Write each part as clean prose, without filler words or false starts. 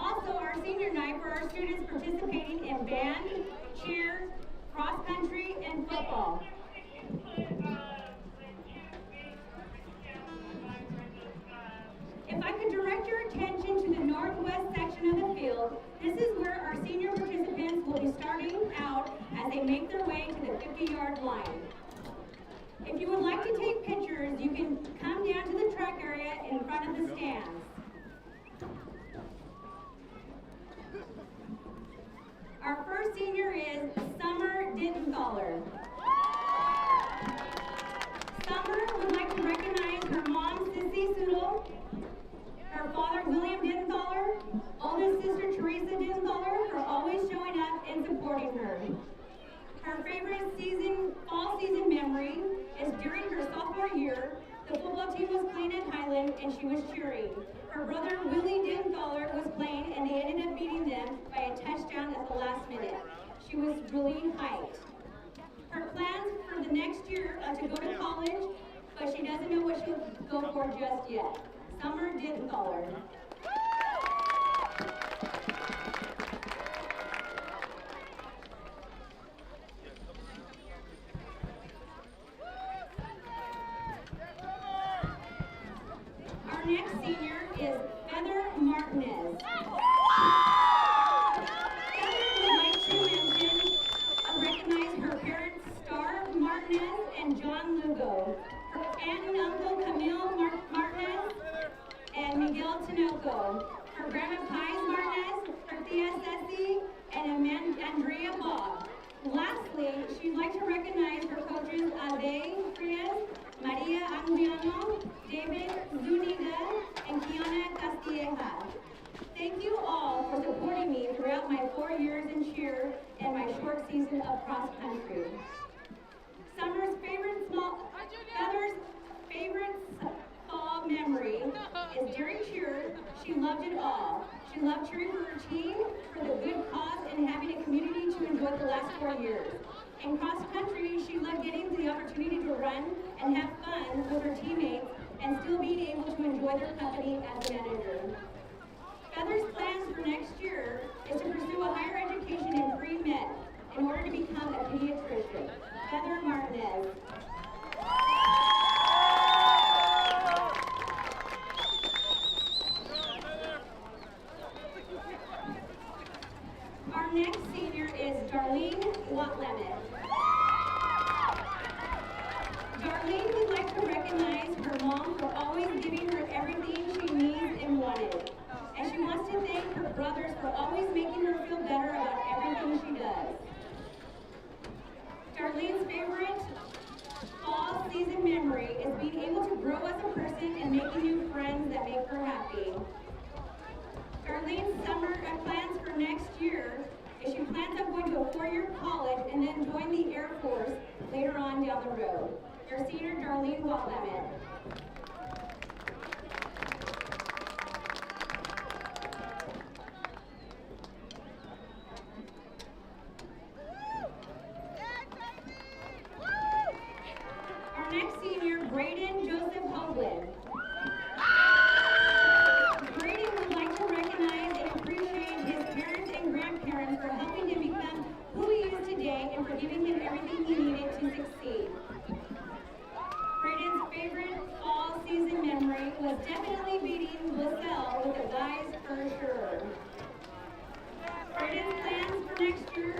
also our senior night for our students participating in band, cheer, cross country, and football. If I could direct your attention to the northwest section of the field, this is where our senior participants will be starting out as they make their way to the 50-yard line. If you would like to take pictures, you can come down to the track area in front of the stands. Our first senior is Summer Dittenthaler. Summer would like to recognize her mom, Sissy Soodle, her father, William Dittenthaler, oldest sister, Teresa Dittenthaler, for always showing up and supporting her. Her favorite fall season memory is during her sophomore year, the football team was playing at Highland and she was cheering. Her brother, Willie Dittenthaler, was playing and they ended up beating them by a touchdown at the last minute. She was really hyped. Her plans for the next year are to go to college, but she doesn't know what she'll go for just yet. Summer Dittenthaler. Our next senior is Heather Martinez. Heather would like to recognize her parents, Star Martinez and John Lugo, her aunt and uncle, Camille Martinez and Miguel Tinoco, her grandma Pies Martinez, her tia Ceci, and Andrea Bob. Lastly, she'd like to recognize her coaches Ade Frias, Maria Anguiano, David Zuniga, and Kiana Castilleja. Thank you all for supporting me throughout my 4 years in cheer and my short season of cross country. Heather's favorite fall memory is during cheer. She loved it all. She loved cheering for her team, for the good cause, and having a community to enjoy the last 4 years. In cross country, she loved getting the opportunity to run and have fun with her teammates and still being able to enjoy their company as a manager. Heather's plans for next year is to pursue a higher education in pre-med in order to become a pediatrician. Heather Martinez. Our next senior is Darlene Watlemit. Darlene would like to recognize her mom for always giving her everything she needs and wanted. And she wants to thank her brothers for always making her feel better about everything she does. Darlene's favorite fall season memory is being able to grow as a person and making new friends that make her happy. Darlene's summer plans for next year is she plans on going to a 4-year college and then join the Air Force later on down the road. Your senior, Darlene Watlemit. Our next senior, Braden Joseph Hoagland. Braden would like to recognize and appreciate his parents and grandparents for helping him become who he is today and for giving him everything he needed to succeed. Braden's favorite fall season memory was definitely beating LaSalle with the guys for sure. Braden's plans for next year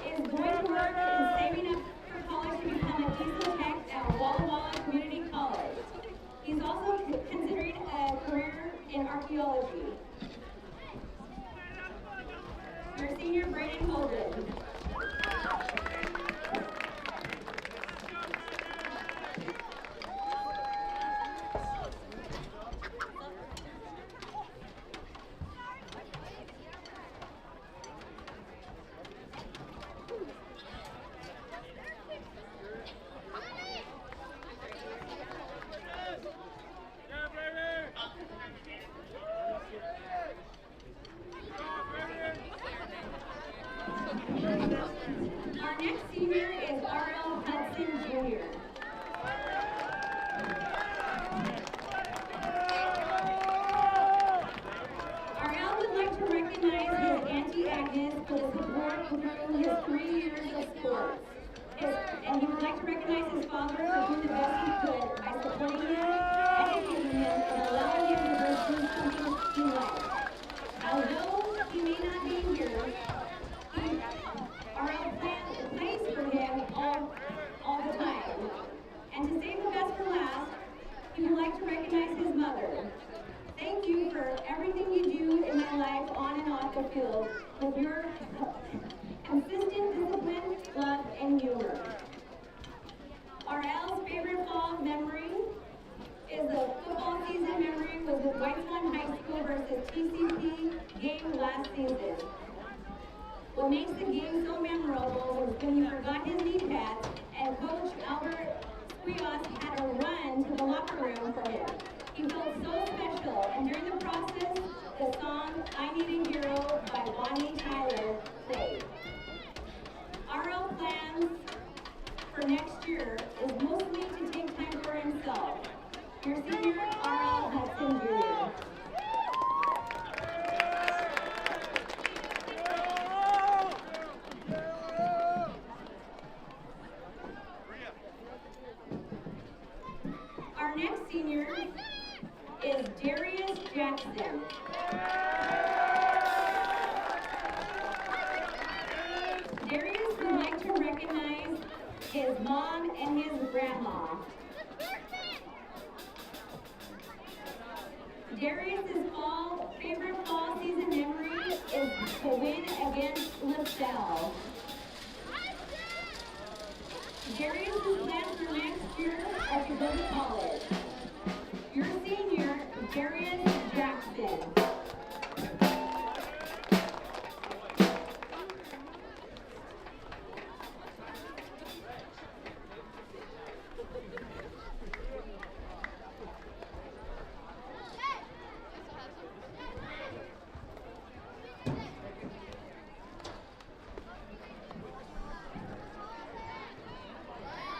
is going to work in saving up for college to become a diesel tech at Walla Walla Community College. He's also considering a career in archaeology. Your senior, Braden Holden. Our next senior is R.L. Hudson Jr. R.L. would to recognize his Auntie Agnes for the support through his 3 years of sports. And he would like to recognize his father for doing the best he could by supporting him, educating him, and allowing him to pursue something he likes. Although he may not be here, our plan plays for him all the time. And to save the best for last, he would like to recognize his mother. Thank you for everything you do in my life on and off the field with your consistent discipline, love, and humor. RL's favorite fall memory is the football season memory was with White Swan High School versus TCP game last season. What makes the game so memorable was when he forgot his knee pads and Coach Albert Squios had a run to the locker room for him. He felt so special, and during the process, the song I Need a Hero by Bonnie Tyler played. RL plans for next year is mostly to take time for himself. Your senior, RL Hudson Jr. Our next senior is Darius Jackson. Darius would like to recognize his mom and his grandma. Darius's favorite fall season memory is to win against LaSalle. Darius's plans for next year are to go to college. Your senior, Darius Jackson.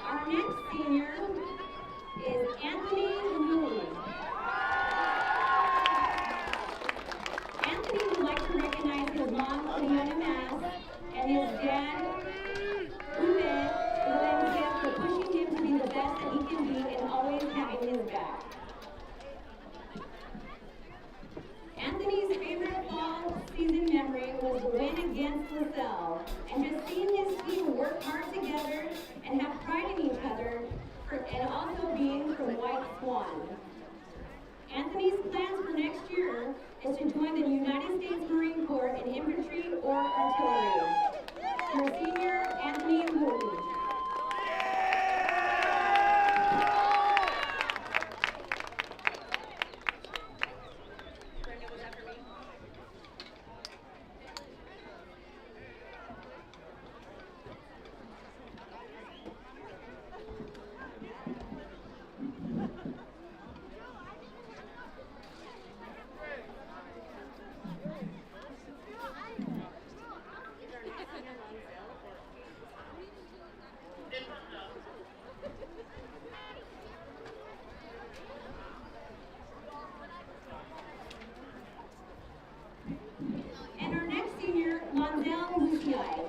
Our next senior is Anthony Moon. Anthony would like to recognize his mom, Leona Mass, and his dad, Uwe Valencia, for pushing him to be the best that he can be and always having his back. Anthony's favorite fall season memory was the win against LaSalle, and just seeing his team work hard together and have pride in each other, and also being from White Swan. Anthony's plans for next year is to join the United States Marine Corps in infantry or artillery. Your senior, Anthony Wooten. And our next senior, Monzel Luciai.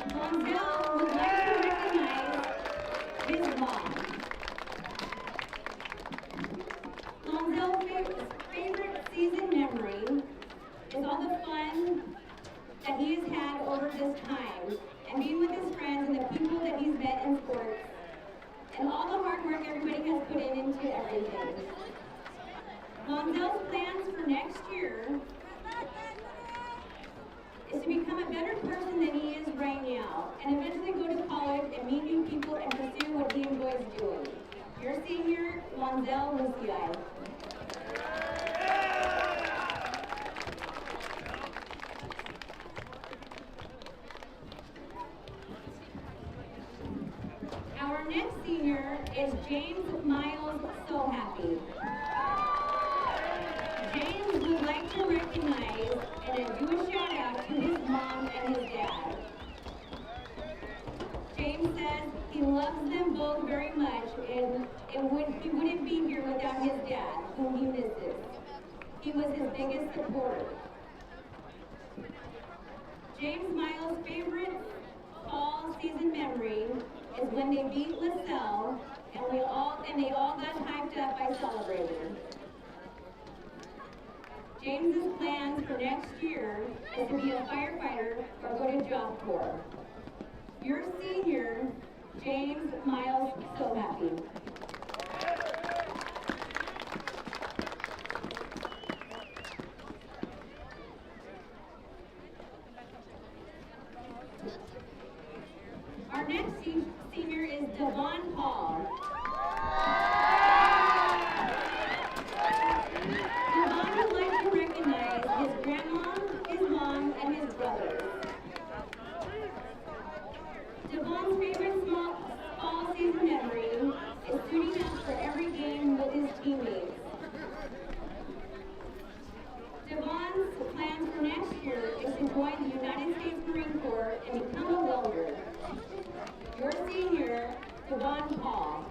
Monzel would like to recognize his mom. Monzel's favorite season memory is all the fun that he has had over this time, and being with his friends and the people that he's met in sports, and all the hard work everybody has put into everything. Monzel's plans for next year is to become a better person than he is right now, and eventually go to college and meet new people and pursue what he enjoys doing. Your senior, Monzel Luciai. Our next senior is James Miles So Happy. James would like to recognize and do a shout out to his mom and his dad. James says he loves them both very much, and he wouldn't be here without his dad, whom he misses. He was his biggest supporter. James Miles' favorite fall season memory is when they beat LaSalle and they all got hyped up by celebrating. James's plans for next year is to be a firefighter or go to Job Corps. Your senior, James Miles, so happy. Our next senior is Devon Paul. Devon would like to recognize his grandma, his mom, and his brothers. Devon's favorite fall season memory is suiting up for every game with his teammates. Devon's plans for next year is to join the United States Marine Corps and become a welder. Your senior, Devon Paul.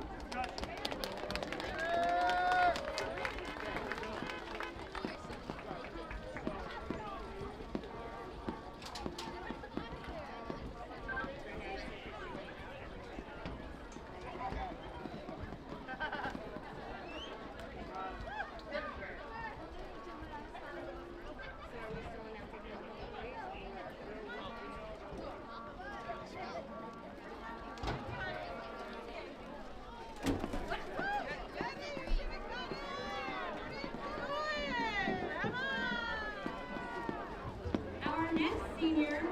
Our next senior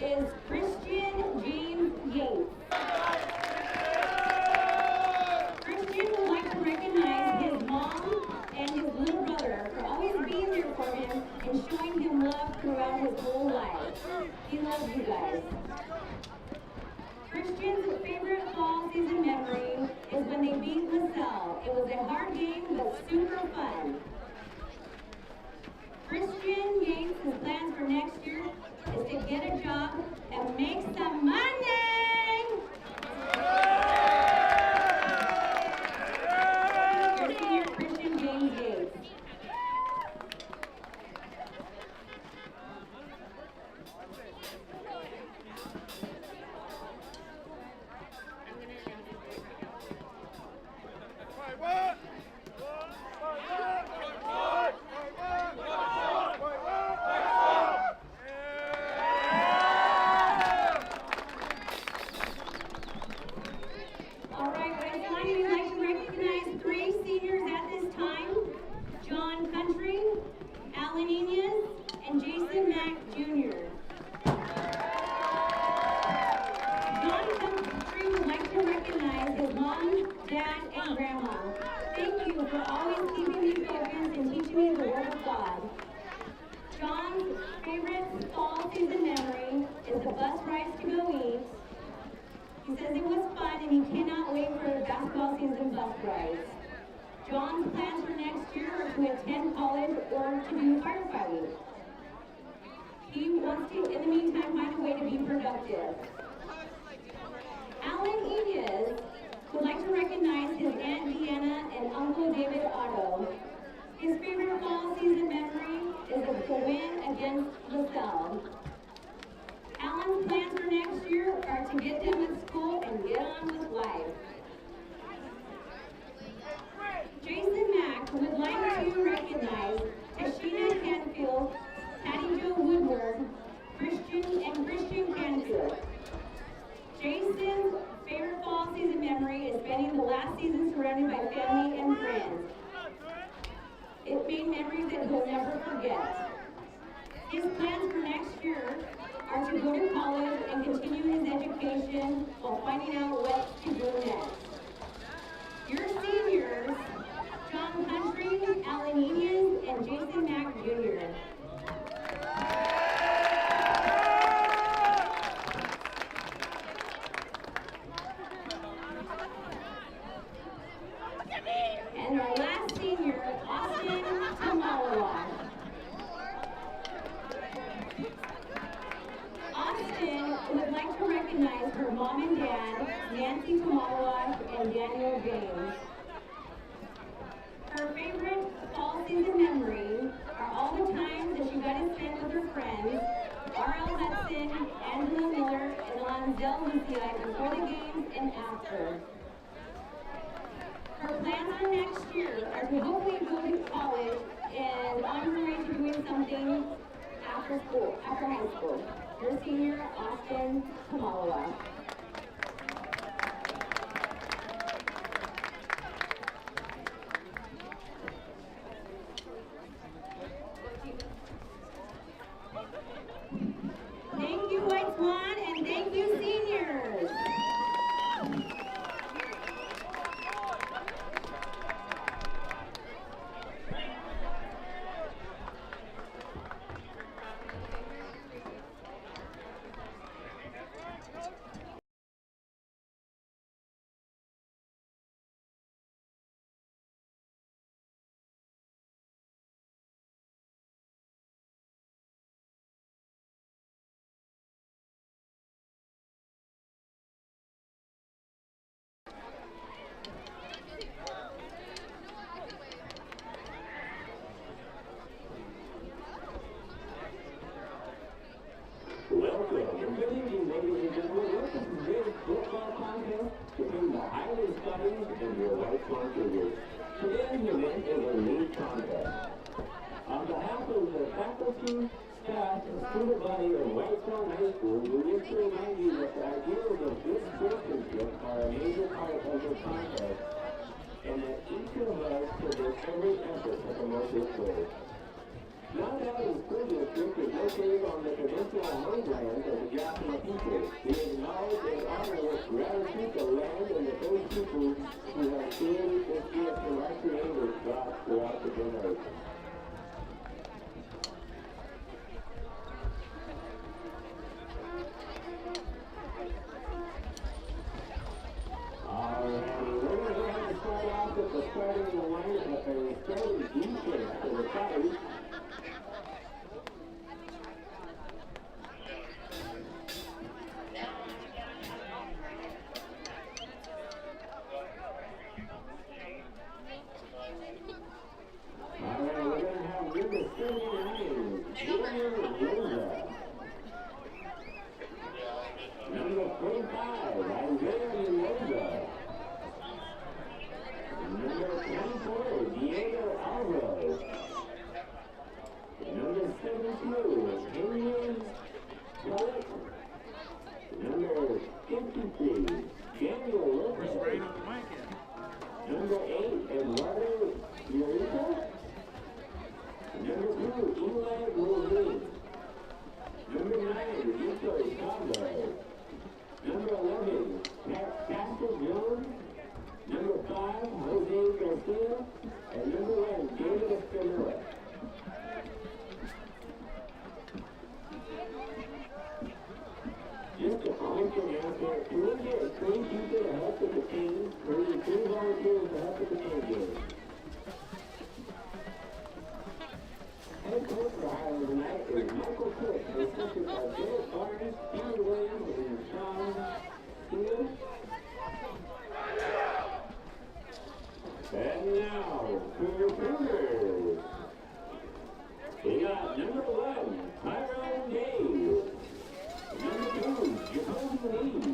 is Christian James Yates. Christian would like to recognize his mom and his little brother for always being there for him and showing him love throughout his whole life. He loves you guys. Christian's favorite fall season memory is when they beat LaSalle. It was a hard game, but super fun. Christian Yates' plans for next year is to get a job and make some money. Your senior, Christian James Yates. All right, guys, we'd like to recognize three seniors at this time: John Country, Alan Inez, and Jason Mack Jr. John Country would like to recognize his mom, dad, and grandma. Thank you for always keeping me focused and teaching me the Word of God. John's favorite fall season memory is the bus rides to go eat. He says it was fun and he cannot wait for the basketball season bus rides. John's plans for next year are to attend college or to do firefighting. He wants to, in the meantime, find a way to be productive. Alan Inez would like to recognize his Aunt Deanna and Uncle David Otto. His favorite fall season memory is the win against LaSalle. Alan's plans for next year are to get done with school and get on with life. Jason Mack would like to recognize Tashina Canfield, Patty Jo Woodward, Christian Canfield. Jason's favorite fall season memory is spending the last season surrounded by family and friends. It made memories that he'll never forget. His plans for next year are to go to college and continue his education while finding out what to do next. Your seniors, John Country, Alan Inez, and Jason Mack Jr. And our last senior, Austin Tamalawa. Austin would like to recognize her mom and dad, Nancy Tamalawa and Daniel James. Her favorite fall season memory currently going to college and on her way to doing something after school, after high school. Your senior, Austin Kamalawa. Thank you, White Swan, and thank you, seniors. Welcome, and good evening, ladies and gentlemen. Welcome to today's football contest between the Highland Studies and your White Swan Cougars. Today's event is a league contest. On behalf of the faculty, staff, and student body of White Swan High School, we wish to remind you that the ideals of good sportsmanship are a major part of the contest, and that each of us should make every effort to promote this goal. Mount Adams School District is located on the traditional homeland of the Yakima people. We acknowledge and honor with gratitude the land and the those people who have created this gift from our Creator God throughout the generations. Alrighty, we're going to go ahead and start off with the starting line at a fairly defense to the side. And now, to your Cougars. We got number 1, Highland Dave. Number 2, Jacoby Lee.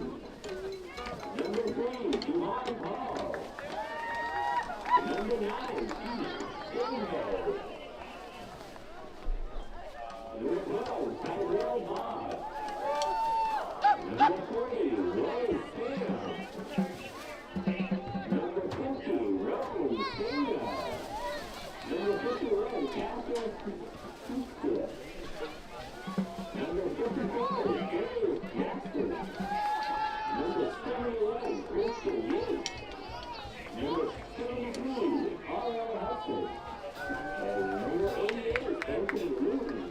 Number 3, Juwan Paul. Number 9, Skinhead. Number 12, Tyrell Bob. Number 40, Roy Sam. Number 50, Rose Singa. Number 51, Catherine Smith. Number 54, Jerry Jackson. Number 71, Christian Yates. Number 73, R.L. Hudson. And number 88, Anthony Newton.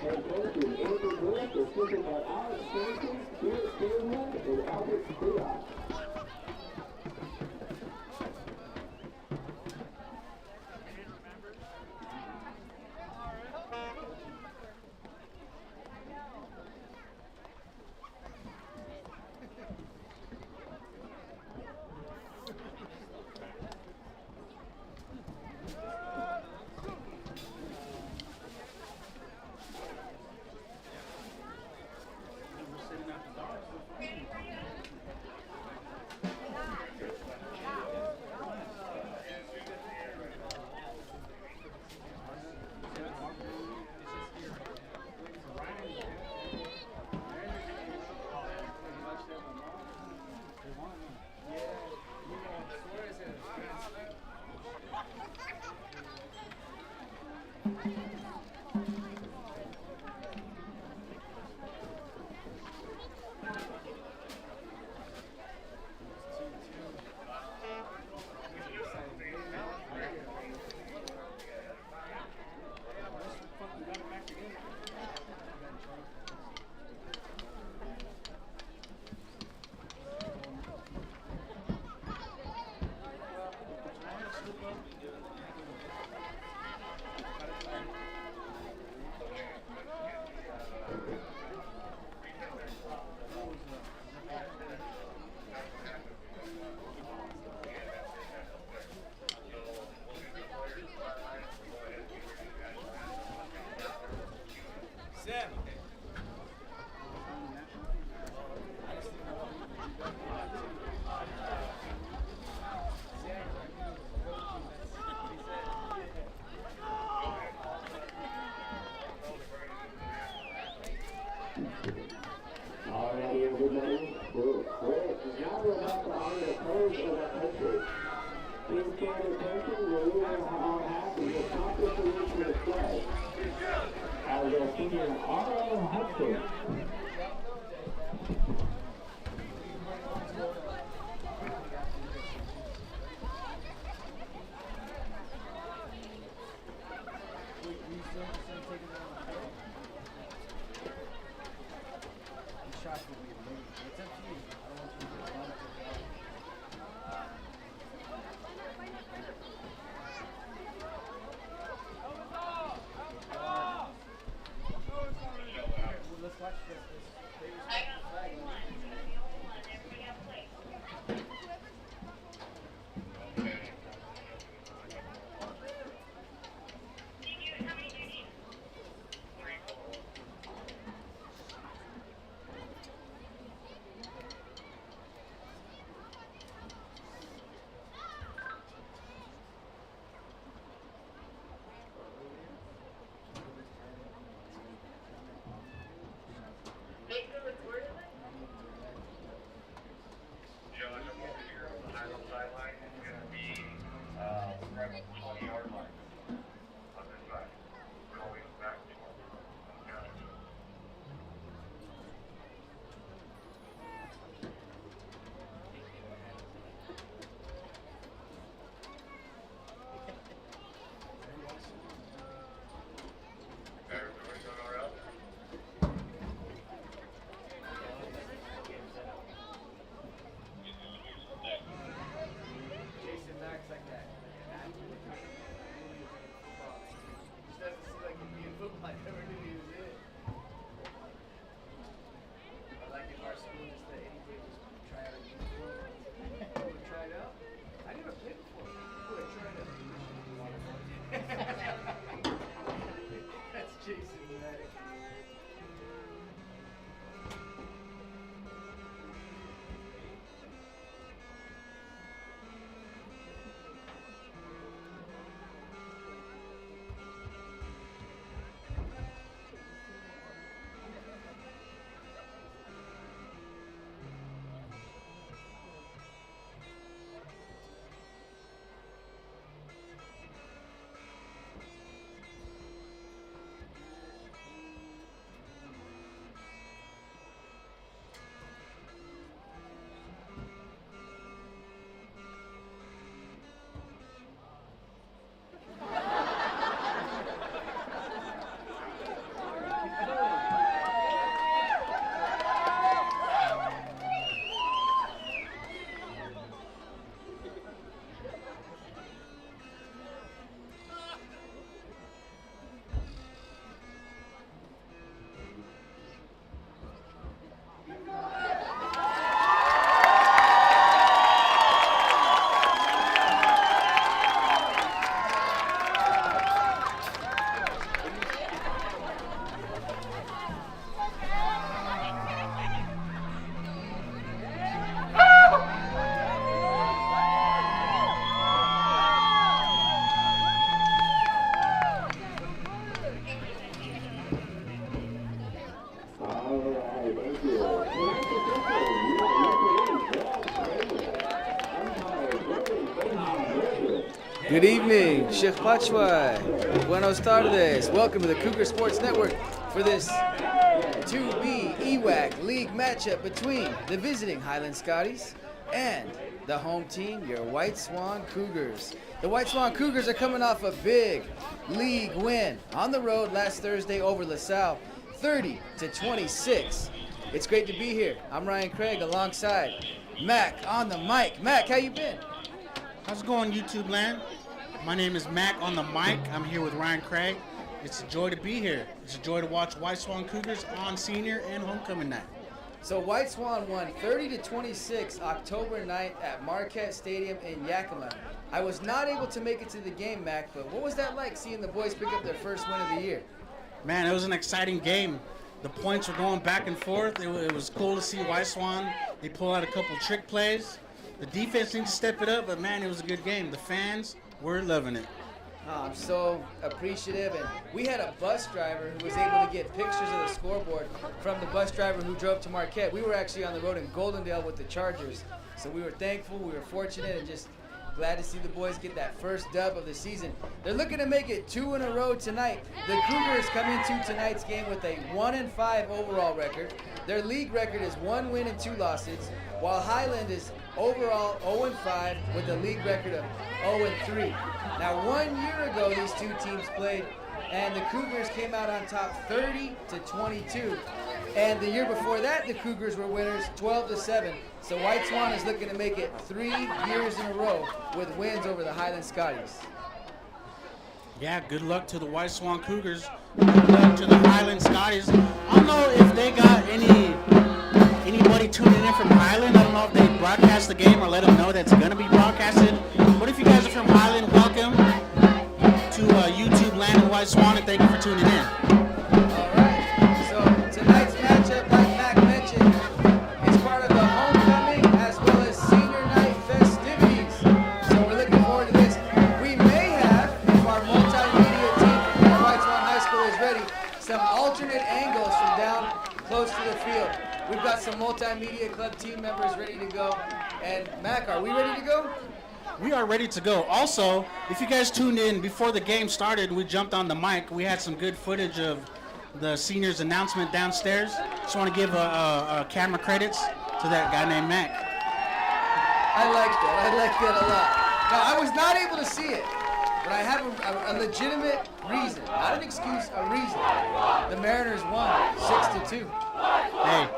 Head coaches Andrew Burke, assisted by Alex Sampson, Stuart Fairwood, and Albert Spurlock. Please stand attention when you are on half of the competition of play. As a senior R.O. Hudson. Good evening, Shechpachwai. Buenos tardes. Welcome to the Cougar Sports Network for this 2B EWAC League matchup between the visiting Highland Scotties and the home team, your White Swan Cougars. The White Swan Cougars are coming off a big league win on the road last Thursday over LaSalle, 30-26. It's great to be here. I'm Ryan Craig alongside Mac on the mic. Mac, how you been? How's it going, YouTube land? My name is Mac on the mic. I'm here with Ryan Craig. It's a joy to be here. It's a joy to watch White Swan Cougars on senior and homecoming night. So White Swan won 30-26 October 9th at Marquette Stadium in Yakima. I was not able to make it to the game, Mac, but what was that like seeing the boys pick up their first win of the year? Man, it was an exciting game. The points were going back and forth. It was cool to see White Swan. They pulled out a couple trick plays. The defense needs to step it up, but man, it was a good game. The fans were loving it. Oh, I'm so appreciative, and we had a bus driver who was able to get pictures of the scoreboard from the bus driver who drove to Marquette. We were actually on the road in Goldendale with the Chargers, so we were thankful, we were fortunate, and just Glad to see the boys get that first dub of the season. They're looking to make it 2 in a row tonight. The Cougars come into tonight's game with a 1-5 overall record. Their league record is 1 win and 2 losses, while Highland is overall 0-5 with a league record of 0-3. Now, 1 year ago, these two teams played, and the Cougars came out on top 30-22. And the year before that, the Cougars were winners 12-7. So White Swan is looking to make it 3 years in a row with wins over the Highland Scotties. Yeah, good luck to the White Swan Cougars. Good luck to the Highland Scotties. I don't know if they got anybody tuning in from Highland. I don't know if they broadcast the game or let them know that's going to be broadcasted. But if you guys are from Highland, welcome to YouTube Land of White Swan, and thank you for tuning in. All right. So tonight's matchup, like Mac mentioned, is part of the homecoming as well as senior night festivities. So we're looking forward to this. We may have, if our multimedia team from White Swan High School is ready, some alternate angles from down close to the field. We've got some multimedia club team members ready to go. And Mac, are we ready to go? We are ready to go. Also, if you guys tuned in before the game started, we jumped on the mic. We had some good footage of the seniors' announcement downstairs. Just want to give a camera credits to that guy named Mac. I like that. I like that a lot. Now, I was not able to see it, but I have a legitimate reason. Not an excuse, a reason. The Mariners won 6-2. Hey,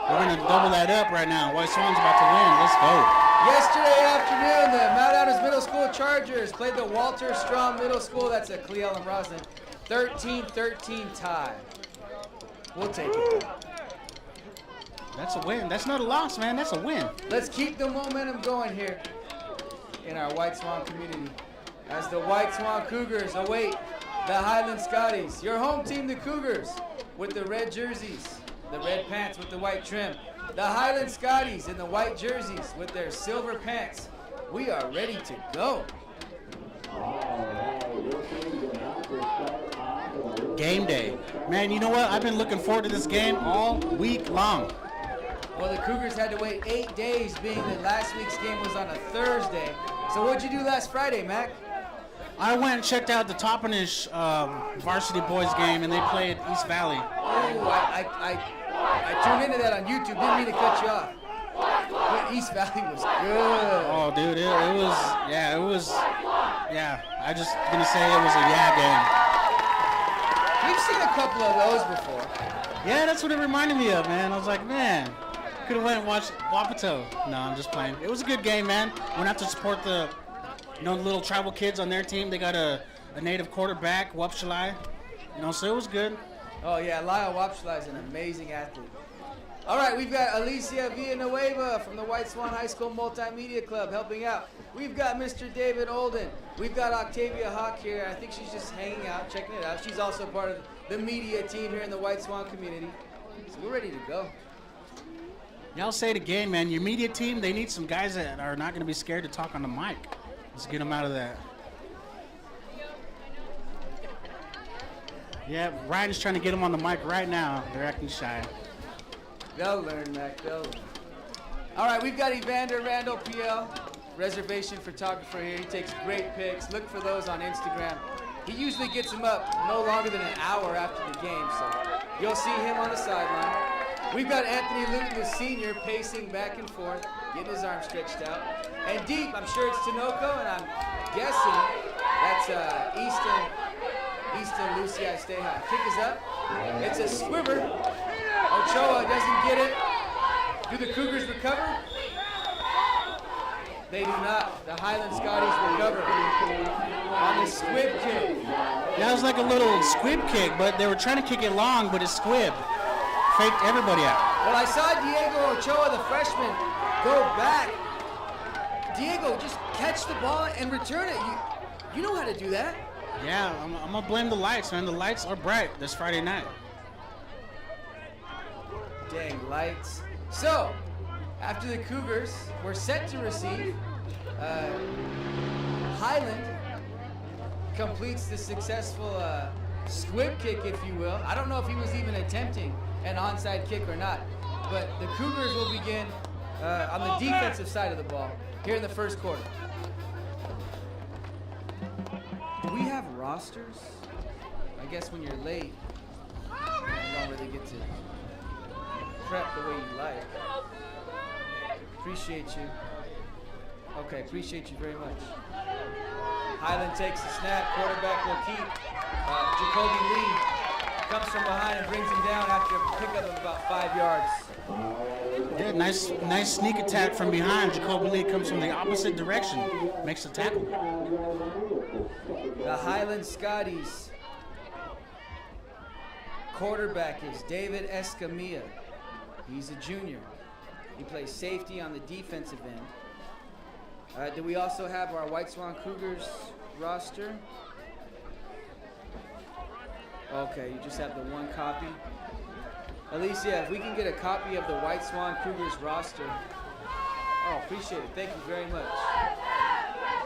we're going to double that up right now. White Swan's about to win. Let's go. Yesterday afternoon, the Mount Adams Middle School Chargers played the Walter Strom Middle School. That's at Cleal and Roslyn. 13-13 tie. We'll take it. That's a win. That's not a loss, man. That's a win. Let's keep the momentum going here in our White Swan community as the White Swan Cougars await the Highland Scotties. Your home team, the Cougars, with the red jerseys, the red pants with the white trim. The Highland Scotties in the white jerseys with their silver pants. We are ready to go. Game day. Man, you know what? I've been looking forward to this game all week long. Well, the Cougars had to wait 8 days, being that last week's game was on a Thursday. So what'd you do last Friday, Mac? I went and checked out the Toppenish Varsity boys game, and they played East Valley. Oh, I tuned into that on YouTube. Didn't mean to cut you off. But East Valley was good. Oh, dude, it was. I just gonna say it was a game. We've seen a couple of those before. Yeah, that's what it reminded me of, man. I was like, man, could have went and watched Wapato. No, I'm just playing. It was a good game, man. Went out to support the little tribal kids on their team. They got a native quarterback, Wapshalai. So it was good. Oh, yeah, Lyle Wapshalai is an amazing athlete. All right, we've got Alicia Villanueva from the White Swan High School Multimedia Club helping out. We've got Mr. David Olden. We've got Octavia Hawk here. I think she's just hanging out, checking it out. She's also part of the media team here in the White Swan community. So we're ready to go. Yeah, I'll say it again, man. Your media team, they need some guys that are not going to be scared to talk on the mic. Let's get them out of that. Yeah, Ryan's trying to get them on the mic right now. They're acting shy. They'll learn, Mac. They'll learn. All right, we've got Evander Randall PL, reservation photographer here. He takes great pics. Look for those on Instagram. He usually gets them up no longer than an hour after the game, so you'll see him on the sideline. We've got Anthony Luton, the senior, pacing back and forth, getting his arms stretched out. And deep, I'm sure it's Tinoco, and I'm guessing that's Easton Lucy, I stay high. Kick is up. It's a squiver. Ochoa doesn't get it. Do the Cougars recover? They do not. The Highland Scotties recover on the squib kick. That was like a little squib kick, but they were trying to kick it long, but it squibbed. Faked everybody out. Well, I saw Diego Ochoa, the freshman, go back. Diego, just catch the ball and return it. You know how to do that. Yeah, I'm going to blame the lights, man. The lights are bright this Friday night. Dang lights. So, after the Cougars were set to receive, Highland completes the successful squib kick, if you will. I don't know if he was even attempting an onside kick or not, but the Cougars will begin on the defensive side of the ball here in the first quarter. we have rosters? I guess when you're late, you don't really get to prep the way you like. Appreciate you. Okay, appreciate you very much. Highland takes the snap. Quarterback will keep. Jacoby Lee comes from behind and brings him down after a pickup of about 5 yards. Yeah, nice sneak attack from behind. Jacoby Lee comes from the opposite direction, makes the tackle. The Highland Scotties quarterback is David Escamilla. He's a junior. He plays safety on the defensive end. Do we also have our White Swan Cougars roster? Okay, you just have the one copy. Alicia, if we can get a copy of the White Swan Cougars roster. Oh, appreciate it. Thank you very much.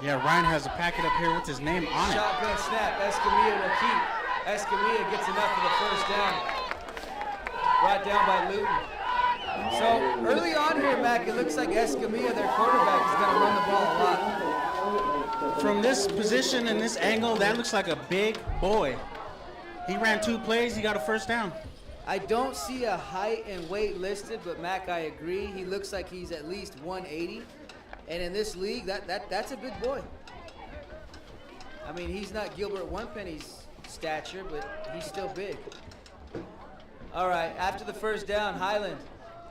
Yeah, Ryan has a packet up here with his name on it. Shotgun snap. Escamilla will keep. Escamilla gets enough for the first down. Brought down by Luton. So early on here, Mac, it looks like Escamilla, their quarterback, is going to run the ball a lot. From this position and this angle, that looks like a big boy. He ran 2 plays, he got a first down. I don't see a height and weight listed, but Mac, I agree. He looks like he's at least 180. And in this league, that's a big boy. I mean, he's not Gilbert Onepenny's stature, but he's still big. All right, after the first down, Highland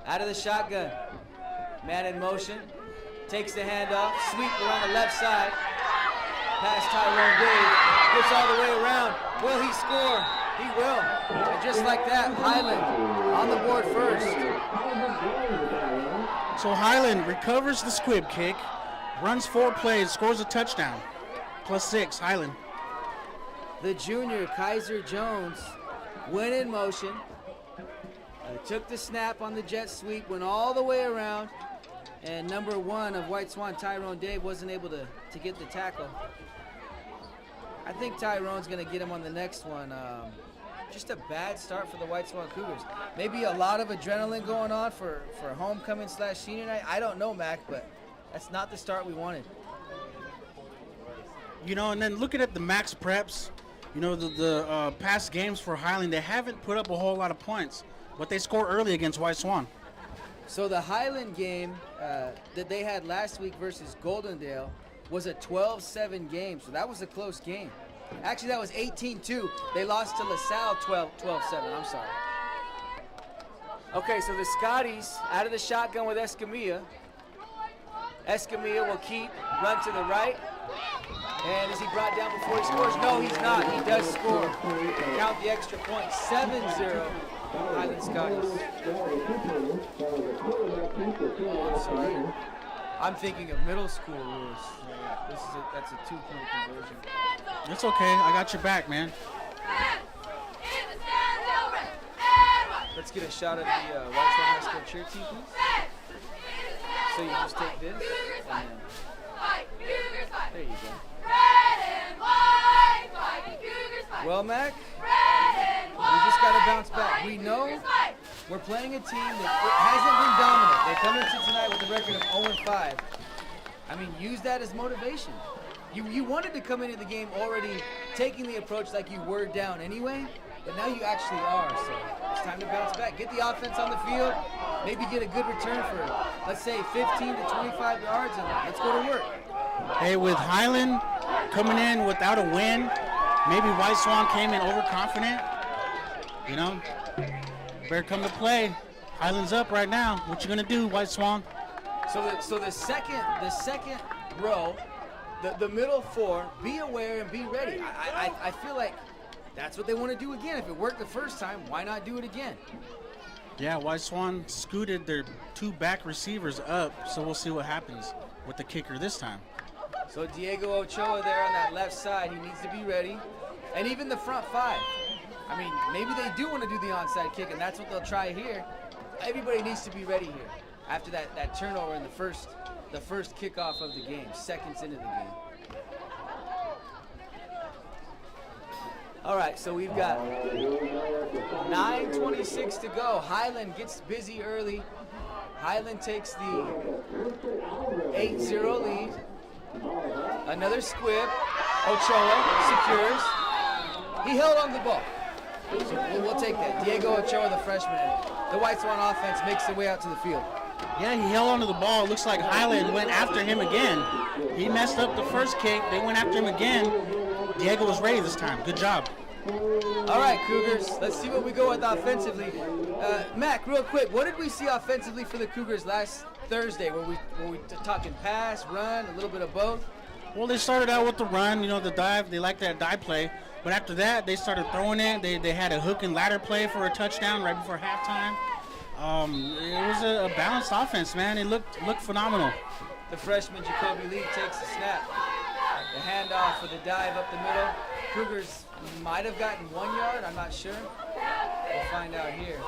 out of the shotgun. Man in motion. Takes the handoff. Sweep around the left side. Pass Tyrone Dave. Gets all the way around. Will he score? He will. And just like that, Highland on the board first. So Highland recovers the squib kick, runs 4 plays, scores a touchdown. +6, Highland. The junior, Kaiser Jones, went in motion. Took the snap on the jet sweep, went all the way around, and number 1 of White Swan, Tyrone Dave, wasn't able to get the tackle. I think Tyrone's going to get him on the next one. Just a bad start for the White Swan Cougars. Maybe a lot of adrenaline going on for homecoming/senior night. I don't know, Mac, but that's not the start we wanted. You know, and then looking at the max preps, you know, the past games for Highland, they haven't put up a whole lot of points, but they score early against White Swan. So the Highland game that they had last week versus Goldendale was a 12-7 game, so that was a close game. Actually, that was 18-2. They lost to LaSalle 12-7. I'm sorry. Okay, so the Scotties out of the shotgun with Escamilla. Escamilla will keep, run to the right. And is he brought down before he scores? No, he's not. He does score. Count the extra point. 7-0. Highland Scotties. Oh, sorry. I'm thinking of middle school rules. That's a 2-point conversion. It's okay. I got your back, man. Let's get a shot at the White Swan High School cheer team, please. So you just take this, and then there you go. Well, Mac, we just got to bounce back. We know we're playing a team that hasn't been dominant. They come into tonight with a record of 0-5. I mean, use that as motivation. You wanted to come into the game already taking the approach like you were down anyway, but now you actually are. So it's time to bounce back. Get the offense on the field. Maybe get a good return for, let's say, 15 to 25 yards, and let's go to work. Hey, with Highland coming in without a win, maybe White Swan came in overconfident. You know, better come to play. Highland's up right now. What you gonna do, White Swan? So the second row, the middle 4, be aware and be ready. I feel like that's what they want to do again. If it worked the first time, why not do it again? Yeah, White Swan scooted their 2 back receivers up, so we'll see what happens with the kicker this time. So Diego Ochoa there on that left side, he needs to be ready. And even the front 5. I mean, maybe they do want to do the onside kick, and that's what they'll try here. Everybody needs to be ready here after that turnover in the first kickoff of the game, seconds into the game. All right, so we've got 9:26 to go. Highland gets busy early. Highland takes the 8-0 lead. Another squib. Ochoa secures. He held on to the ball. So we'll take that. Diego Ochoa, the freshman. The White Swan offense makes their way out to the field. Yeah, he held onto the ball. Looks like Highland went after him again. He messed up the first kick. They went after him again. Diego was ready this time. Good job. All right, Cougars. Let's see what we go with offensively. Mac, real quick, what did we see offensively for the Cougars last Thursday? Were we talking pass, run, a little bit of both? Well, they started out with the run, the dive. They like that dive play. But after that, they started throwing it. They had a hook and ladder play for a touchdown right before halftime. It was a balanced offense, man. It looked phenomenal. The freshman Jacoby Lee takes the snap. The handoff for the dive up the middle. Cougars might have gotten 1 yard. I'm not sure. We'll find out here.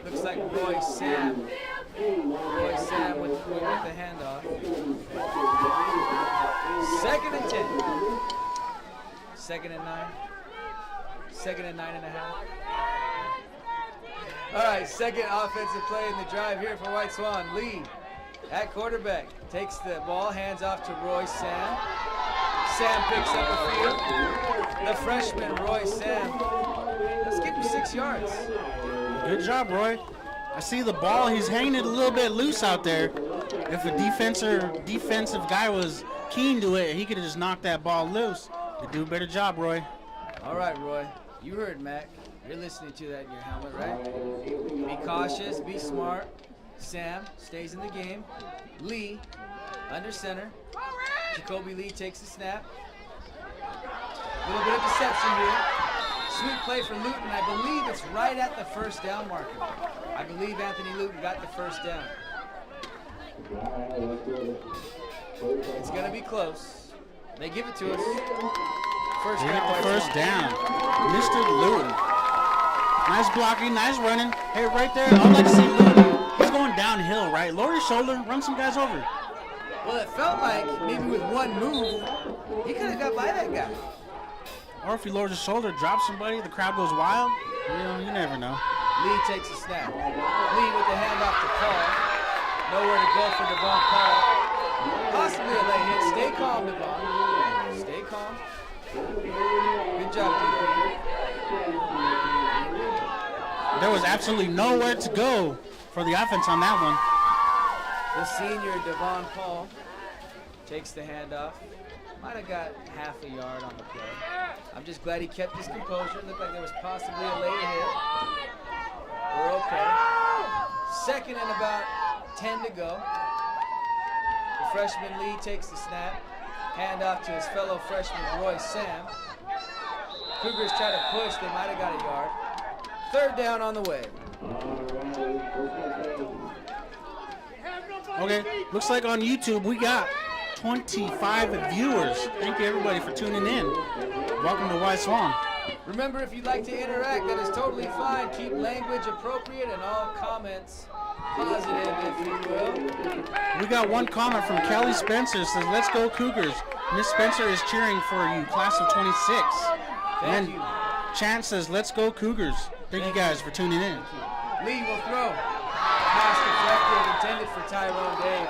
Looks like Roy Sam. Roy Sam with the handoff. 2nd and 10. 2nd and 9. 2nd and 9.5. All right, second offensive play in the drive here for White Swan. Lee at quarterback takes the ball, hands off to Roy Sam. Sam picks up the field. The freshman Roy Sam. Let's give him 6 yards. Good job, Roy. I see the ball. He's hanging it a little bit loose out there. If a defensive guy was keen to it, he could have just knocked that ball loose. You do a better job, Roy. All right, Roy. You heard Mac. You're listening to that in your helmet, right? Be cautious. Be smart. Sam stays in the game. Lee under center. Jacoby Lee takes the snap. A little bit of deception here. Sweet play for Luton. I believe it's right at the first down marker. I believe Anthony Luton got the first down. It's going to be close. They give it to us. First down. First down. Mr. Luton. Nice blocking, nice running. Hey, right there, I'd like to see Luton. He's going downhill, right? Lower your shoulder, run some guys over. Well, it felt like maybe with one move, he could have got by that guy. Or if he lowers his shoulder, drops somebody, the crowd goes wild. You never know. Lee takes a snap. Lee with the handoff to Paul. Nowhere to go for Devon Paul. Possibly a late hit. Stay calm, Devon. Stay calm. Good job, DP. There was absolutely nowhere to go for the offense on that one. The senior Devon Paul takes the handoff. Might have got half a yard on the play. I'm just glad he kept his composure. Looked like there was possibly a late hit. We're okay. 2nd and about 10 to go. The freshman Lee takes the snap. Handoff to his fellow freshman Roy Sam. Cougars try to push. They might have got a yard. 3rd down on the way. Okay, looks like on YouTube we got 25 viewers. Thank you everybody for tuning in. Welcome to White Swan. Remember, if you'd like to interact, that is totally fine. Keep language appropriate and all comments positive, if you will. We got one comment from Kelly Spencer. Says, "Let's go Cougars." Miss Spencer is cheering for you, class of 26. Thank you. Chance says, "Let's go Cougars." Thank you guys for tuning in. Lee will throw. Pass deflected, intended for Tyrone Dave.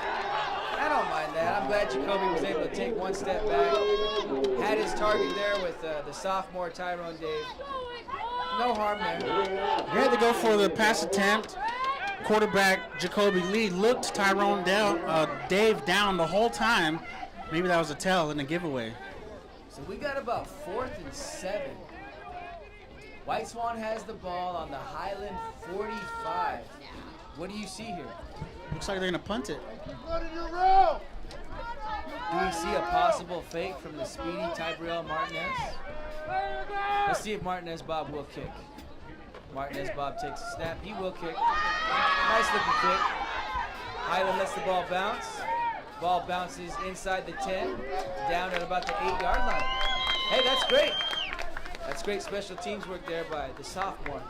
I don't mind that. I'm glad Jacoby was able to take one step back. Had his target there with the sophomore Tyrone Dave. No harm there. He had to go for the pass attempt. Quarterback Jacoby Lee looked Tyrone Dave down the whole time. Maybe that was a tell and a giveaway. So we got about 4th and 7. White Swan has the ball on the Highland 45. What do you see here? Looks like they're going to punt it. Do we see a possible fake from the speedy Tybrell Martinez? Let's see if Martinez Bob will kick. Martinez Bob takes a snap. He will kick. Nice looking kick. Highland lets the ball bounce. Ball bounces inside the 10, down at about the 8-yard line. Hey, that's great. That's great special teams work there by the sophomore,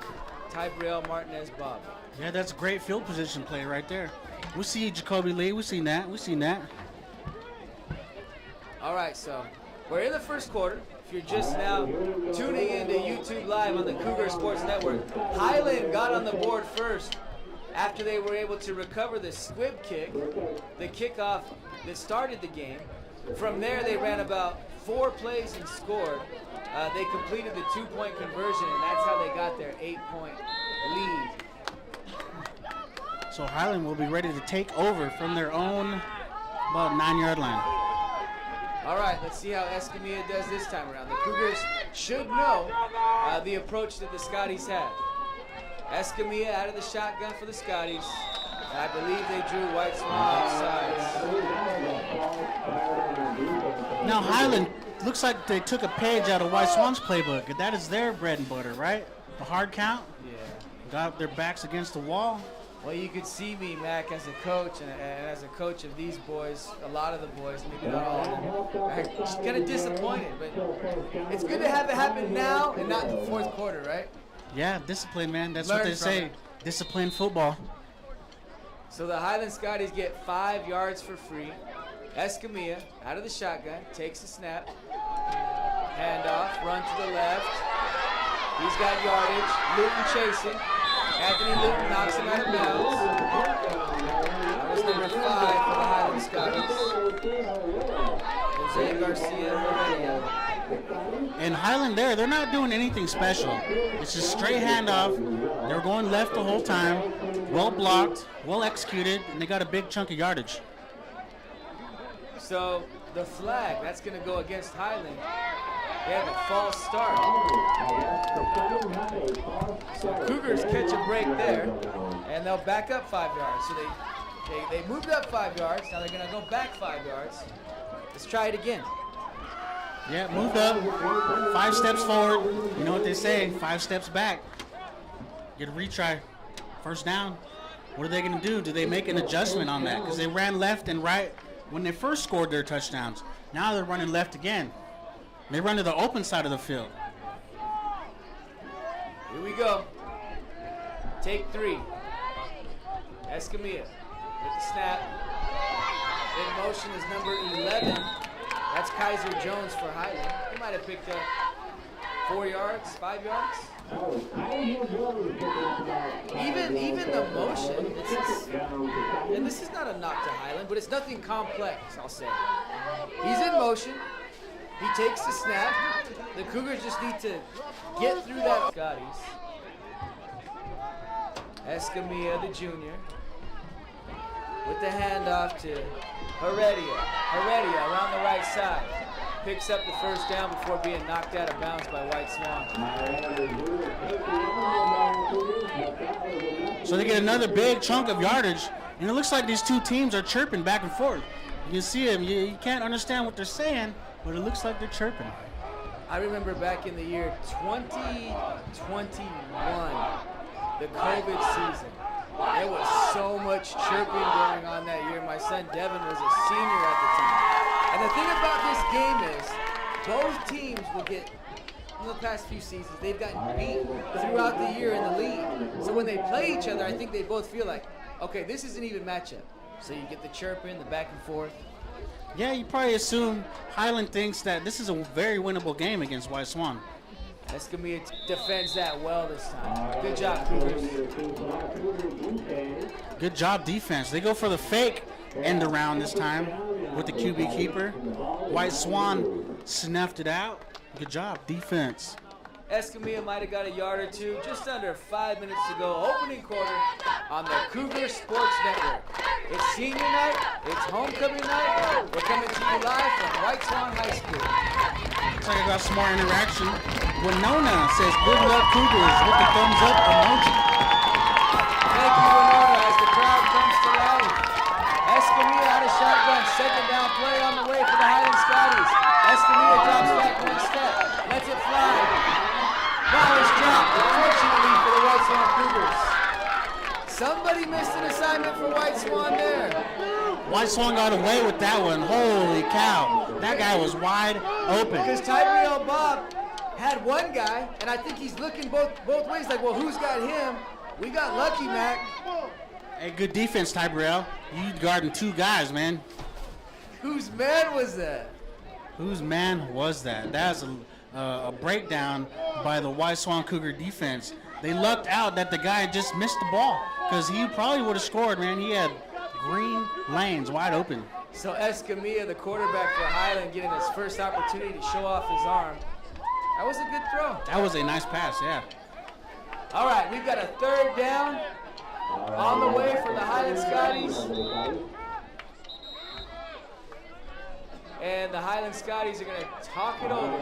Tybrell Martinez Bob. Yeah, that's great field position play right there. We see Jacoby Lee. We've seen that. All right, so we're in the first quarter. If you're just now tuning into YouTube Live on the Cougar Sports Network, Highland got on the board first after they were able to recover the squib kick, the kickoff that started the game. From there, they ran about 4 plays and scored. They completed the 2-point conversion, and that's how they got their 8-point lead. So Highland will be ready to take over from their own about 9-yard line. All right, let's see how Escamilla does this time around. The Cougars should know the approach that the Scotties have. Escamilla out of the shotgun for the Scotties. And I believe they drew White Swan offsides. Now Highland looks like they took a page out of White Swan's playbook. That is their bread and butter, right? The hard count. Yeah. Got their backs against the wall. Well, you could see me, Mac, as a coach, and as a coach of these boys, a lot of the boys, maybe not all of them, are just kind of disappointed. But it's good to have it happen now and not in the fourth quarter, right? Yeah, discipline, man. That's Learn what they from say. it. Discipline football. So the Highland Scotties get 5 yards for free. Escamilla, out of the shotgun, takes the snap. Handoff, run to the left. He's got yardage. Luton chasing. Anthony Luton knocks him out of bounds. That was number 5 for the Highland Scotties. Jose Garcia Heredia. And Highland they're not doing anything special. It's just straight handoff. They're going left the whole time. Well blocked, well executed, and they got a big chunk of yardage. So the flag, that's going to go against Highland. They have a false start. So Cougars catch a break there, and they'll back up 5 yards. So they moved up 5 yards. Now they're going to go back 5 yards. Let's try it again. Yeah, moved up, 5 steps forward. You know what they say, 5 steps back. Get a retry. First down. What are they going to do? Do they make an adjustment on that? Because they ran left and right when they first scored their touchdowns. Now they're running left again. They run to the open side of the field. Here we go. Take 3. Escamilla with the snap. In motion is number 11. That's Kaiser Jones for Highland. He might have picked up 4 yards, 5 yards. Even the motion, and this is not a knock to Highland, but it's nothing complex, I'll say. He's in motion. He takes the snap. The Cougars just need to get through that. Scotties. Escamilla, the junior, with the handoff to Heredia. Heredia around the right side. Picks up the first down before being knocked out of bounds by White Swan. So they get another big chunk of yardage, and it looks like these two teams are chirping back and forth. You can see them. You can't understand what they're saying, but it looks like they're chirping. I remember back in the year 2021, the COVID season. There was so much chirping going on that year. My son Devin was a senior at the time. And the thing about this game is, both teams will get, in the past few seasons, they've gotten beat throughout the year in the league. So when they play each other, I think they both feel like, okay, this is an even matchup. So you get the chirping, the back and forth. Yeah, you probably assume Highland thinks that this is a very winnable game against White Swan. Escamilla defends that well this time. Good job, Cougars. Good job defense. They go for the fake end around this time with the QB keeper. White Swan snuffed it out. Good job, defense. Escamilla might have got a yard or two. Just under 5 minutes to go. Opening quarter on the Cougar Sports Network. It's senior night. It's homecoming night. We're coming to you live from White Swan High School. Looks like I got some more interaction. Winona says, "Good luck, Cougars," with the thumbs up emoji. Thank you, Winona, as the crowd comes to life. Escamilla out of shotgun. Second down play on the way for the Highland Scotties. Escamilla drops back 1 step. Lets it fly. Ball is dropped, unfortunately, for the White Swan Cougars. Somebody missed an assignment for White Swan there. White Swan got away with that one. Holy cow. That guy was wide open. Because Tyrell Bob had one guy, and I think he's looking both ways like, well, who's got him? We got lucky, Mac. Hey, good defense, Tyrell. You guarding 2 guys, man. Whose man was that? Whose man was that? That's a breakdown by the White Swan Cougar defense. they lucked out that the guy just missed the ball because he probably would have scored, man. He had green lanes wide open. So Escamilla, the quarterback for Highland, getting his first opportunity to show off his arm. That was a good throw. That was a nice pass, yeah. All right, we've got a third down on the way for the Highland Scotties. And the Highland Scotties are going to talk it over.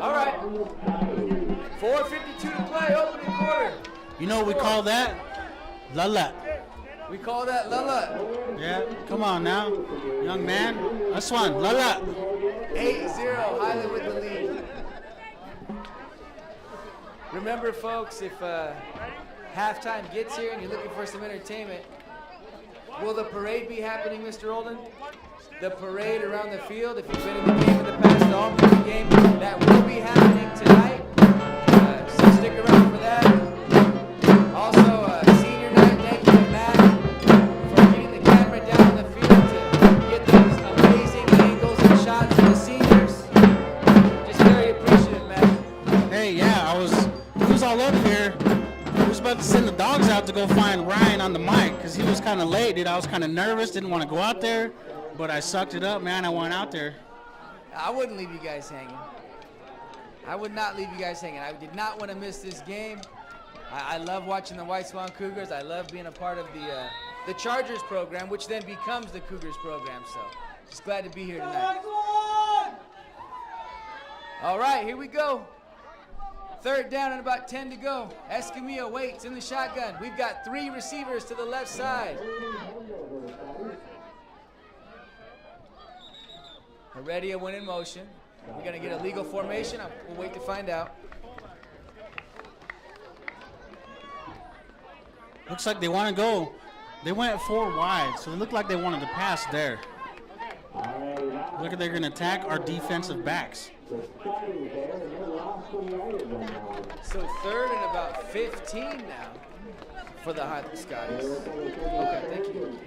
All right, 4:52 to play, opening quarter. You know what we call that? La-la. We call that la-la. Yeah, come on now, young man. That's one, la-la. 8-0, Highland with the lead. Remember, folks, if halftime gets here and you're looking for some entertainment, will the parade be happening, Mr. Olden? The parade around the field, if you've been in the game in the past, the homecoming game, that will be happening tonight. So stick around for that. Also, senior night, thank you to Matt for getting the camera down on the field to get those amazing angles and shots for the seniors. Just very appreciative, Matt. Hey, yeah, he was all up here. I was about to send the dogs out to go find Ryan on the mic because he was kind of late, dude. I was kind of nervous, didn't want to go out there. But I sucked it up, man. I went out there. I wouldn't leave you guys hanging. I would not leave you guys hanging. I did not want to miss this game. I love watching the White Swan Cougars. I love being a part of the Chargers program, which then becomes the Cougars program. So just glad to be here tonight. All right, here we go. Third down and about 10 to go. Escamilla waits in the shotgun. We've got 3 receivers to the left side. Heredia went in motion. We're going to get a legal formation. We'll wait to find out. Looks like they want to go. They went 4 wide, so it looked like they wanted to pass there. Look like they're going to attack our defensive backs. So third and about 15 now for the Highland Scotties. Okay, thank you.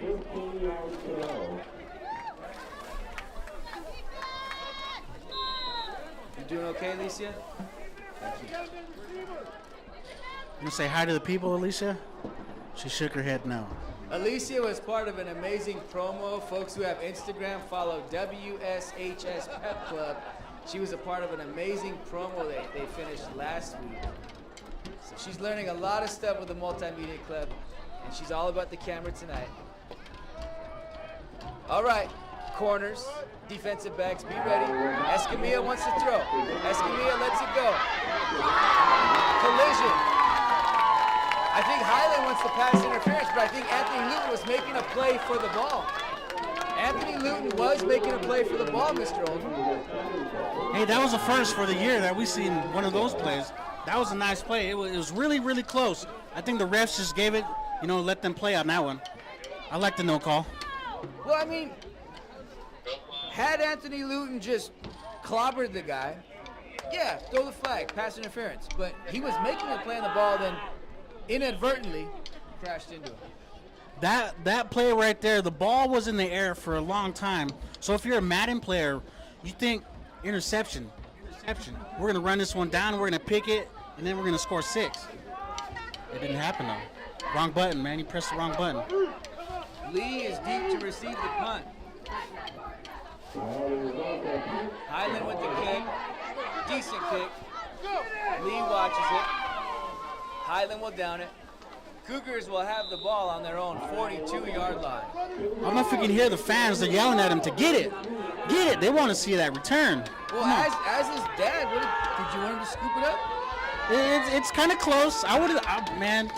You doing okay, Alicia? Thank you. You gonna say hi to the people, Alicia? She shook her head no. Alicia was part of an amazing promo. Folks who have Instagram follow WSHS Pep Club. She was a part of an amazing promo they finished last week. So she's learning a lot of stuff with the Multimedia Club, and she's all about the camera tonight. All right, corners, defensive backs, be ready. Escamilla wants to throw. Escamilla lets it go. Collision. I think Highland wants to pass interference, but I think Anthony Luton was making a play for the ball. Anthony Luton was making a play for the ball, Mr. Oldham. Hey, that was the first for the year that we've seen one of those plays. That was a nice play. It was really, really close. I think the refs just gave it, let them play on that one. I like the no call. Well, I mean, had Anthony Luton just clobbered the guy, yeah, throw the flag, pass interference. But he was making a play on the ball, then inadvertently crashed into him. That play right there, the ball was in the air for a long time. So if you're a Madden player, you think interception. We're going to run this one down, we're going to pick it, and then we're going to score 6. It didn't happen, though. Wrong button, man. You pressed the wrong button. Lee is deep to receive the punt. Highland with the kick. Decent kick. Lee watches it. Highland will down it. Cougars will have the ball on their own 42-yard line. I don't know if you can hear the fans. They're yelling at him to get it. Get it. They want to see that return. Well, as his dad, did you want him to scoop it up? It's kind of close. Man,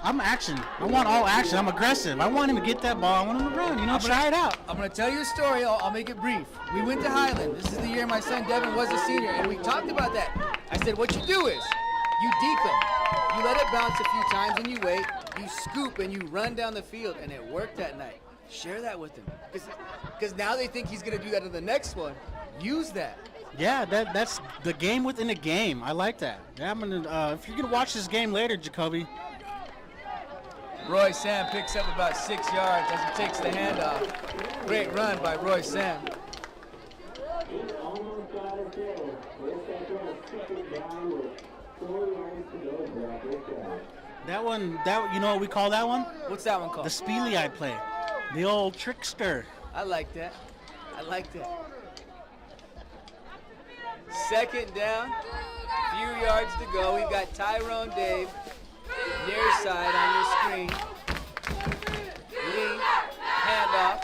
I'm action. I want all action. I'm aggressive. I want him to get that ball. I want him to run, try it out. I'm going to tell you a story. I'll make it brief. We went to Highland. This is the year my son Devin was a senior, and we talked about that. I said, what you do is you deke them. You let it bounce a few times and you wait. You scoop and you run down the field, and it worked that night. Share that with him. Because now they think he's going to do that in the next one. Use that. Yeah, that's the game within a game. I like that. Yeah, I'm gonna. If you're gonna watch this game later, Jacoby. Roy Sam picks up about 6 yards as he takes the handoff. Great run by Roy Sam. 4 yards to go for our first down. That one, you know what we call that one? What's that one called? The Speely I play. The old trickster. I like that. I like that. Second down, few yards to go. We've got Tyrone Dave near side on your screen. Lee, handoff.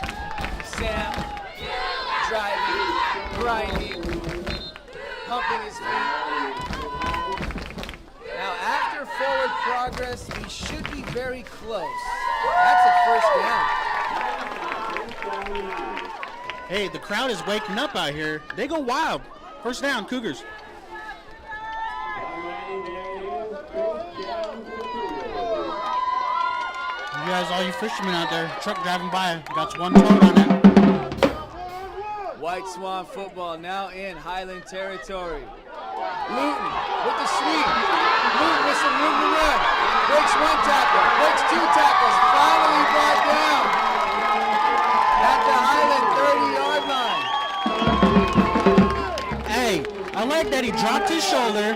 Sam, driving, grinding, pumping his feet. Now, after forward progress, we should be very close. That's a first down. Hey, the crowd is waking up out here. They go wild. First down, Cougars. You guys, all you fishermen out there, truck driving by, got one toad on it. White Swan football now in Highland territory. Luton with the sweep. Luton with some room to run. Breaks one tackle, breaks two tackles, finally brought down at the Highland 30-yard line. Hey, I like that he dropped his shoulder,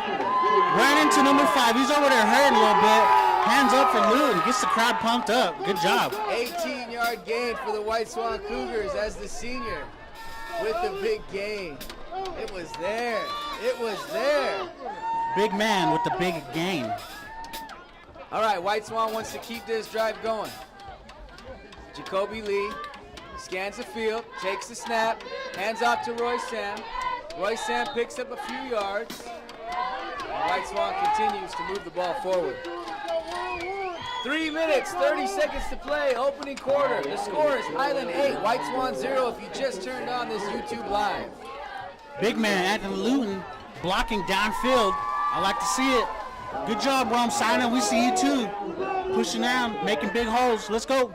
ran into number 5. He's over there hurting a little bit. Hands up for Luton, gets the crowd pumped up. Good job. 18-yard gain for the White Swan Cougars as the senior with the big gain. It was there. It was there. Big man with the big gain. All right, White Swan wants to keep this drive going. Jacoby Lee scans the field, takes the snap, hands off to Roy Sam. Roy Sam picks up a few yards. And White Swan continues to move the ball forward. 3 minutes, 30 seconds to play, opening quarter. The score is Highland 8, White Swan 0 if you just turned on this YouTube Live. Big man Anthony Luton blocking downfield. I like to see it. Good job, Rome Simon. We see you too. Pushing down, making big holes. Let's go.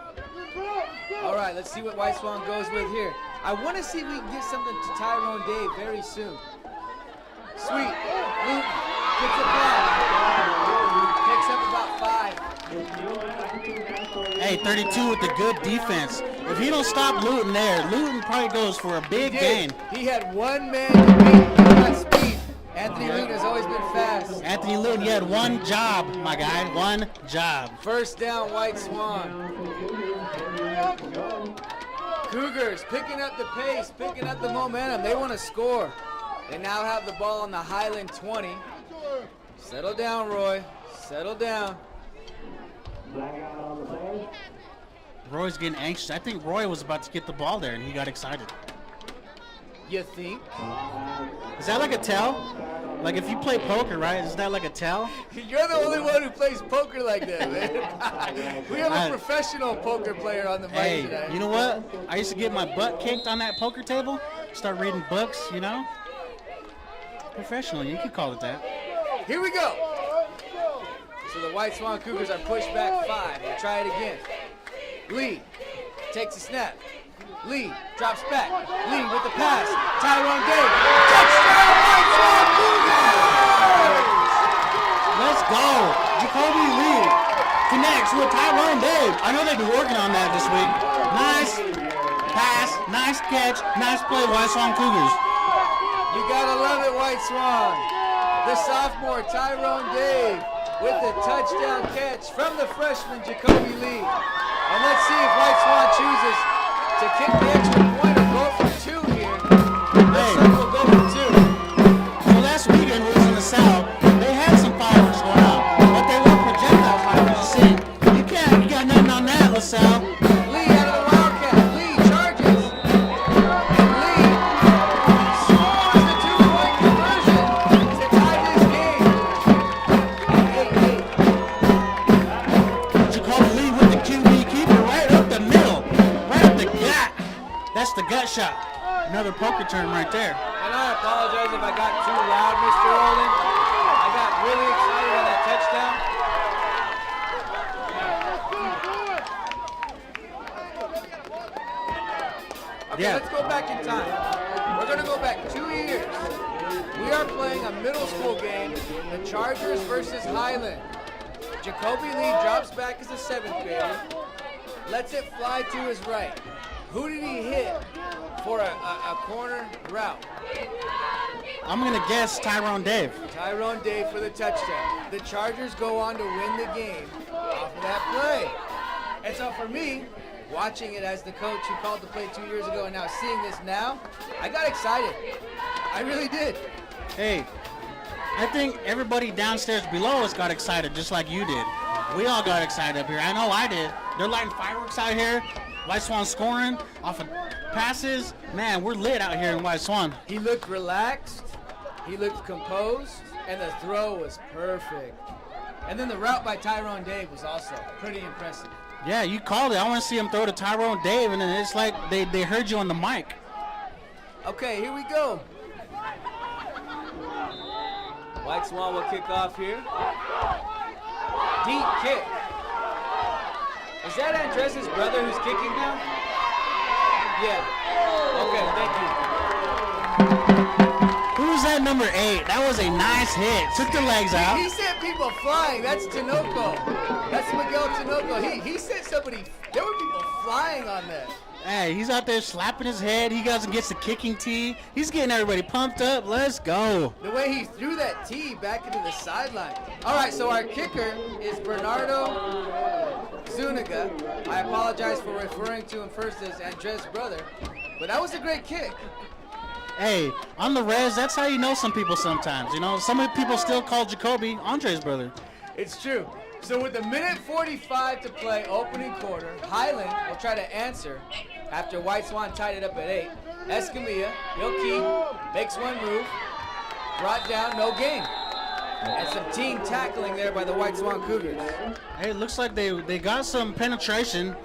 All right, let's see what White Swan goes with here. I want to see if we can get something to Tyrone Dave very soon. Sweet. Luton gets a block. Picks up about 5. Hey, 32 with the good defense. If he don't stop Luton there, Luton probably goes for a big gain. He had one man to beat. He got speed. Anthony Luton has always been fast. Anthony Luton, you had one job, my guy. One job. First down, White Swan. Cougars picking up the pace, picking up the momentum. They want to score. They now have the ball on the Highland 20. Settle down, Roy. Settle down. Roy's getting anxious. I think Roy was about to get the ball there, and he got excited. You think? Is that like a tell? Like if you play poker, right? Is that like a tell? You're the only one who plays poker like that, man. We have a professional poker player on the mic Hey, today. you know what? I used to get my butt kicked on that poker table. Start reading books, you know? Professional, you could call it that. Here we go. So the White Swan Cougars are pushed back 5. They try it again. Lee takes a snap. Lee drops back. Lee with the pass. Tyrone Dave. Touchdown, White Swan Cougars! Let's go. Jacoby Lee connects with Tyrone Dave. I know they've been working on that this week. Nice pass, nice catch, nice play, White Swan Cougars. You gotta love it, White Swan. The sophomore Tyrone Dave with the touchdown catch from the freshman Jacoby Lee. And let's see if White Swan chooses to kick the extra point or go for 2 here. Looks like we'll go for 2. So last weekend we was in the South. They had some fireworks going out, but they weren't projectile fireworks. You see, you got nothing on that, LaSalle. Lee out of the Wildcat. Lee charges. And Lee scores the 2-point conversion to tie this game. 8-8. Jacoby Lee with the QB keeper right up the middle, right up the gut. That's the gut shot. Another poker term right there. And I apologize if I got too loud, Mr. Olin. I got really excited on that touchdown. Okay, Yeah. let's go back in time. We're going to go back 2 years. We are playing a middle school game, the Chargers versus Highland. Jacoby Lee drops back as a 7th grader, lets it fly to his right. Who did he hit for a corner route? I'm going to guess Tyrone Dave. Tyrone Dave for the touchdown. The Chargers go on to win the game off of that play. And so for me, watching it as the coach who called the play 2 years ago and now seeing this now, I got excited. I really did. Hey, I think everybody downstairs below us got excited just like you did. We all got excited up here. I know I did. They're lighting fireworks out here. White Swan scoring off of passes. Man, we're lit out here in White Swan. He looked relaxed. He looked composed. And the throw was perfect. And then the route by Tyrone Dave was also pretty impressive. Yeah, you called it. I want to see him throw to Tyrone Dave, and then it's like they heard you on the mic. Okay, here we go. White Swan will kick off here. Deep kick. Is that Andres' brother who's kicking now? Yeah. Okay, thank you. Who's that number 8? That was a nice hit. Took the legs out. He sent people flying. That's Tinoco. That's Miguel Tinoco. He sent somebody. There were people flying on that. Hey, he's out there slapping his head. He goes and gets the kicking tee. He's getting everybody pumped up. Let's go. The way he threw that tee back into the sideline. All right, so our kicker is Bernardo Zuniga. I apologize for referring to him first as Andres' brother, but that was a great kick. Hey, on the res, that's how you know some people sometimes. You know, some people still call Jacoby Andre's brother. It's true. So with a minute 45 to play, opening quarter, Highland will try to answer after White Swan tied it up at 8. Escamilla, he'll keep, makes one move, brought down, no gain. And some team tackling there by the White Swan Cougars. Hey, it looks like they got some penetration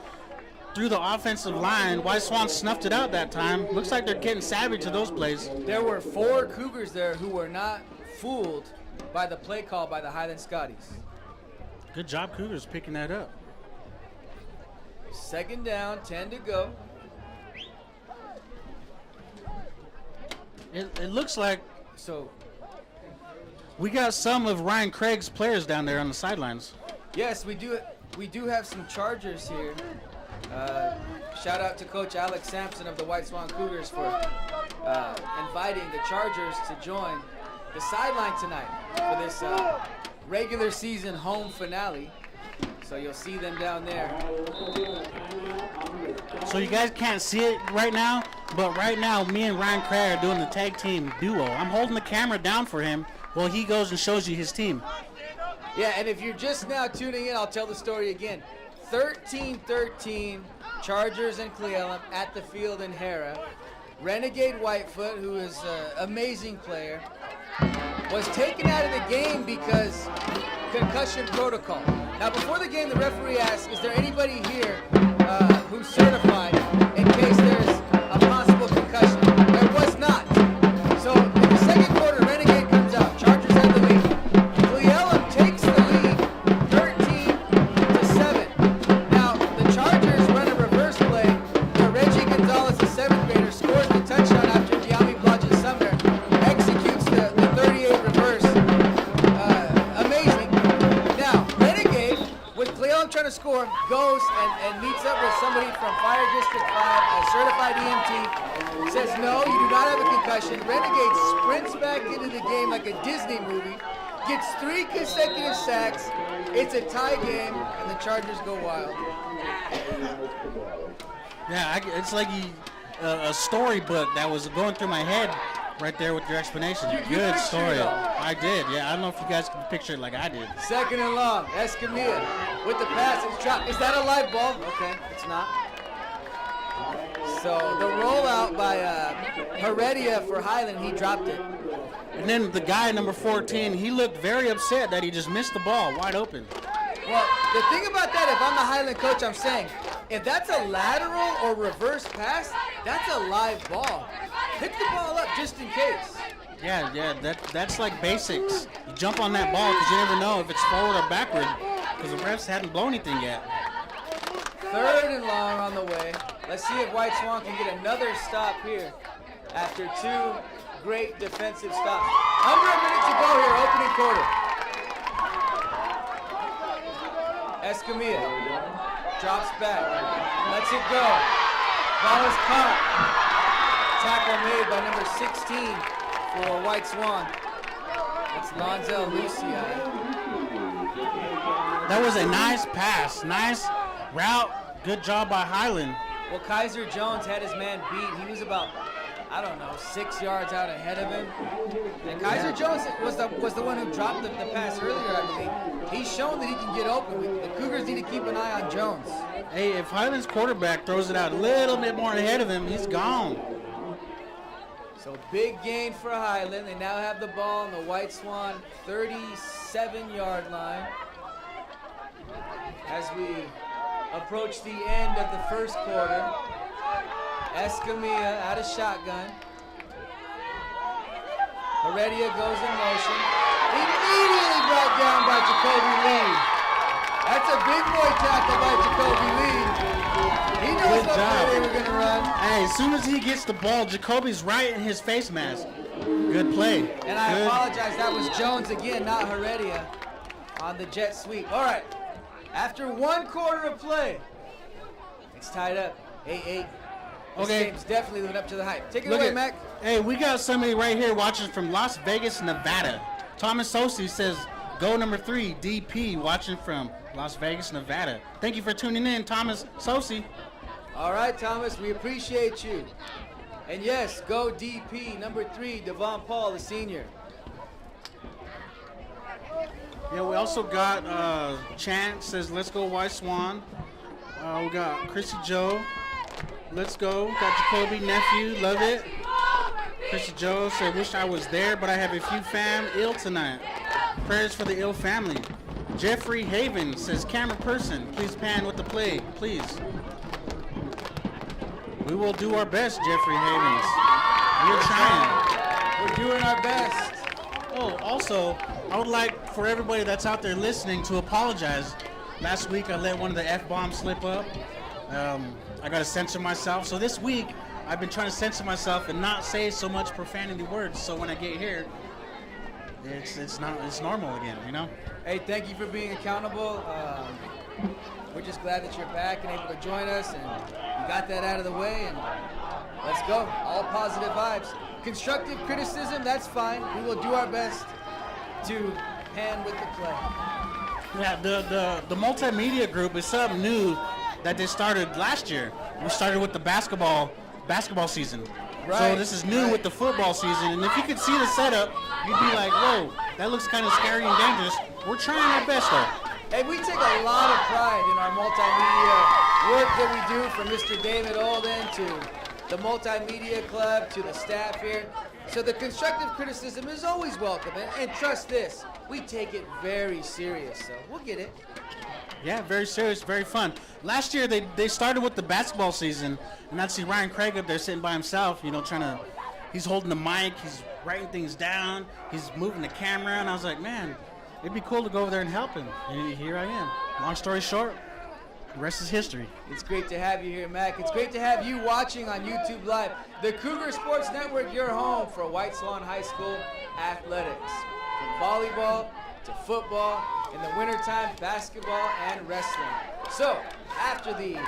through the offensive line. White Swan snuffed it out that time. Looks like they're getting savvy to those plays. There were 4 Cougars there who were not fooled by the play call by the Highland Scotties. Good job, Cougars, picking that up. Second down, 10 to go. It looks like we got some of Ryan Craig's players down there on the sidelines. Yes, we do. We do have some Chargers here. Shout out to Coach Alex Sampson of the White Swan Cougars for inviting the Chargers to join the sideline tonight for this regular season home finale. So you'll see them down there. So you guys can't see it right now, but right now me and Ryan Craig are doing the tag team duo. I'm holding the camera down for him while he goes and shows you his team. Yeah, and if you're just now tuning in, I'll tell the story again. 13-13, Chargers and Cleveland at the field in Hera. Renegade Whitefoot, who is an amazing player, was taken out of the game because concussion protocol. Now, before the game, the referee asked, is there anybody here who's certified in case there's a possible concussion? There was not. So, in the second quarter, Renegade comes out. Chargers have the lead. Cleveland takes the lead, 13-7. Now, the Chargers run a reverse play where Reggie Gonzalez, the 7th grader, scores the touchdown after Giammi Blodgett Sumner executes the 38 reverse. Amazing. Now, Renegade, with Cleveland trying to score, goes and meets up with somebody from Fire District 5, a certified EMT, says, no, you do not have a concussion. Renegade sprints back into the game like a Disney movie, gets 3 consecutive sacks. It's a tie game, and the Chargers go wild. Yeah, it's like a storybook that was going through my head right there with your explanation. You Good pictured story. it all. I did, yeah. I don't know if you guys can picture it like I did. Second and long, Escamilla with the pass. It's dropped. Is that a live ball? Okay, it's not. So the rollout by Heredia for Highland, he dropped it. And then the guy, number 14, he looked very upset that he just missed the ball wide open. Well, the thing about that, if I'm the Highland coach, I'm saying, if that's a lateral or reverse pass, that's a live ball. Pick the ball up just in case. Yeah, that's like basics. You jump on that ball because you never know if it's forward or backward because the refs hadn't blown anything yet. Third and long on the way. Let's see if White Swan can get another stop here after 2 great defensive stops. Under a minute to go here, opening quarter. Escamilla drops back, lets it go. Ball is caught. Tackle made by number 16 for White Swan. That's Lonzel Lucia. That was a nice pass. Nice route. Good job by Highland. Well, Kaiser Jones had his man beat. He was about, 6 yards out ahead of him. And Kaiser Jones was the one who dropped the pass earlier, I believe. He's shown that he can get open. The Cougars need to keep an eye on Jones. Hey, if Highland's quarterback throws it out a little bit more ahead of him, he's gone. So big gain for Highland. They now have the ball on the White Swan 37-yard line. As we approach the end of the first quarter, Escamilla out of shotgun. Heredia goes in motion. Immediately brought down by Jacoby Lee. That's a big boy tackle by Jacoby Lee. He knows what play they were going to run. Hey, as soon as he gets the ball, Jacoby's right in his face mask. Good play. And I apologize, that was Jones again, not Heredia, on the jet sweep. All right, after 1 quarter of play, it's tied up, 8-8. This game's definitely living up to the hype. Take it away, Mac. Hey, we got somebody right here watching from Las Vegas, Nevada. Thomas Sosi says, go number 3, DP, watching from Las Vegas, Nevada. Thank you for tuning in, Thomas Sosi. All right, Thomas, we appreciate you. And yes, go DP, number 3, Devon Paul, the senior. Yeah, we also got Chance says, let's go White Swan. We got Chrissy Joe. Let's go. Got Jacoby, nephew, love it. Chrissy Joe said, wish I was there, but I have a few fam ill tonight. Prayers for the ill family. Jeffrey Haven says, camera person, please pan with the play, please. We will do our best, Jeffrey Havens. We're trying. We're doing our best. Oh, also, I would like for everybody that's out there listening to apologize. Last week, I let one of the F-bombs slip up. I got to censor myself. So this week, I've been trying to censor myself and not say so much profanity words. So when I get here, it's normal again, you know? Hey, thank you for being accountable. We're just glad that you're back and able to join us, and you got that out of the way, and let's go. All positive vibes. Constructive criticism, that's fine. We will do our best to pan with the play. Yeah, the multimedia group is something new that they started last year. We started with the basketball season. Right. So this is new with the football season, and if you could see the setup, you'd be like, whoa, that looks kind of scary and dangerous. We're trying our best, though. Hey, we take a lot of pride in our multimedia work that we do, from Mr. David Olden to the Multimedia Club to the staff here. So the constructive criticism is always welcome. And trust this, we take it very serious, so we'll get it. Yeah, very serious, very fun. Last year, they started with the basketball season, and I'd see Ryan Craig up there sitting by himself, you know, he's holding the mic, he's writing things down, he's moving the camera, and I was like, man, it'd be cool to go over there and help him. And here I am. Long story short, the rest is history. It's great to have you here, Mac. It's great to have you watching on YouTube Live. The Cougar Sports Network, your home for White Swan High School athletics. From volleyball to football, in the wintertime, basketball and wrestling. So, after the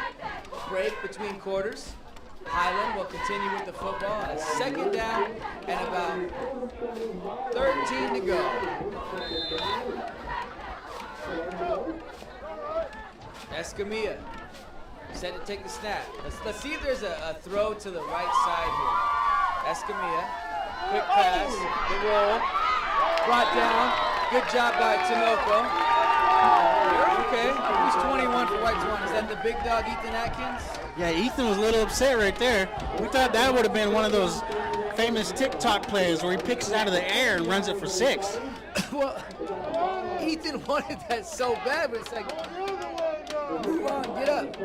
break between quarters, Highland will continue with the football on a 2nd down and about 13 to go. Escamilla set to take the snap. Let's see if there's a throw to the right side here. Escamilla, quick pass, the roll, brought down. Good job by Tinoco. You're okay. Who's 21 for White Swan? Is that the big dog, Ethan Atkins? Yeah, Ethan was a little upset right there. We thought that would have been one of those famous TikTok plays where he picks it out of the air and runs it for 6. Well, Ethan wanted that so bad, but it's like, move on, get up.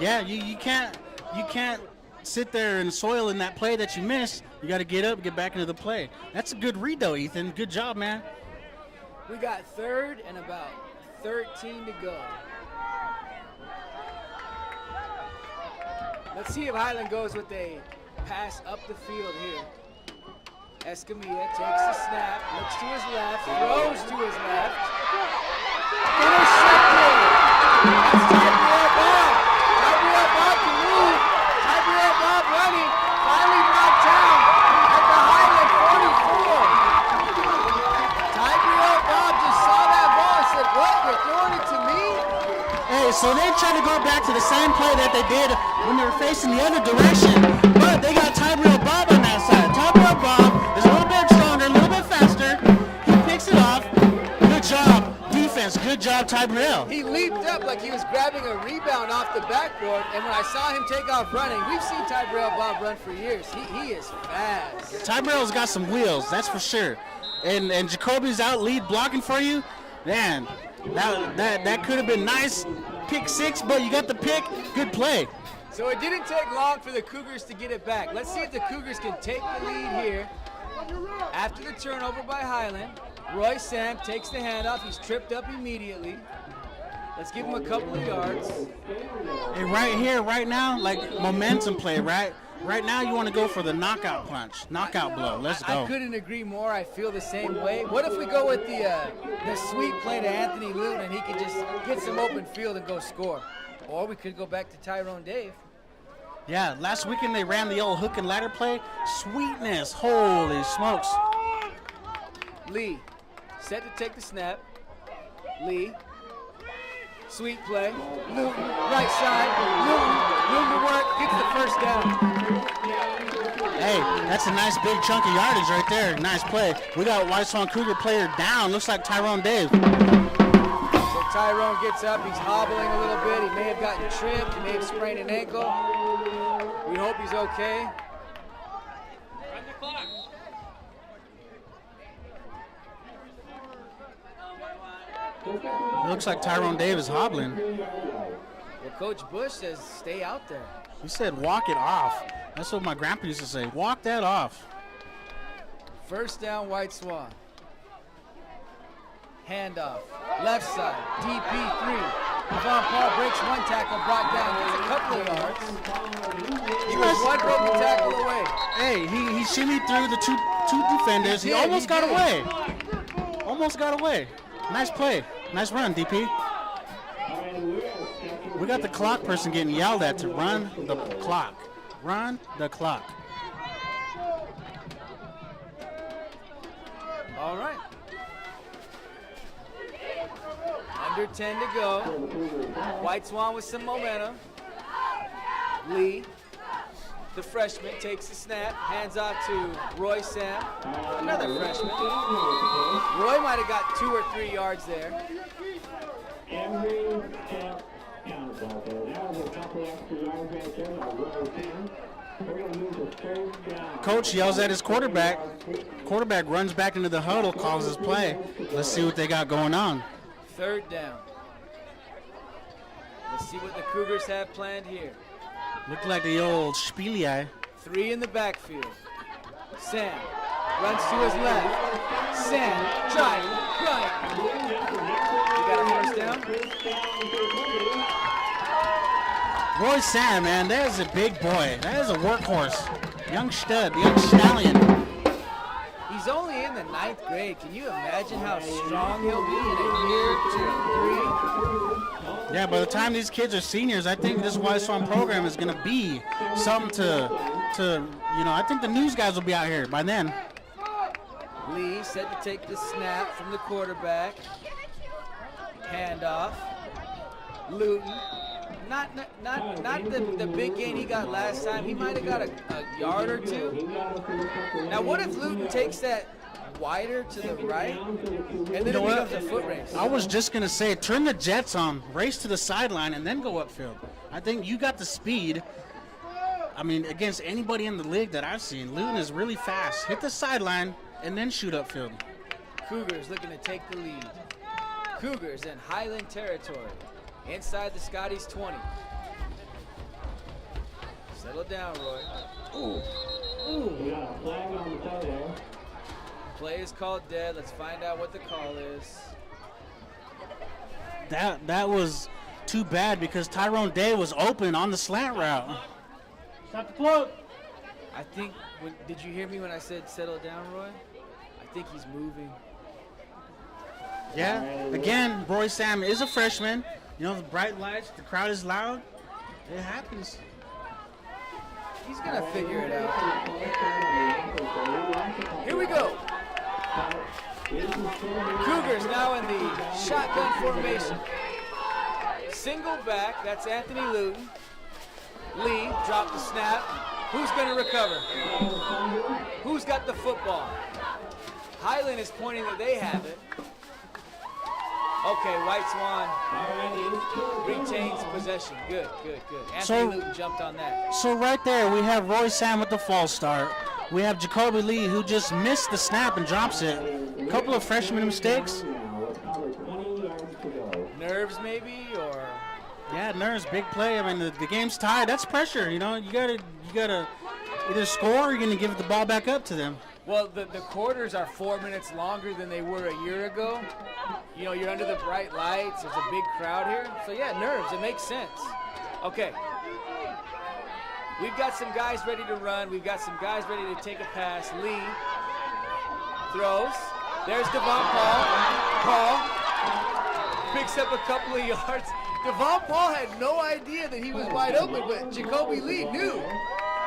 Yeah, you can't sit there and soil in that play that you missed. You got to get up, get back into the play. That's a good read, though, Ethan. Good job, man. We got 3rd and about 13 to go. Let's see if Highland goes with a pass up the field here. Escamilla takes the snap, looks to his left, throws to his left. Intercepted! That's Tybreal Bob. Tybreal Bob can move. Tybreal Bob running. Finally brought down. So they try to go back to the same play that they did when they were facing the other direction. But they got Tyrell Bob on that side. Tyrell Bob is a little bit stronger, a little bit faster. He picks it off. Good job, defense. Good job, Tyrell. He leaped up like he was grabbing a rebound off the backboard, and when I saw him take off running, we've seen Tyrell Bob run for years. He is fast. Tyrell's got some wheels, that's for sure. And Jacoby's out lead blocking for you. Man, that could have been nice. Pick 6, but you got the pick. Good play. So it didn't take long for the Cougars to get it back. Let's see if the Cougars can take the lead here. After the turnover by Highland, Roy Sam takes the handoff. He's tripped up immediately. Let's give him a couple of yards. And right here, right now, like momentum play, right? Right now you want to go for the knockout punch, knockout blow. Let's go. I couldn't agree more. I feel the same way. What if we go with the sweet play to Anthony Luton and he can just get some open field and go score? Or we could go back to Tyrone Dave. Yeah, last weekend they ran the old hook and ladder play. Sweetness, holy smokes. Lee, set to take the snap. Lee, sweet play. Luton, right side. Luton to work, gets the first down. Hey, that's a nice big chunk of yardage right there. Nice play. We got White Swan Cougar player down. Looks like Tyrone Dave. So Tyrone gets up. He's hobbling a little bit. He may have gotten tripped. He may have sprained an ankle. We hope he's okay. Run the clock. It looks like Tyrone Dave is hobbling. Well, Coach Bush says stay out there. He said walk it off. That's what my grandpa used to say. Walk that off. First down, White Swan. Handoff. Left side. DP3. Devon Paul breaks one tackle, brought down. Gets a couple of yards. He was one broken tackle away. Hey, he shimmied through the two defenders. He almost got away. Almost got away. Nice play. Nice run, DP. We got the clock person getting yelled at to run the clock. Run the clock. All right. Under 10 to go. White Swan with some momentum. Lee, the freshman, takes the snap, hands off to Roy Sam, another freshman. Roy might have got 2 or 3 yards there. Every step counts out there. That was a couple extra yards right there by Roy Sam. We're going to move to third down. Coach yells at his quarterback. Quarterback runs back into the huddle, calls his play. Let's see what they got going on. Third down. Let's see what the Cougars have planned here. Looked like the old Spielei. 3 in the backfield. Sam runs to his left. Sam, drive, right. You got a first down? Roy Sam, man, that is a big boy. That is a workhorse. Young stud, young stallion. He's only in the 9th grade. Can you imagine how strong he'll be in a year, 2, 3? Yeah, by the time these kids are seniors, I think this White Swan program is going to be something to, I think the news guys will be out here by then. Lee set to take the snap from the quarterback. Handoff. Luton. Not the big gain he got last time. He might have got a yard or 2. Now, what if Luton takes that wider to the right, and then it becomes a foot race? I was just going to say, turn the jets on, race to the sideline, and then go upfield. I think you got the speed. I mean, against anybody in the league that I've seen, Luton is really fast. Hit the sideline, and then shoot upfield. Cougars looking to take the lead. Cougars in Highland territory. Inside the Scotties 20. Settle down, Roy. We got a flag on the play there. Play is called dead. Let's find out what the call is. That was too bad because Tyrone Day was open on the slant route. Stop the clock. I think, did you hear me when I said settle down, Roy? I think he's moving. Yeah, again, Roy Sam is a freshman. You know, the bright lights, the crowd is loud. It happens. He's going to figure it out. Here we go. Cougars now in the shotgun formation. single back. That's Anthony Luton. Lee dropped the snap. Who's going to recover? Who's got the football? Highland is pointing that they have it. Okay, White Swan retains possession. Good. Anthony Luton jumped on that. So right there, we have Roy Sam with the false start. We have Jacoby Lee, who just missed the snap and drops it. A couple of freshman mistakes. Nerves maybe, or? Yeah, nerves, big play. I mean, the game's tied. That's pressure, you know. You gotta either score or you're gonna give the ball back up to them. Well, the quarters are 4 minutes longer than they were a year ago. You know, you're under the bright lights. There's a big crowd here. So, yeah, nerves. It makes sense. Okay. We've got some guys ready to run. We've got some guys ready to take a pass. Lee throws. There's Devon Paul. Paul picks up a couple of yards. Devon Paul had no idea that he was wide open, but Jacoby Lee knew.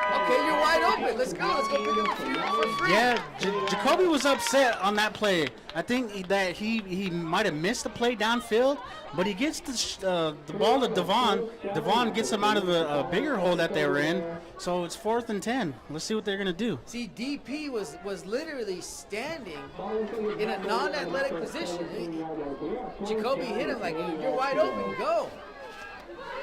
Okay, you're wide open. Let's go. Let's go pick up a few for free. Yeah, Jacoby was upset on that play. I think that he might have missed the play downfield, but he gets the ball to Devon. Devon gets him out of a bigger hole that they were in. So it's 4th and 10. Let's see what they're going to do. See, DP was literally standing in a non-athletic position. Jacoby hit him like, you're wide open. Go.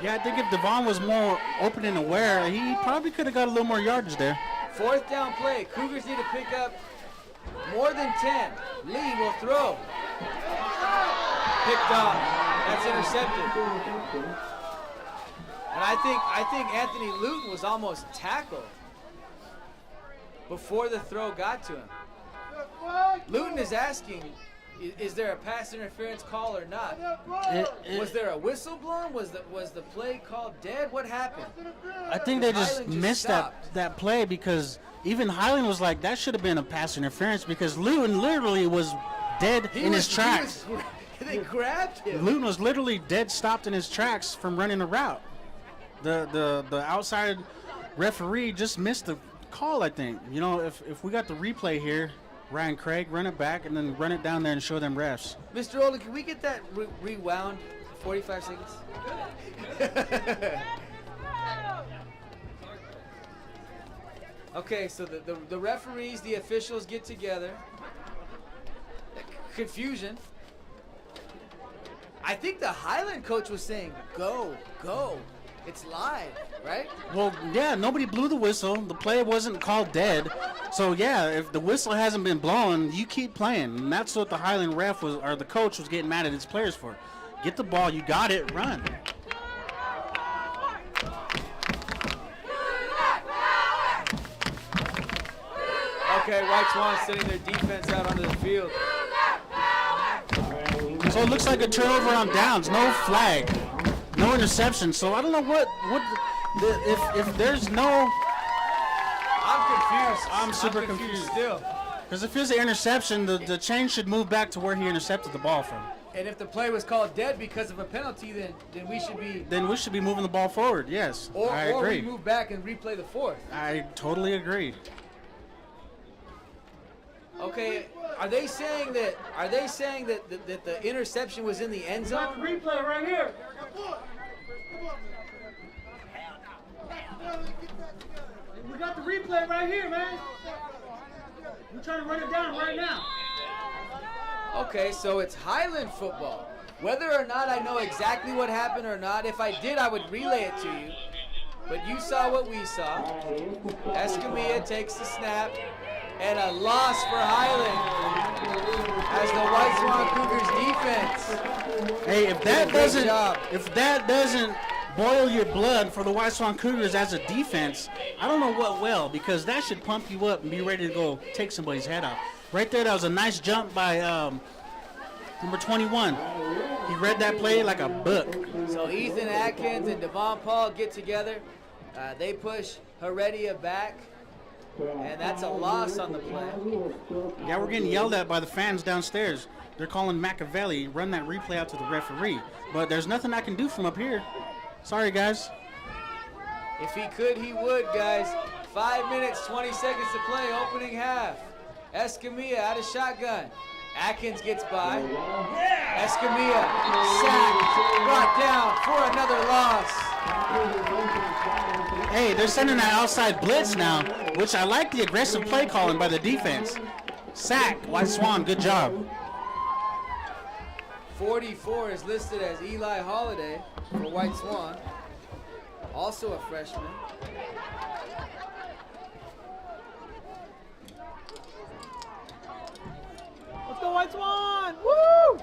Yeah, I think if Devon was more open and aware, he probably could have got a little more yardage there. 4th down play. Cougars need to pick up more than 10. Lee will throw. Picked off. That's intercepted. And I think Anthony Luton was almost tackled before the throw got to him. Luton is asking, is there a pass interference call or not? Was there a whistle blown? Was the play called dead? What happened? I think they just missed that play because even Highland was like, that should have been a pass interference because Luton literally was dead in his tracks. They grabbed him. Luton was literally dead stopped in his tracks from running a route. The outside referee just missed the call, I think. You know, if we got the replay here, Ryan Craig, run it back and then run it down there and show them refs. Mr. Ola, can we get that rewound 45 seconds? Okay, so the referees, the officials get together. Confusion. I think the Highland coach was saying, go. It's live, right? Well, yeah, nobody blew the whistle. The play wasn't called dead. So, yeah, if the whistle hasn't been blown, you keep playing. And that's what the Highland ref was, or the coach was getting mad at his players for. Get the ball, you got it, run. Okay, White Swan sending their defense out onto the field. So it looks like a turnover on downs, no flag. No interception, so I don't know if there's no. I'm confused. I'm super confused still. Because if there's an interception, the chain should move back to where he intercepted the ball from. And if the play was called dead because of a penalty, then we should be. Then we should be moving the ball forward. Yes, I agree. Or we move back and replay the 4th. I totally agree. Okay, are they saying that the interception was in the end zone? Replay right here. We got the replay right here, man. We're trying to run it down right now. Okay, so it's Highland football. Whether or not I know exactly what happened or not, if I did, I would relay it to you. But you saw what we saw. Escamilla takes the snap. And a loss for Highland as the White Swan Cougars defense. Hey, if that doesn't boil your blood for the White Swan Cougars as a defense, I don't know what will, because that should pump you up and be ready to go take somebody's head off. Right there, that was a nice jump by number 21. He read that play like a book. So Ethan Atkins and Devon Paul get together. They push Heredia back. And that's a loss on the play. Yeah, we're getting yelled at by the fans downstairs. They're calling Machiavelli, run that replay out to the referee. But there's nothing I can do from up here. Sorry, guys. If he could, he would, guys. 5 minutes, 20 seconds to play, opening half. Escamilla out of shotgun. Atkins gets by. Escamilla, sacked, brought down for another loss. Hey, they're sending an outside blitz now, which I like the aggressive play calling by the defense. Sack, White Swan, good job. 44 is listed as Eli Holiday for White Swan, also a freshman. Let's go, White Swan! Woo!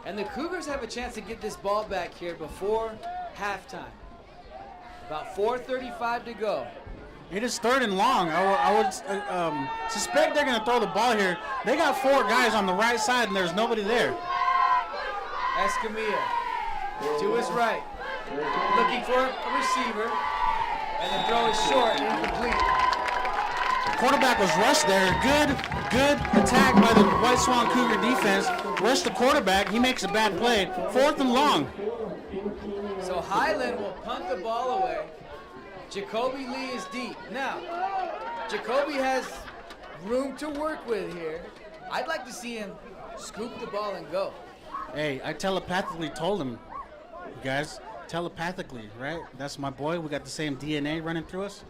And the Cougars have a chance to get this ball back here before halftime. About 4:35 to go. It is 3rd and long. I would suspect they're going to throw the ball here. They got 4 guys on the right side, and there's nobody there. Escamilla to his right, looking for a receiver, and the throw is short, incomplete. Quarterback was rushed there. Good attack by the White Swan Cougar defense. Rushed the quarterback. He makes a bad play. 4th and long. So Highland will punt the ball away. Jacoby Lee is deep. Now, Jacoby has room to work with here. I'd like to see him scoop the ball and go. Hey, I telepathically told him, you guys, telepathically, right? That's my boy. We got the same DNA running through us.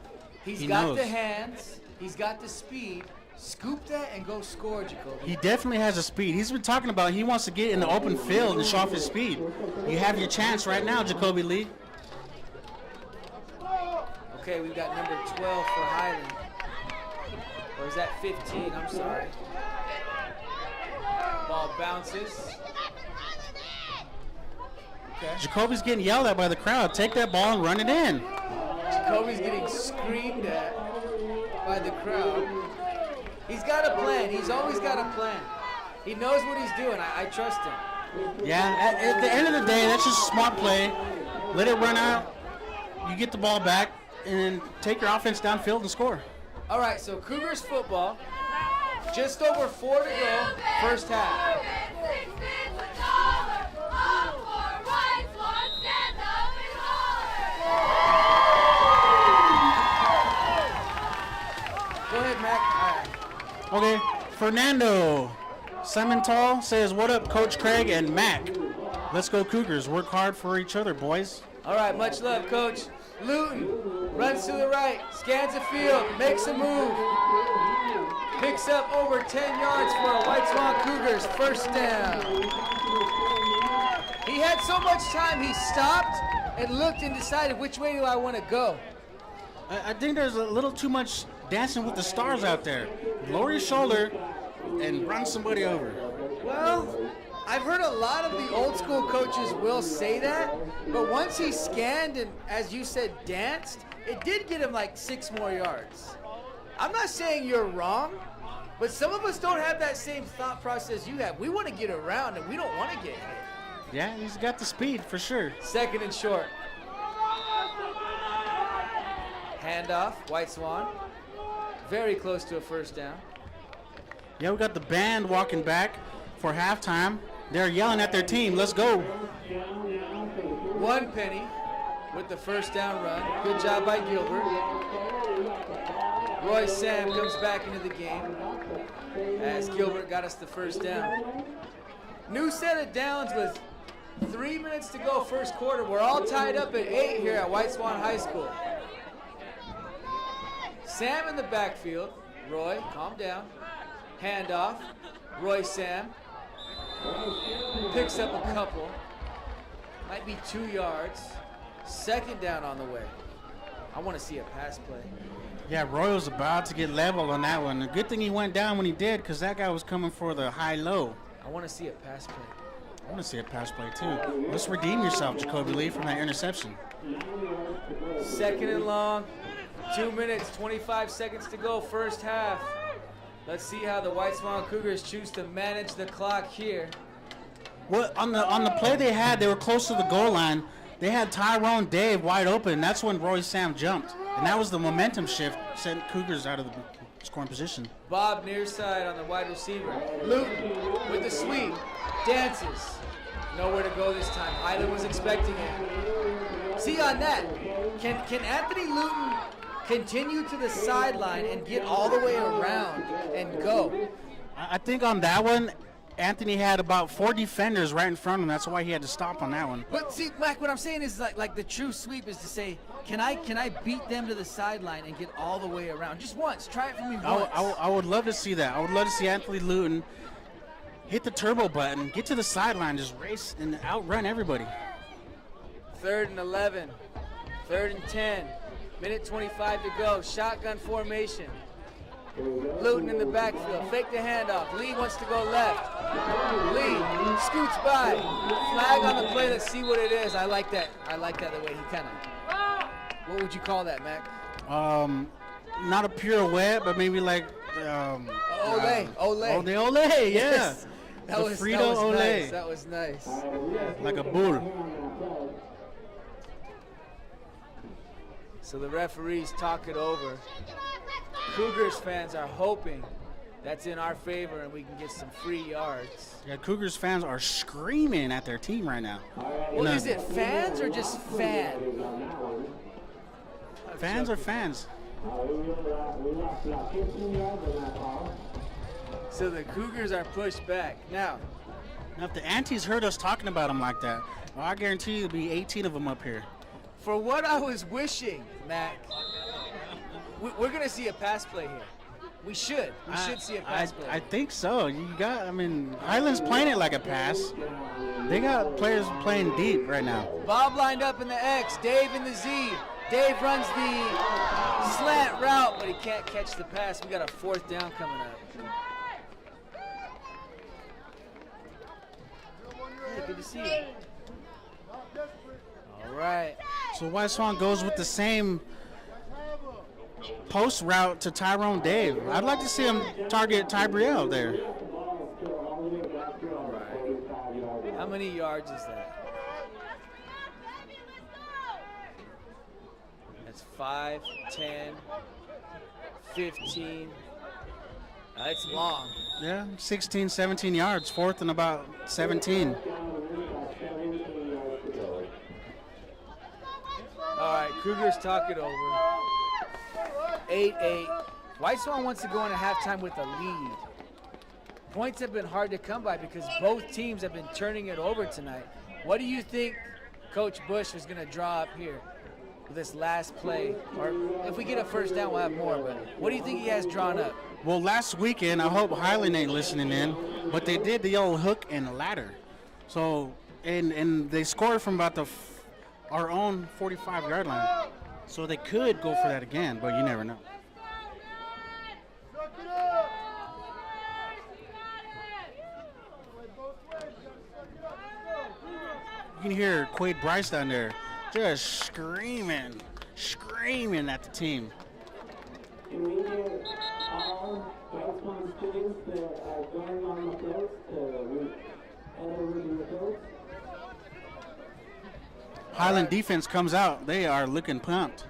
He's He got knows. the hands. He's got the speed. Scoop that and go score, Jacoby. He definitely has a speed. He's been talking about he wants to get in the open field and show off his speed. You have your chance right now, Jacoby Lee. Okay, we've got number 12 for Highland. Or is that 15? I'm sorry. Ball bounces. Okay. Jacoby's getting yelled at by the crowd. Take that ball and run it in. Jacoby's getting screamed at by the crowd. He's got a plan. He's always got a plan. He knows what he's doing. I trust him. Yeah, at the end of the day, that's just a smart play. Let it run out. You get the ball back, and then take your offense downfield and score. All right, so Cougars football. Just over 4 to go, first half. Go ahead, Mac. All right. Okay, Fernando Simontal says, "What up, Coach Craig and Mac? Let's go Cougars. Work hard for each other, boys." All right, much love, Coach. Luton runs to the right, scans the field, makes a move. Picks up over 10 yards for a White Swan Cougars first down. He had so much time, he stopped and looked and decided which way do I want to go. I think there's a little too much dancing with the stars out there. Lower your shoulder and run somebody over. Well, I've heard a lot of the old school coaches will say that, but once he scanned and, as you said, danced, it did get him like 6 more yards. I'm not saying you're wrong, but some of us don't have that same thought process you have. We want to get around and we don't want to get hit. Yeah, he's got the speed for sure. 2nd and short. Handoff, White Swan. Very close to a first down. Yeah, we got the band walking back for halftime. They're yelling at their team, "Let's go." 1 penny with the first down run. Good job by Gilbert. Roy Sam comes back into the game as Gilbert got us the first down. New set of downs with 3 minutes to go first quarter. We're all tied up at 8 here at White Swan High School. Sam in the backfield. Roy, calm down. Handoff. Roy Sam. Picks up a couple. Might be 2 yards. 2nd down on the way. I want to see a pass play. Yeah, Roy was about to get leveled on that one. A good thing he went down when he did, because that guy was coming for the high-low. I want to see a pass play. I want to see a pass play, too. Let's redeem yourself, Jacoby Lee, from that interception. 2nd and long. 2 minutes, 25 seconds to go, first half. Let's see how the White Swan Cougars choose to manage the clock here. Well, on the play they had, they were close to the goal line. They had Tyrone Dave wide open. That's when Roy Sam jumped. And that was the momentum shift, sent Cougars out of the scoring position. Bob near side on the wide receiver. Luton with the sweep. Dances. Nowhere to go this time. Highland was expecting it. See on that, can Anthony Luton continue to the sideline and get all the way around and go. I think on that one, Anthony had about 4 defenders right in front of him. That's why he had to stop on that one. But see, Mac, what I'm saying is like the true sweep is to say, can I beat them to the sideline and get all the way around? Just once. Try it for me once. I would love to see that. I would love to see Anthony Luton hit the turbo button, get to the sideline, just race and outrun everybody. 3rd and 11. 3rd and 10. Minute 25 to go. Shotgun formation. Luton in the backfield. Fake the handoff. Lee wants to go left. Lee scoots by. Flag on the play. Let's see what it is. I like that. I like that the way he kind of. What would you call that, Mac? Not a pirouette, but maybe like. Ole. The Ole, yeah. Yes. That was Frito Ole. nice. That was nice. Like a bull. So the referees talk it over. Cougars fans are hoping that's in our favor and we can get some free yards. Yeah, Cougars fans are screaming at their team right now. Well, is it fans or just fan? Fans are fans. So the Cougars are pushed back. Now, if the aunties heard us talking about them like that, well, I guarantee you there'll be 18 of them up here. for what I was wishing, Mac, we're going to see a pass play here. We should. We should see a pass play. I think so. Highland's playing it like a pass. They got players playing deep right now. Bob lined up in the X, Dave in the Z. Dave runs the slant route, but he can't catch the pass. We got a 4th down coming up. Yeah, good to see you. All right. So White Swan goes with the same post route to Tyrone Dave. I'd like to see him target Ty Brielle there. How many yards is that? That's 5, 10, 15. That's long. Yeah, 16, 17 yards, 4th and about 17. All right, Cougars talk it over. 8-8. White Swan wants to go into halftime with a lead. Points have been hard to come by because both teams have been turning it over tonight. What do you think Coach Bush is going to draw up here with this last play? Or if we get a first down, we'll have more. But what do you think he has drawn up? Well, last weekend, I hope Highland ain't listening in, but they did the old hook and ladder. So, and they scored from about our own 45-yard line. So they could go for that again, but you never know. You can hear Quade Bryce down there just screaming at the team. Can we get all White Swan students that are going on the field to enter the field? Highland defense comes out. They are looking pumped.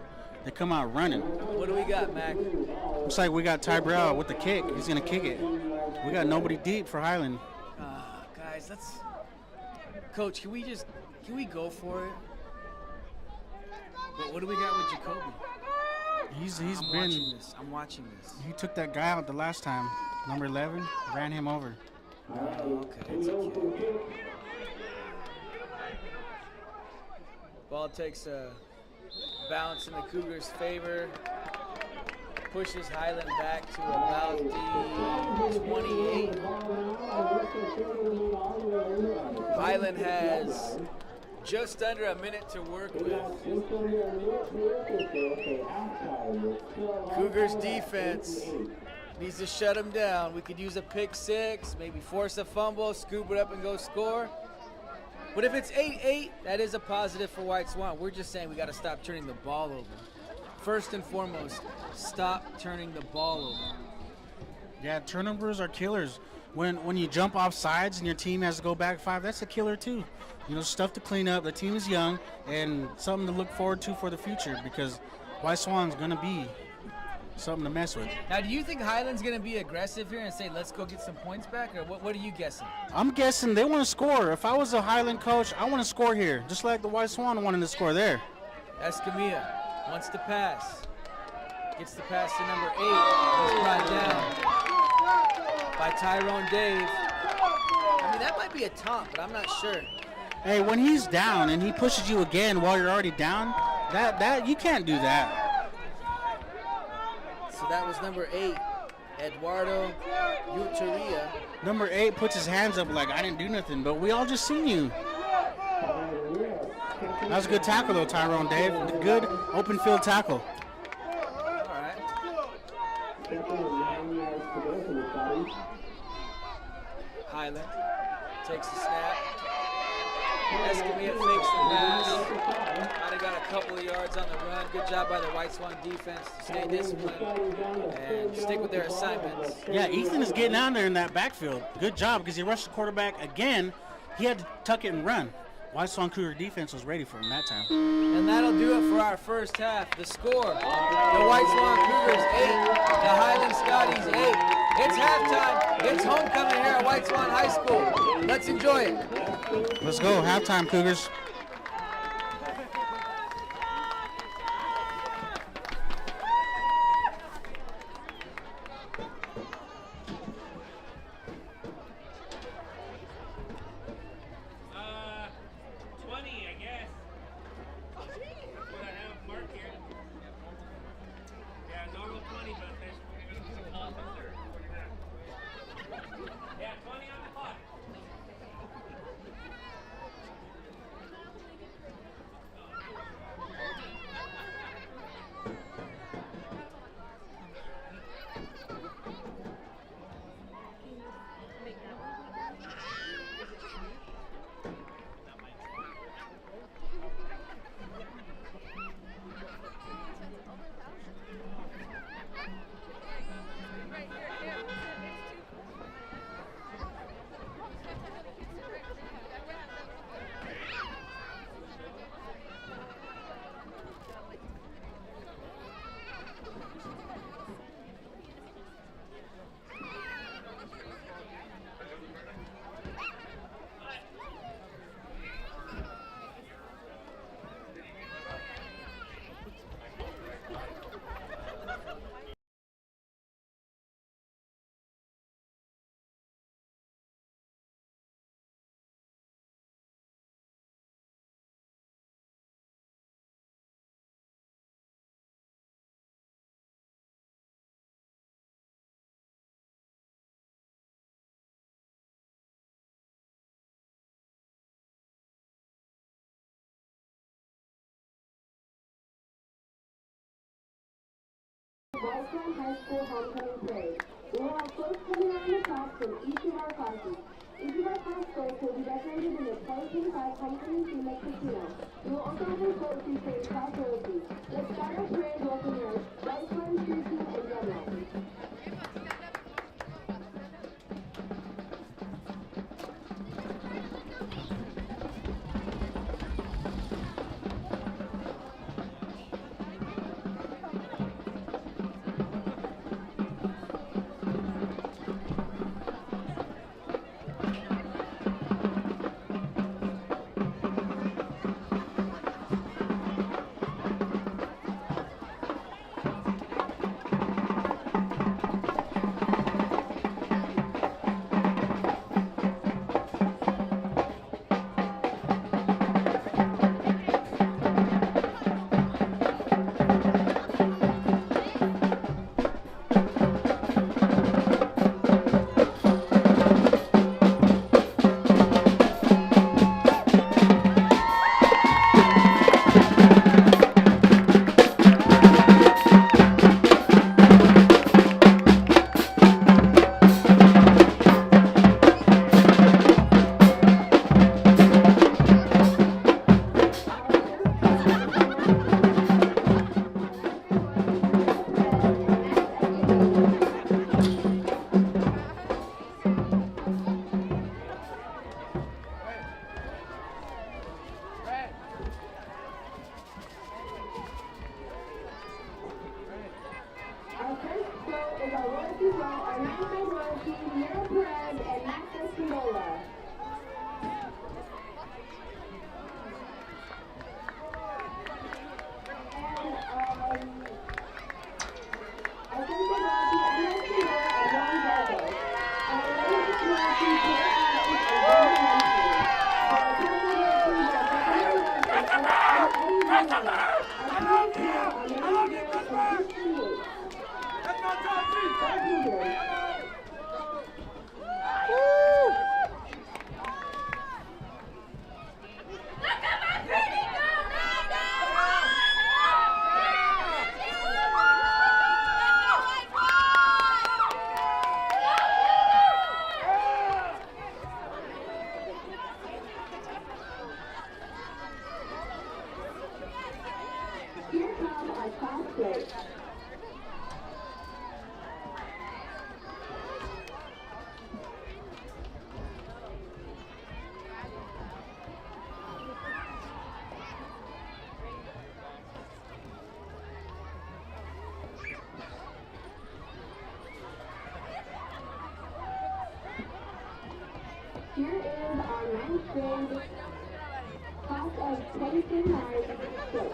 They come out running. What do we got, Mac? Looks like we got Ty Brielle with the kick. He's going to kick it. We got nobody deep for Highland. Guys, let's... Coach, can we go for it? What do we got with Jacoby? I'm watching this. He took that guy out the last time. Number 11, ran him over. Okay, it's okay. Ball takes a bounce in the Cougars' favor. Pushes Highland back to about the 28. Highland has just under a minute to work with. Cougars defense needs to shut them down. We could use a pick 6, maybe force a fumble, scoop it up and go score. But if it's 8-8, that is a positive for White Swan. We're just saying we got to stop turning the ball over. First and foremost, stop turning the ball over. Yeah, turnovers are killers. When you jump off sides and your team has to go back 5, that's a killer too. You know, stuff to clean up. The team is young and something to look forward to for the future because White Swan's going to be something to mess with. Now, do you think Highland's going to be aggressive here and say, let's go get some points back? Or what are you guessing? I'm guessing they want to score. If I was a Highland coach, I want to score here, just like the White Swan wanted to score there. Escamilla wants to pass. Gets the pass to number 8. He's brought down by Tyrone Dave. I mean, that might be a taunt, but I'm not sure. Hey, when he's down and he pushes you again while you're already down, that you can't do that. So that was number 8, Eduardo Uteria. Number 8 puts his hands up like, I didn't do nothing, but we all just seen you. That was a good tackle, though, Tyrone Dave. A good open field tackle. All right. Highland takes the snap. Escamilla fakes the pass. Might have got a couple of yards on the run. Good job by the White Swan defense to stay disciplined and stick with their assignments. Yeah, Ethan is getting out there in that backfield. Good job, because he rushed the quarterback again. He had to tuck it and run. White Swan Cougar defense was ready for him that time. And that'll do it for our first half. The score, the White Swan Cougars 8, the Highland Scotties 8. It's halftime. It's homecoming here at White Swan High School. Let's enjoy it. Let's go, halftime, Cougars. White Swan High School homecoming parade. We will have folks coming around the class from each of our classes. Each of our class boats will be decorated in the 2025 homecoming theme at Casino. We will also have a boat featuring class loyalty. Let's start our parade welcoming our White Swan cheer team and drum line. Here come our class plates. Here is our 9th grade class of 2029 plate.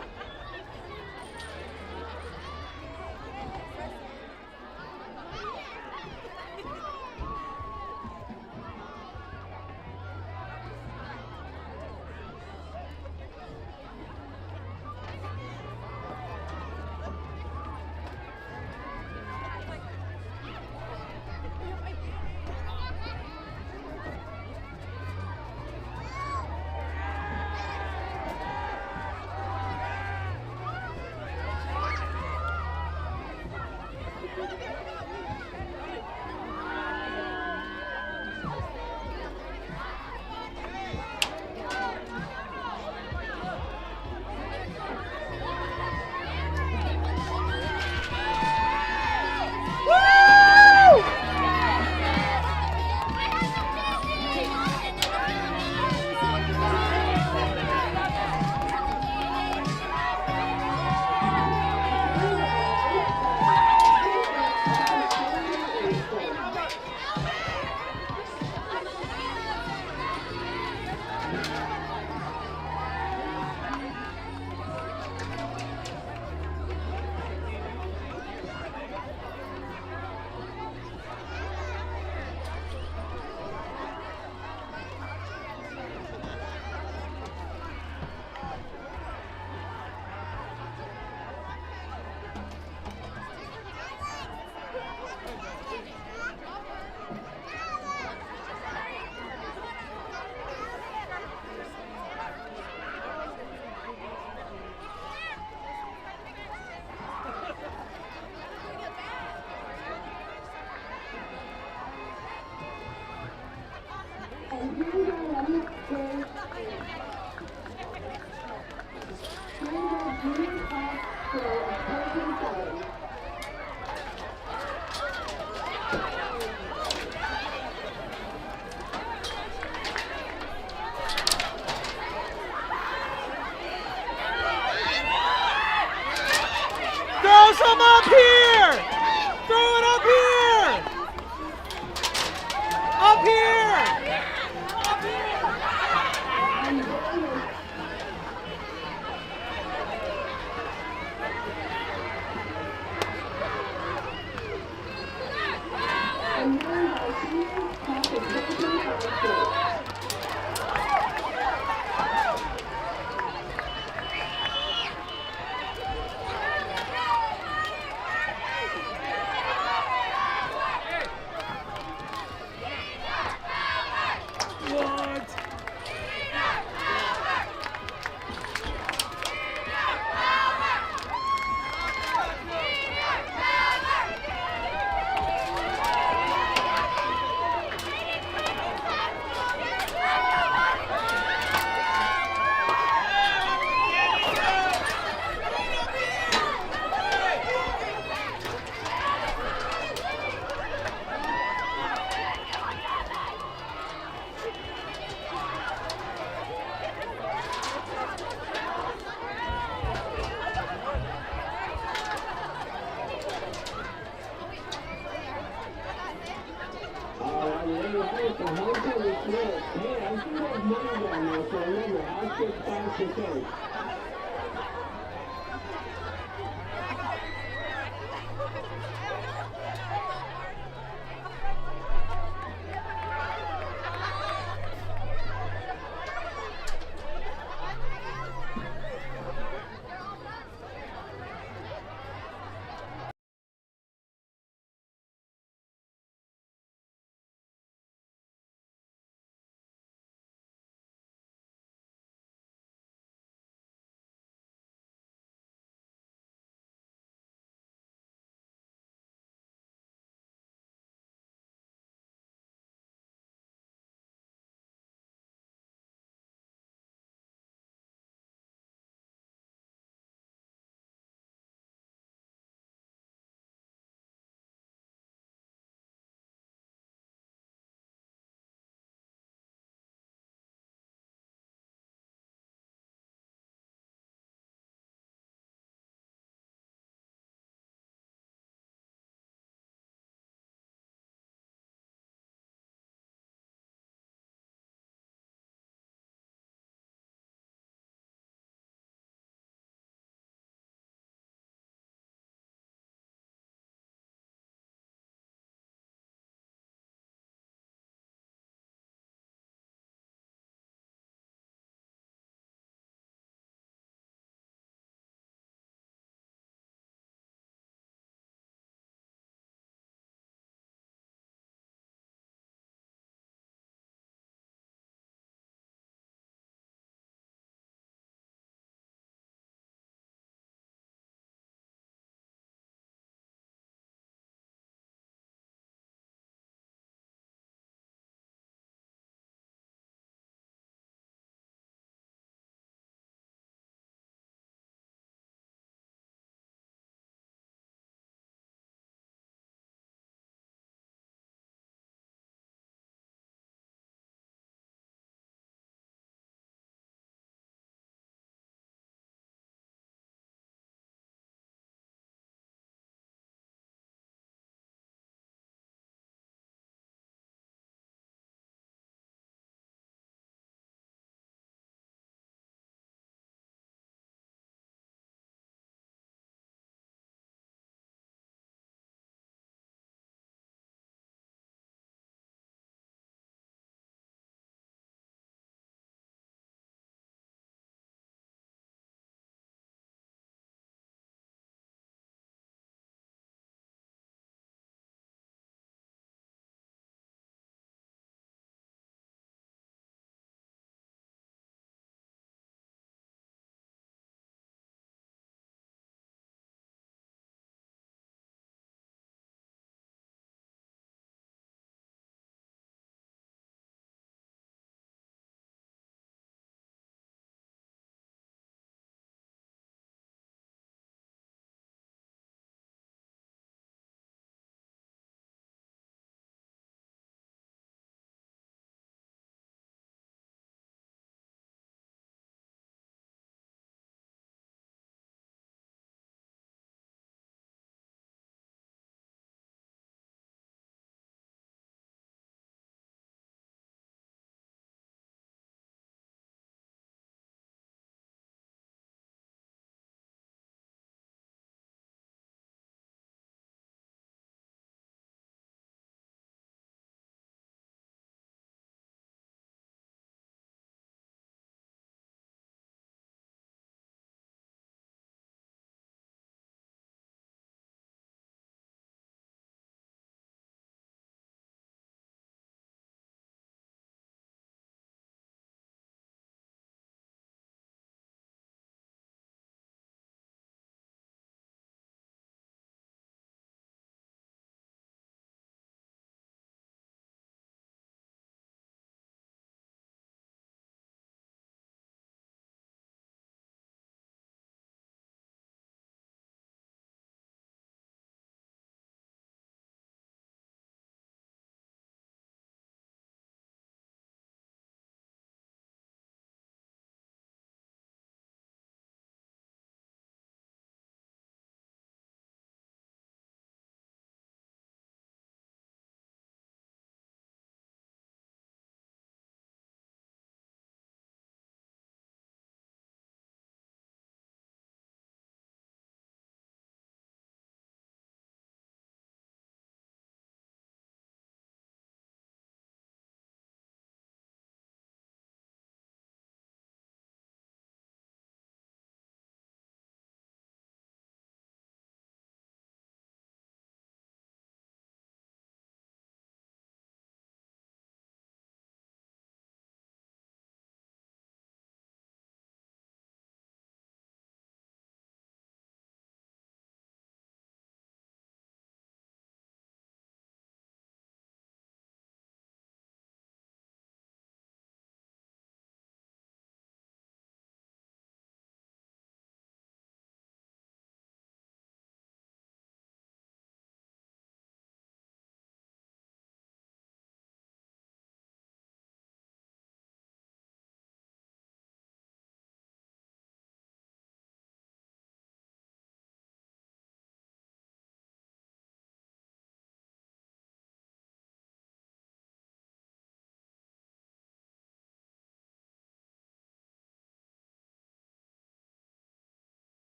And here's our 11th grade. Here's our junior class for opposing side. Throw some up here! Throw it up here! Up here! And here's our senior class of 2025 grade.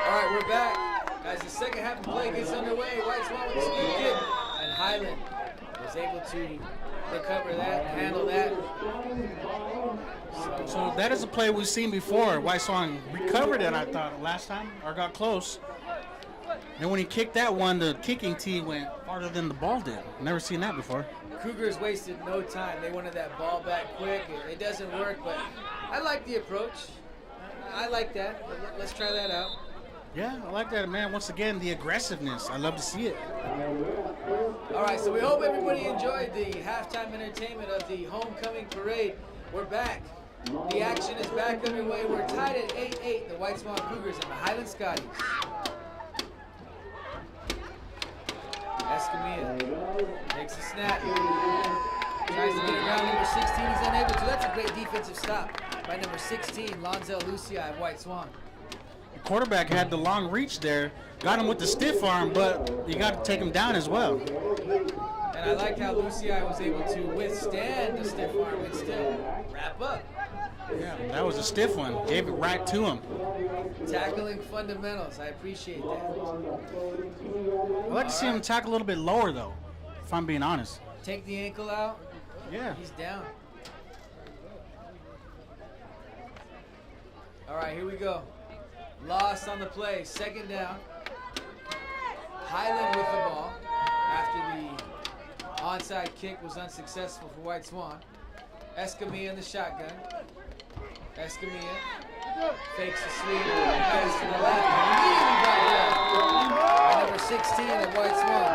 All right, we're back. As the second half of play gets underway, White Swan with the speed kick, and Highland was able to recover that, handle that. So that is a play we've seen before. White Swan recovered it, I thought, last time, or got close. And when he kicked that one, the kicking tee went farther than the ball did. Never seen that before. Cougars wasted no time. They wanted that ball back quick. It doesn't work, but I like the approach. I like that. Let's try that out. Yeah, I like that, man. Once again, the aggressiveness. I love to see it. All right, so we hope everybody enjoyed the halftime entertainment of the homecoming parade. We're back. The action is back underway. We're tied at 8-8, the White Swan Cougars and the Highland Scotties. Escamilla makes a snap. Tries to get around number 16. He's unable to. That's a great defensive stop by number 16, Lonzel Lucia of White Swan. The quarterback had the long reach there. Got him with the stiff arm, but you got to take him down as well. And I like how Lucia was able to withstand the stiff arm and still wrap up. Yeah, that was a stiff one. Gave it right to him. Tackling fundamentals. I appreciate that. I'd like to see him tackle a little bit lower, though, if I'm being honest. Take the ankle out. Yeah. He's down. All right, here we go. Loss on the play. Second down. Highland with the ball after the onside kick was unsuccessful for White Swan. Escamilla in the shotgun. Escamilla fakes the sweep, pass to the left, and immediately brought down by number 16 at White Swan,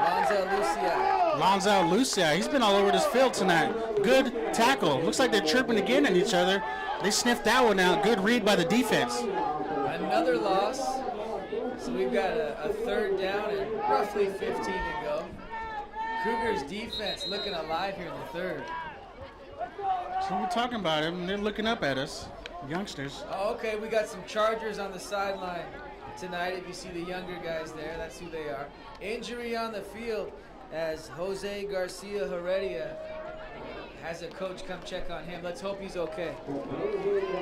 Lonzel Lucia. Lonzel Lucia, he's been all over this field tonight. Good tackle. Looks like they're chirping again at each other. They sniffed that one out. Good read by the defense. Another loss. So we've got a third down and roughly 15 to go. Cougars defense looking alive here in the third. So we're talking about him. They're looking up at us, youngsters. Oh, okay, we got some Chargers on the sideline tonight. If you see the younger guys there, that's who they are. Injury on the field as Jose Garcia Heredia has a coach come check on him. Let's hope he's okay.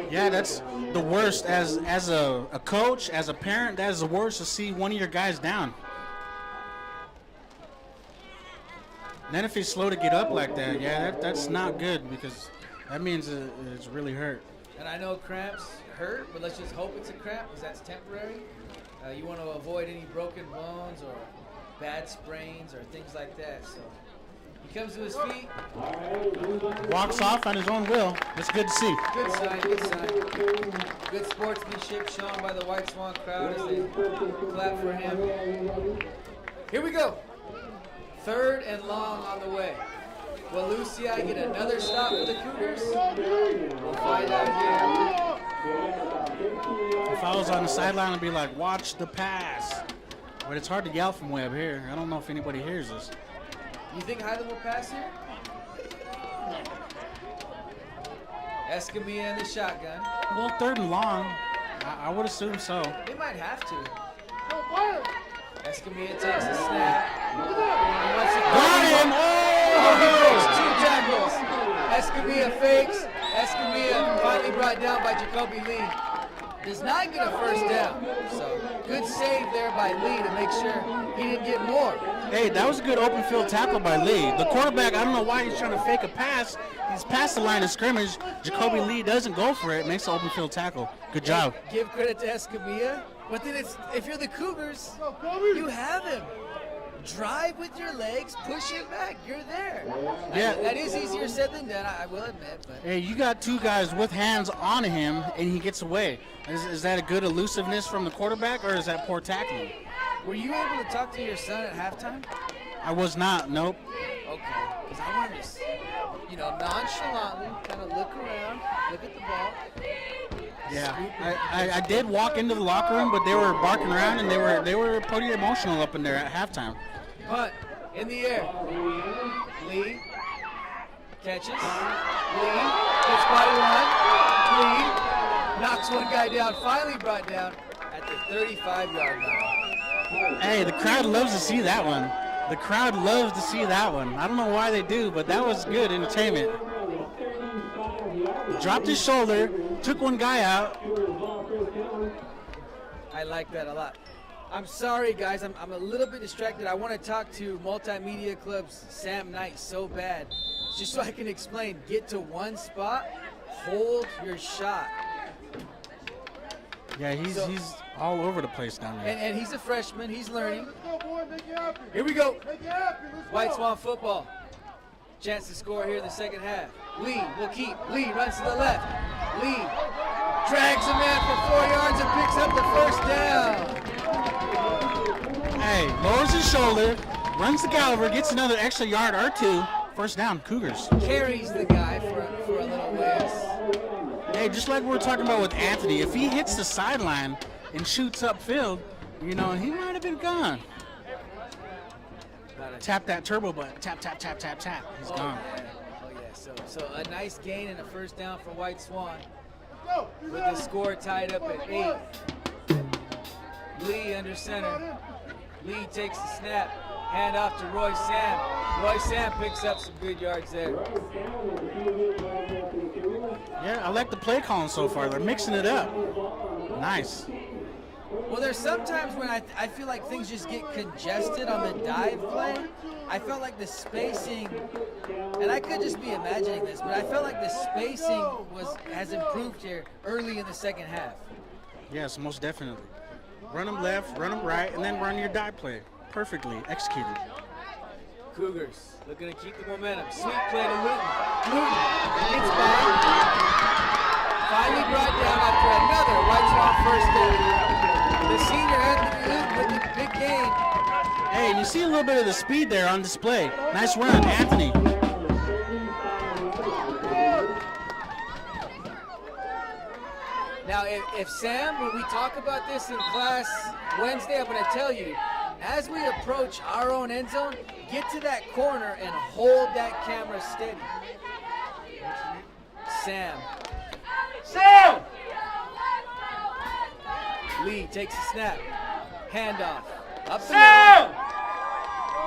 Yeah, that's the worst. As a coach, as a parent, that is the worst to see one of your guys down. Then if he's slow to get up like that, yeah, that's not good because that means it's really hurt. And I know cramps hurt, but let's just hope it's a cramp because that's temporary. You want to avoid any broken bones or bad sprains or things like that. So he comes to his feet. Walks off on his own will. That's good to see. Good sign, good sign. Good sportsmanship shown by the White Swan crowd as they clap for him. Here we go. Third and long on the way. Will Lucia get another stop for the Cougars? We'll find out here. If I was on the sideline, I'd be like, watch the pass. But it's hard to yell from way up here. I don't know if anybody hears us. You think Highland will pass here? Escamilla in the shotgun. Well, third and long. I would assume so. They might have to. Escamilla takes a snap. He wants to Got him! he fakes 2 tackles. Escamilla fakes. Escamilla finally brought down by Jacoby Lee. Does not get a first down. So good save there by Lee to make sure he didn't get more. Hey, that was a good open field tackle by Lee. The quarterback, I don't know why he's trying to fake a pass. He's past the line of scrimmage. Jacoby Lee doesn't go for it. Makes the open field tackle. Good job. Give credit to Escamilla. But then if you're the Cougars, you have him. Drive with your legs, push him back. You're there. Yeah. That is easier said than done, I will admit. But Hey, you got two guys with hands on him, and he gets away. Is that a good elusiveness from the quarterback, or is that poor tackling? were you able to talk to your son at halftime? I was not. Nope. Okay. Because I wanted to, nonchalantly kind of look around, look at the ball. Yeah, I did walk into the locker room, but they were barking around, and they were pretty emotional up in there at halftime. Punt in the air. Lee catches. Lee gets by one. Lee knocks one guy down. Finally brought down at the 35-yard line. Hey, the crowd loves to see that one. The crowd loves to see that one. I don't know why they do, but that was good entertainment. Dropped his shoulder, took one guy out. I like that a lot. I'm sorry, guys. I'm a little bit distracted. I want to talk to Multimedia Club's Sam Knight so bad. Just so I can explain. Get to one spot, hold your shot. Yeah, he's all over the place down there. And he's a freshman. He's learning. Here we go. White Swan football. Chance to score here in the second half. Lee will keep. Lee runs to the left. Lee drags a man for 4 yards and picks up the first down. Hey, lowers his shoulder, runs the caliber, gets another extra yard or 2. First down, Cougars. Carries the guy for a little ways. Hey, just like we were talking about with Anthony, if he hits the sideline and shoots upfield, you know, he might have been gone. Tap that turbo button. Tap, tap, tap, tap, tap. He's gone. Yeah. Oh, yeah. So a nice gain and a first down for White Swan. With the score tied up at 8. Lee under center. Lee takes the snap. Hand off to Roy Sam. Roy Sam picks up some good yards there. Yeah, I like the play calling so far. They're mixing it up. Nice. Well, there's sometimes when I feel like things just get congested on the dive play. I felt like the spacing, and I could just be imagining this, but I felt like the spacing has improved here early in the second half. Yes, most definitely. Run them left, run them right, and then run your dive play. Perfectly executed. Cougars looking to keep the momentum. Sweet play to Luton. Luton gets by. Finally brought down after another White Swan first down. The senior Anthony Luton with the big gain. Hey, you see a little bit of the speed there on display. Nice run, Anthony. Now, if Sam, when we talk about this in class Wednesday, I'm going to tell you, as we approach our own end zone, get to that corner and hold that camera steady. Sam. Lee takes a snap. Handoff. Up the middle.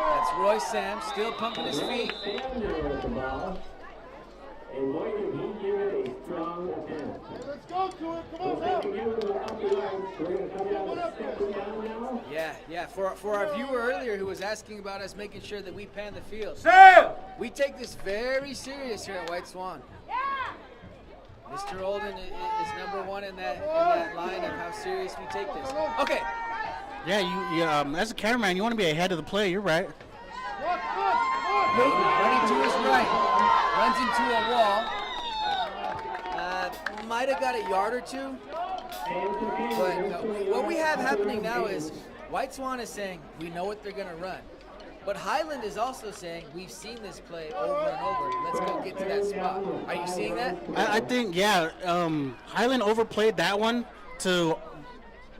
That's Roy Sam, still pumping his feet. And boy, did he give it a strong attempt. Let's go to it. Come on, now. Yeah. For our viewer earlier who was asking about us making sure that we pan the field. We take this very serious here at White Swan. Mr. Olden is number one in that line of how serious we take this. Okay. Yeah, you as a cameraman, you want to be ahead of the play. You're right. Luton running to his right. Runs into a wall. Might have got a yard or two. But what we have happening now is White Swan is saying, we know what they're going to run. But Highland is also saying, we've seen this play over and over. Let's go get to that spot. Are you seeing that? I think, yeah. Highland overplayed that one to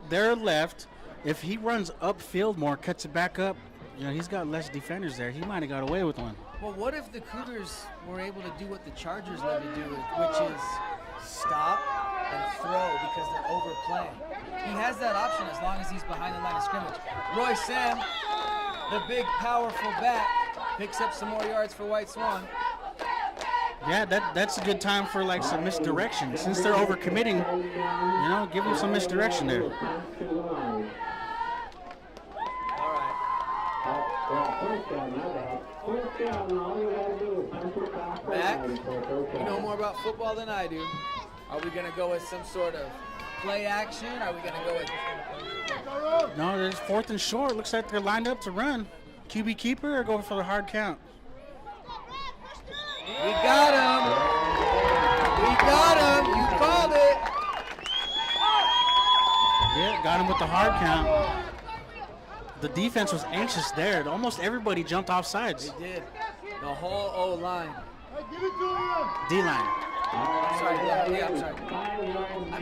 their left. If he runs upfield more, cuts it back up, you know, he's got less defenders there. He might have got away with one. Well, what if the Cougars were able to do what the Chargers love to do, which is stop and throw because they're overplaying? He has that option as long as he's behind the line of scrimmage. Roy Sam, the big, powerful back, picks up some more yards for White Swan. Yeah, that's a good time for like some misdirection. Since they're overcommitting, you know, give them some misdirection there. All right. Mac, you know more about football than I do. Are we going to go with some sort of play action? Are we going to go with... No, there's 4th and short. Looks like they're lined up to run. QB keeper or go for the hard count? We got him. We got him. You called it. Yeah, got him with the hard count. The defense was anxious there. Almost everybody jumped off sides. They did. The whole O-line. Give it to him. D-line. I'm sorry.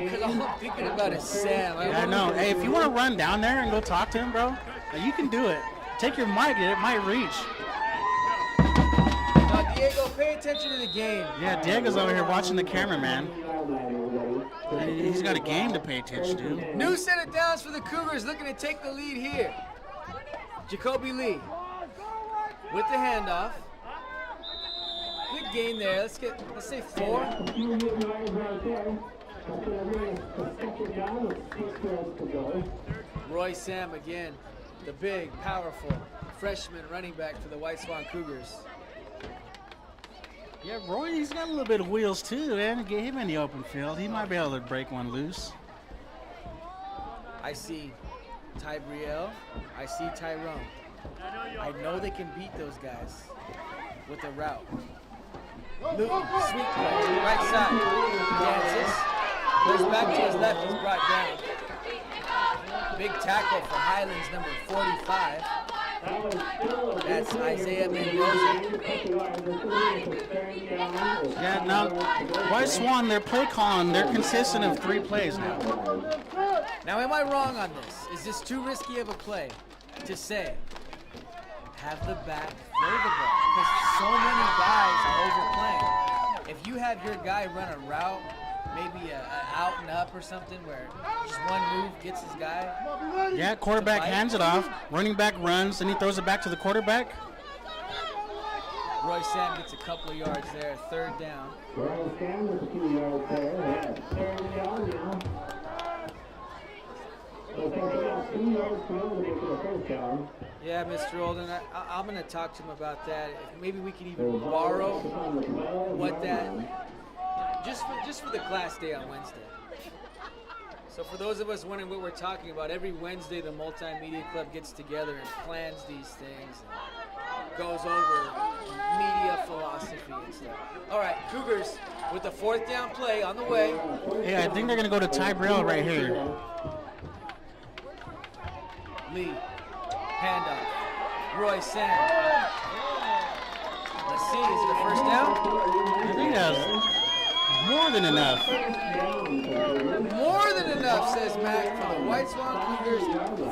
Because all I'm thinking about is Sam. I know. Hey, if you want to run down there and go talk to him, bro, you can do it. Take your mic. It might reach. Now, Diego, pay attention to the game. Yeah, Diego's over here watching the camera, man. He's got a game to pay attention to. New set of downs for the Cougars, looking to take the lead here. Jacoby Lee with the handoff. Good game there. Let's say 4. Second down with 6 yards to go. Roy Sam again, the big, powerful freshman running back for the White Swan Cougars. Yeah, Roy, he's got a little bit of wheels too, man. Get him in the open field. He might be able to break one loose. I see Tybriel. I see Tyrone. I know they can beat those guys with a route. Luton, sweet play, right side. Dances. Goes back to his left. He's brought down. Big tackle for Highland's number 45. That's Isaiah Mendoza. Yeah, now, White Swan, their play calling, they're consistent of 3 plays now. Now, am I wrong on this? Is this too risky of a play to say, have the back throw the ball? Because so many guys are overplaying. If you have your guy run a route, maybe an out and up or something where just one move gets his guy. Yeah, quarterback hands it off, running back runs, and he throws it back to the quarterback. Roy Sam gets a couple of yards there, 3rd down. Roy Sam with a few yards there. Yeah, 3rd down now. Looks like they got 2 yards to go to get to the 1st down. Yeah, Mr. Olden, I'm going to talk to him about that. Maybe we can even borrow what that, just for the class day on Wednesday. So for those of us wondering what we're talking about, every Wednesday the Multimedia Club gets together and plans these things and goes over media philosophy and stuff. All right, Cougars with the 4th down play on the way. Yeah, I think they're going to go to Tybriel right here. Lee, handoff, Roy Sam. Let's see, is it a 1st down? I think that's more than enough. More than enough, says Mac, for the White Swan Cougars.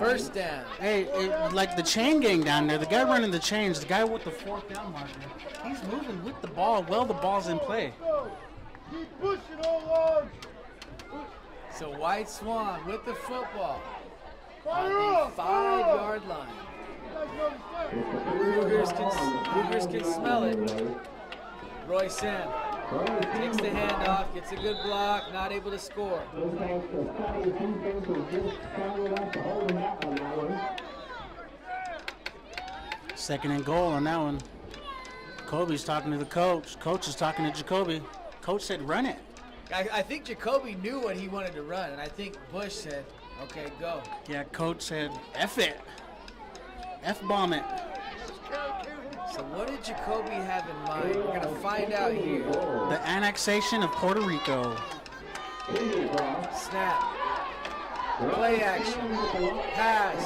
1st down. Hey, like the chain gang down there, the guy running the chains, the guy with the 4th down marker, he's moving with the ball while the ball's in play. Keep pushing, Old So White Swan with the football on the 5-yard line. Cougars can smell it. Roy Sam takes the handoff, gets a good block, not able to score. Second and goal on that one. Jacoby's talking to the coach. Coach is talking to Jacoby. Coach said, run it. I think Jacoby knew what he wanted to run, and I think Bush said, okay, go. Yeah, coach said, F it. F-bomb it. So what did Jacoby have in mind? We're going to find out here. The annexation of Puerto Rico. Snap. Play action. Pass.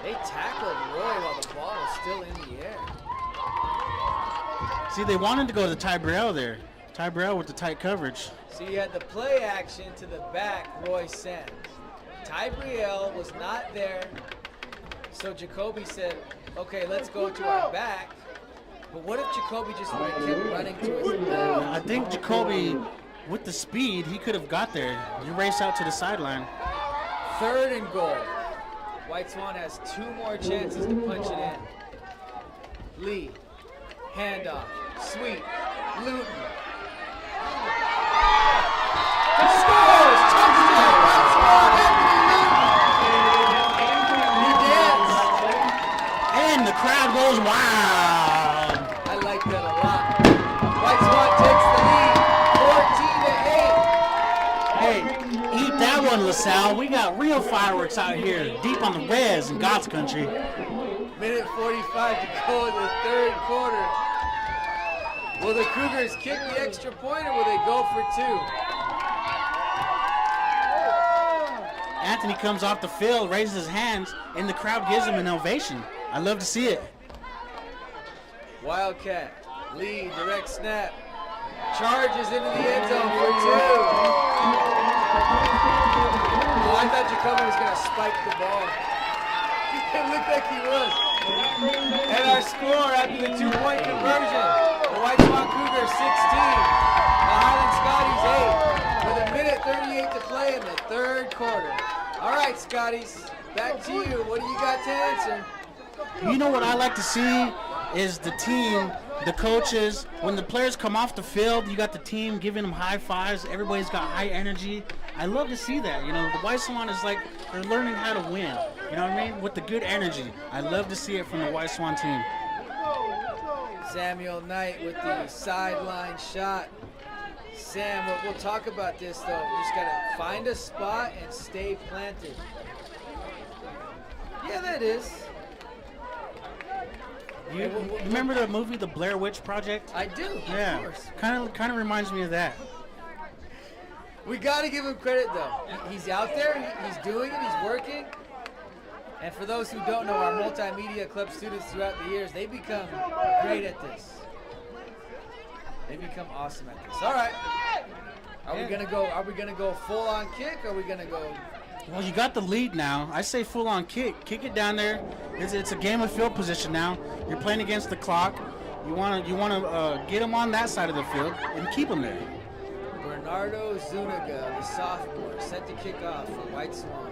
They tackled Roy while the ball was still in the air. See, they wanted to go to Tybriel there. Tybriel with the tight coverage. So you had the play action to the back, Roy Sands. Tybriel was not there. So Jacoby said, okay, let's go to our back. But what if Jacoby just would have kept running to his left? I think Jacoby, with the speed, he could have got there. You race out to the sideline. 3rd and goal. White Swan has 2 more chances to punch it in. Lee, handoff, sweep, Luton. Scores! Touchdown! White Swan! He danced. And the crowd goes wild. I like that a lot. White Swan takes the lead, 14-8. Hey, eat that one, LaSalle. We got real fireworks out here, deep on the res in God's country. Minute 45 to go in the 3rd quarter. Will the Cougars kick the extra point or will they go for 2? Anthony comes off the field, raises his hands, and the crowd gives him an ovation. I love to see it. Wildcat, Lee, direct snap. Charges into the end zone for 2. Oh, I thought Jacoby was going to spike the ball. It looked like he was. And our score after the 2-point conversion, the White Swan Cougars 16, the Highland Scotties 8, with a minute 38 to play in the 3rd quarter. All right, Scotties, back to you. What do you got to answer? You know what I like to see is the team the coaches, when the players come off the field, you got the team giving them high fives. Everybody's got high energy. I love to see that. You know, the White Swan is like they're learning how to win. You know what I mean? With the good energy. I love to see it from the White Swan team. Samuel Knight with the sideline shot. Sam, we'll talk about this though. You just gotta find a spot and stay planted. Yeah, that is. You remember the movie The Blair Witch Project? I do. Yeah. Of course. Kind of reminds me of that. We gotta give him credit though. He's out there. He's doing it. He's working. And for those who don't know, our multimedia club students throughout the years, they become great at this. They become awesome at this. All right. Are we gonna go full on kick? Or are we gonna go? Well, you got the lead now. I say full on kick. Kick it down there. It's a game of field position now. You're playing against the clock. You want to get them on that side of the field and keep them there. Bernardo Zuniga, the sophomore, set to kick off for White Swan.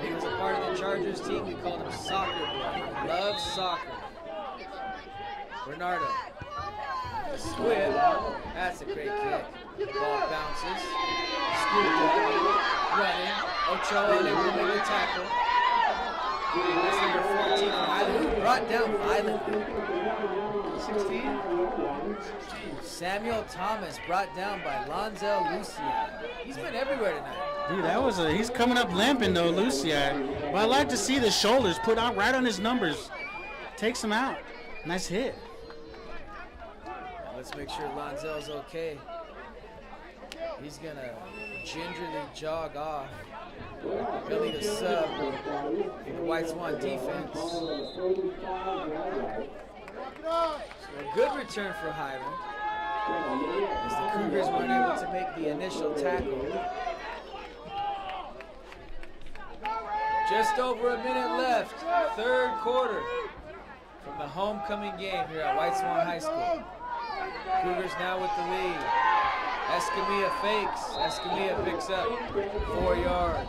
He was a part of the Chargers team. We called him Soccer Boy. He loves soccer. Bernardo. The squib. That's a great kick. Ball bounces. Scooped up. Running. Ochoa unable to make the tackle. That's number 14 from Highland. Who brought down Highland? 16? Samuel Thomas brought down by Lonzel Lucia. He's been everywhere tonight. Dude, he's coming up limping though, Lucia. But I like to see the shoulders put out right on his numbers. Takes him out. Nice hit. Let's make sure Lonzel's okay. He's gonna gingerly jog off. He'll need a sub for the White Swan defense. So a good return for Highland, as the Cougars weren't able to make the initial tackle. Just over a minute left, third quarter from the homecoming game here at White Swan High School. Cougars now with the lead. Escamilla fakes. Escamilla picks up 4 yards.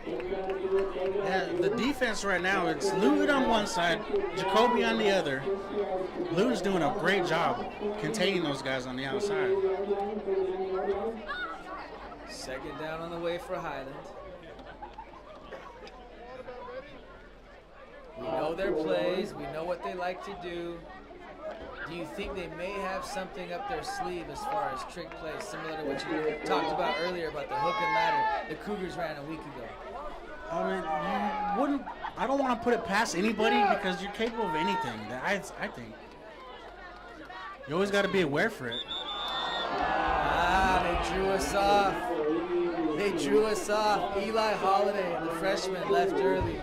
Yeah, the defense right now, it's Luton on one side, Jacoby on the other. Luton's doing a great job containing those guys on the outside. Second down on the way for Highland. We know their plays. We know what they like to do. Do you think they may have something up their sleeve as far as trick plays, similar to what you talked about earlier about the hook and ladder the Cougars ran a week ago? I don't want to put it past anybody because you're capable of anything. I think. You always got to be aware for it. They drew us off. They drew us off. Eli Holiday, the freshman, left early.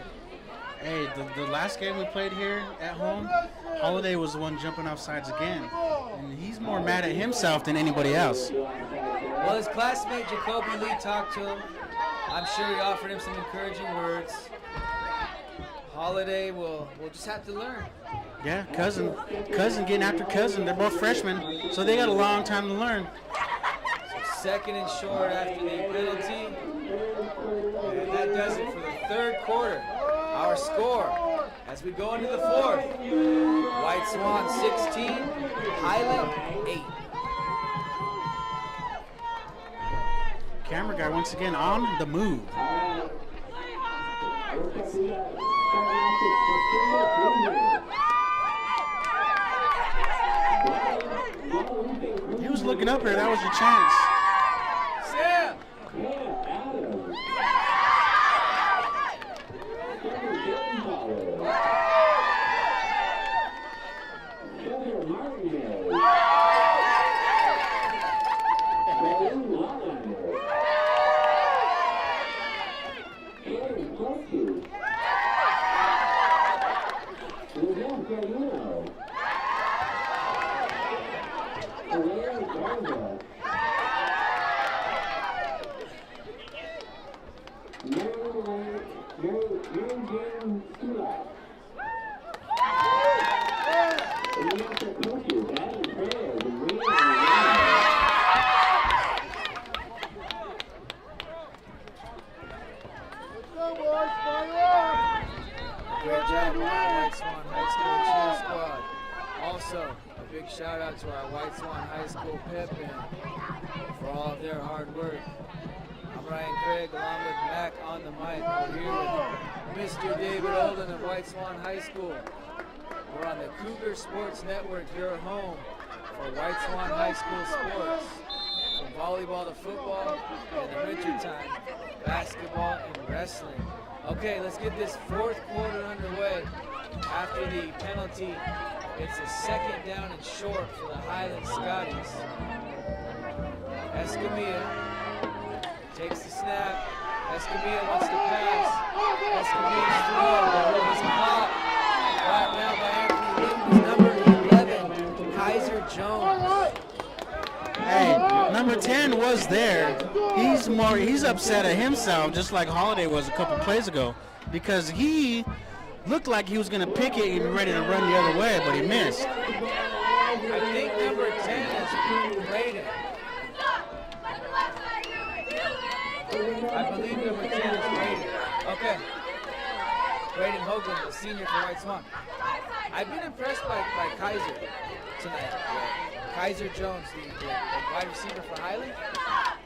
Hey, the last game we played here at home, Holiday was the one jumping off sides again. And he's more mad at himself than anybody else. Well, his classmate Jacoby Lee talked to him. I'm sure he offered him some encouraging words. Holiday will just have to learn. Yeah, cousin getting after cousin. They're both freshmen, so they got a long time to learn. So second and short after the penalty. And that does it for the third quarter. Our score as we go into the fourth. White Swan 16, Highland 8. Camera guy once again on the move. He was looking up here. That was your chance. Sam! to our White Swan High School pep band for all of their hard work. I'm Ryan Craig along with Mac on the mic. We're here with Mr. David Olden of White Swan High School. We're on the Cougar Sports Network, your home for White Swan High School sports. From volleyball to football, and in the wintertime, basketball and wrestling. Okay, let's get this fourth quarter underway. After the penalty, it's a second down and short for the Highland Scotties. Escamilla takes the snap. Escamilla wants to pass. Escamilla's throw is caught. Brought down by Anthony Newton, number 11, Kaiser Jones. Hey, number 10 was there. He's upset at himself, just like Holiday was a couple plays ago, because he looked like he was going to pick it and be ready to run the other way, but he missed. I think number 10 is Braden. I believe number 10 is Braden. Okay. Braden Hoagland, the senior for White Swan. I've been impressed by Kaiser tonight. Kaiser Jones, the wide receiver for Highland.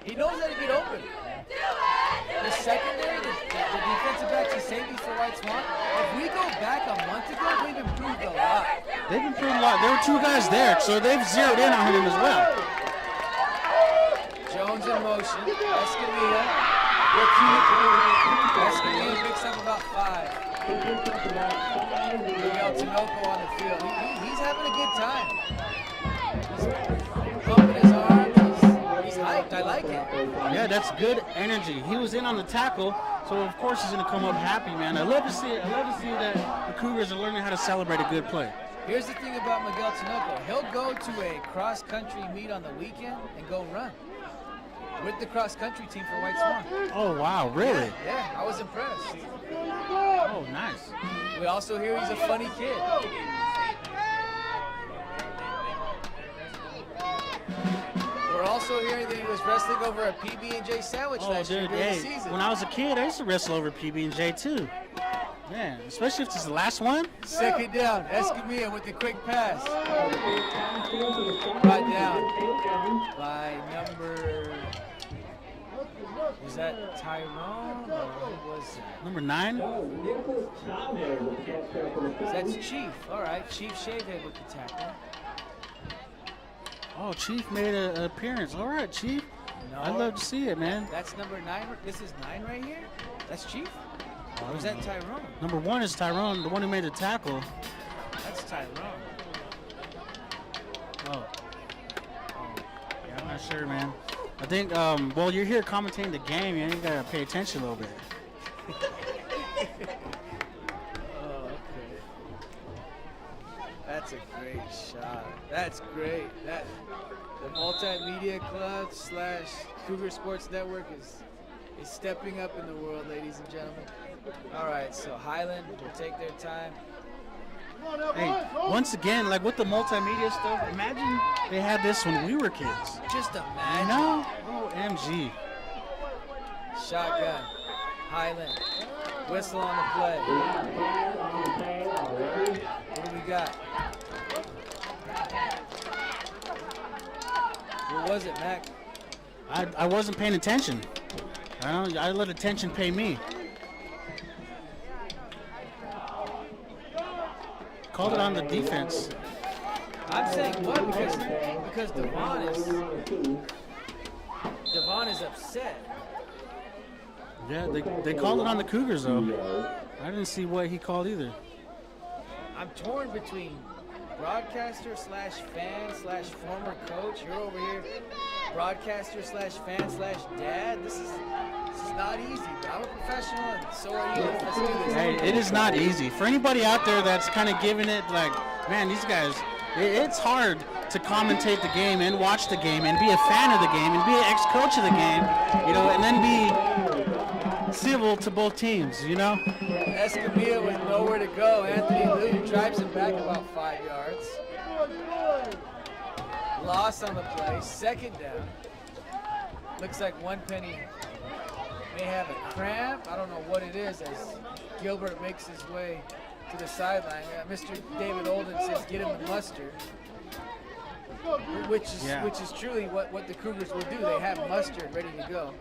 He knows how to get open. The secondary, the defensive backs and safeties for White Swan, if we go back a month ago, we've improved a lot. They've improved a lot. There were two guys there, so they've zeroed in on him as well. Jones in motion. Escamilla. Escamilla picks up about 5. Miguel Tinoco on the field. He's having a good time. He's pumping his arms. He's hyped. I like it. Yeah, that's good energy. He was in on the tackle, so of course he's going to come up happy, man. I love to see it. I love to see that the Cougars are learning how to celebrate a good play. Here's the thing about Miguel Tinoco. He'll go to a cross-country meet on the weekend and go run with the cross-country team for White Swan. Oh, wow, really? Yeah, I was impressed. Oh, nice. We also hear he's a funny kid. We're also hearing that he was wrestling over a PB&J sandwich last year during the season. When I was a kid, I used to wrestle over PB&J too. Yeah, especially if this is the last one. Second down, Escamilla with the quick pass. Brought down by number, was that Tyrone or who was that? Number 9? That's Chief. All right, Chief Shavehead with the tackle. Oh, Chief made an appearance. All right, Chief. No, I'd love to see it, man. That's number 9. This is 9 right here? That's Chief? Or is that Tyrone? Number 1 is Tyrone, the one who made the tackle. That's Tyrone. Oh. Yeah, I'm not sure, man. I think, well, you're here commentating the game, you got to pay attention a little bit. Oh, okay. That's a great shot. That's great. The Multimedia Club / Cougar Sports Network is stepping up in the world, ladies and gentlemen. All right, so Highland will take their time. Hey, once again, like with the multimedia stuff, imagine they had this when we were kids. Just imagine. No? OMG. Shotgun. Highland. Whistle on the play. What do we got? What was it, Mac? I wasn't paying attention. I let attention pay me. Called it on the defense. I'm saying what? Because Devon is upset. Yeah, they called it on the Cougars though. I didn't see what he called either. I'm torn between broadcaster / fan / former coach. You're over here, broadcaster / fan / dad. This is not easy, but I'm a professional and so are you. Let's do this. Hey, it is not easy. For anybody out there that's kind of giving it like, man, these guys, it's hard to commentate the game and watch the game and be a fan of the game and be an ex-coach of the game, and then be civil to both teams, Escamilla with nowhere to go. Anthony Newton drives him back about 5 yards. Loss on the play, second down. Looks like One Penny may have a cramp. I don't know what it is as Gilbert makes his way to the sideline. Mr. David Olden says get him the mustard. which is truly what the Cougars will do. They have mustard ready to go.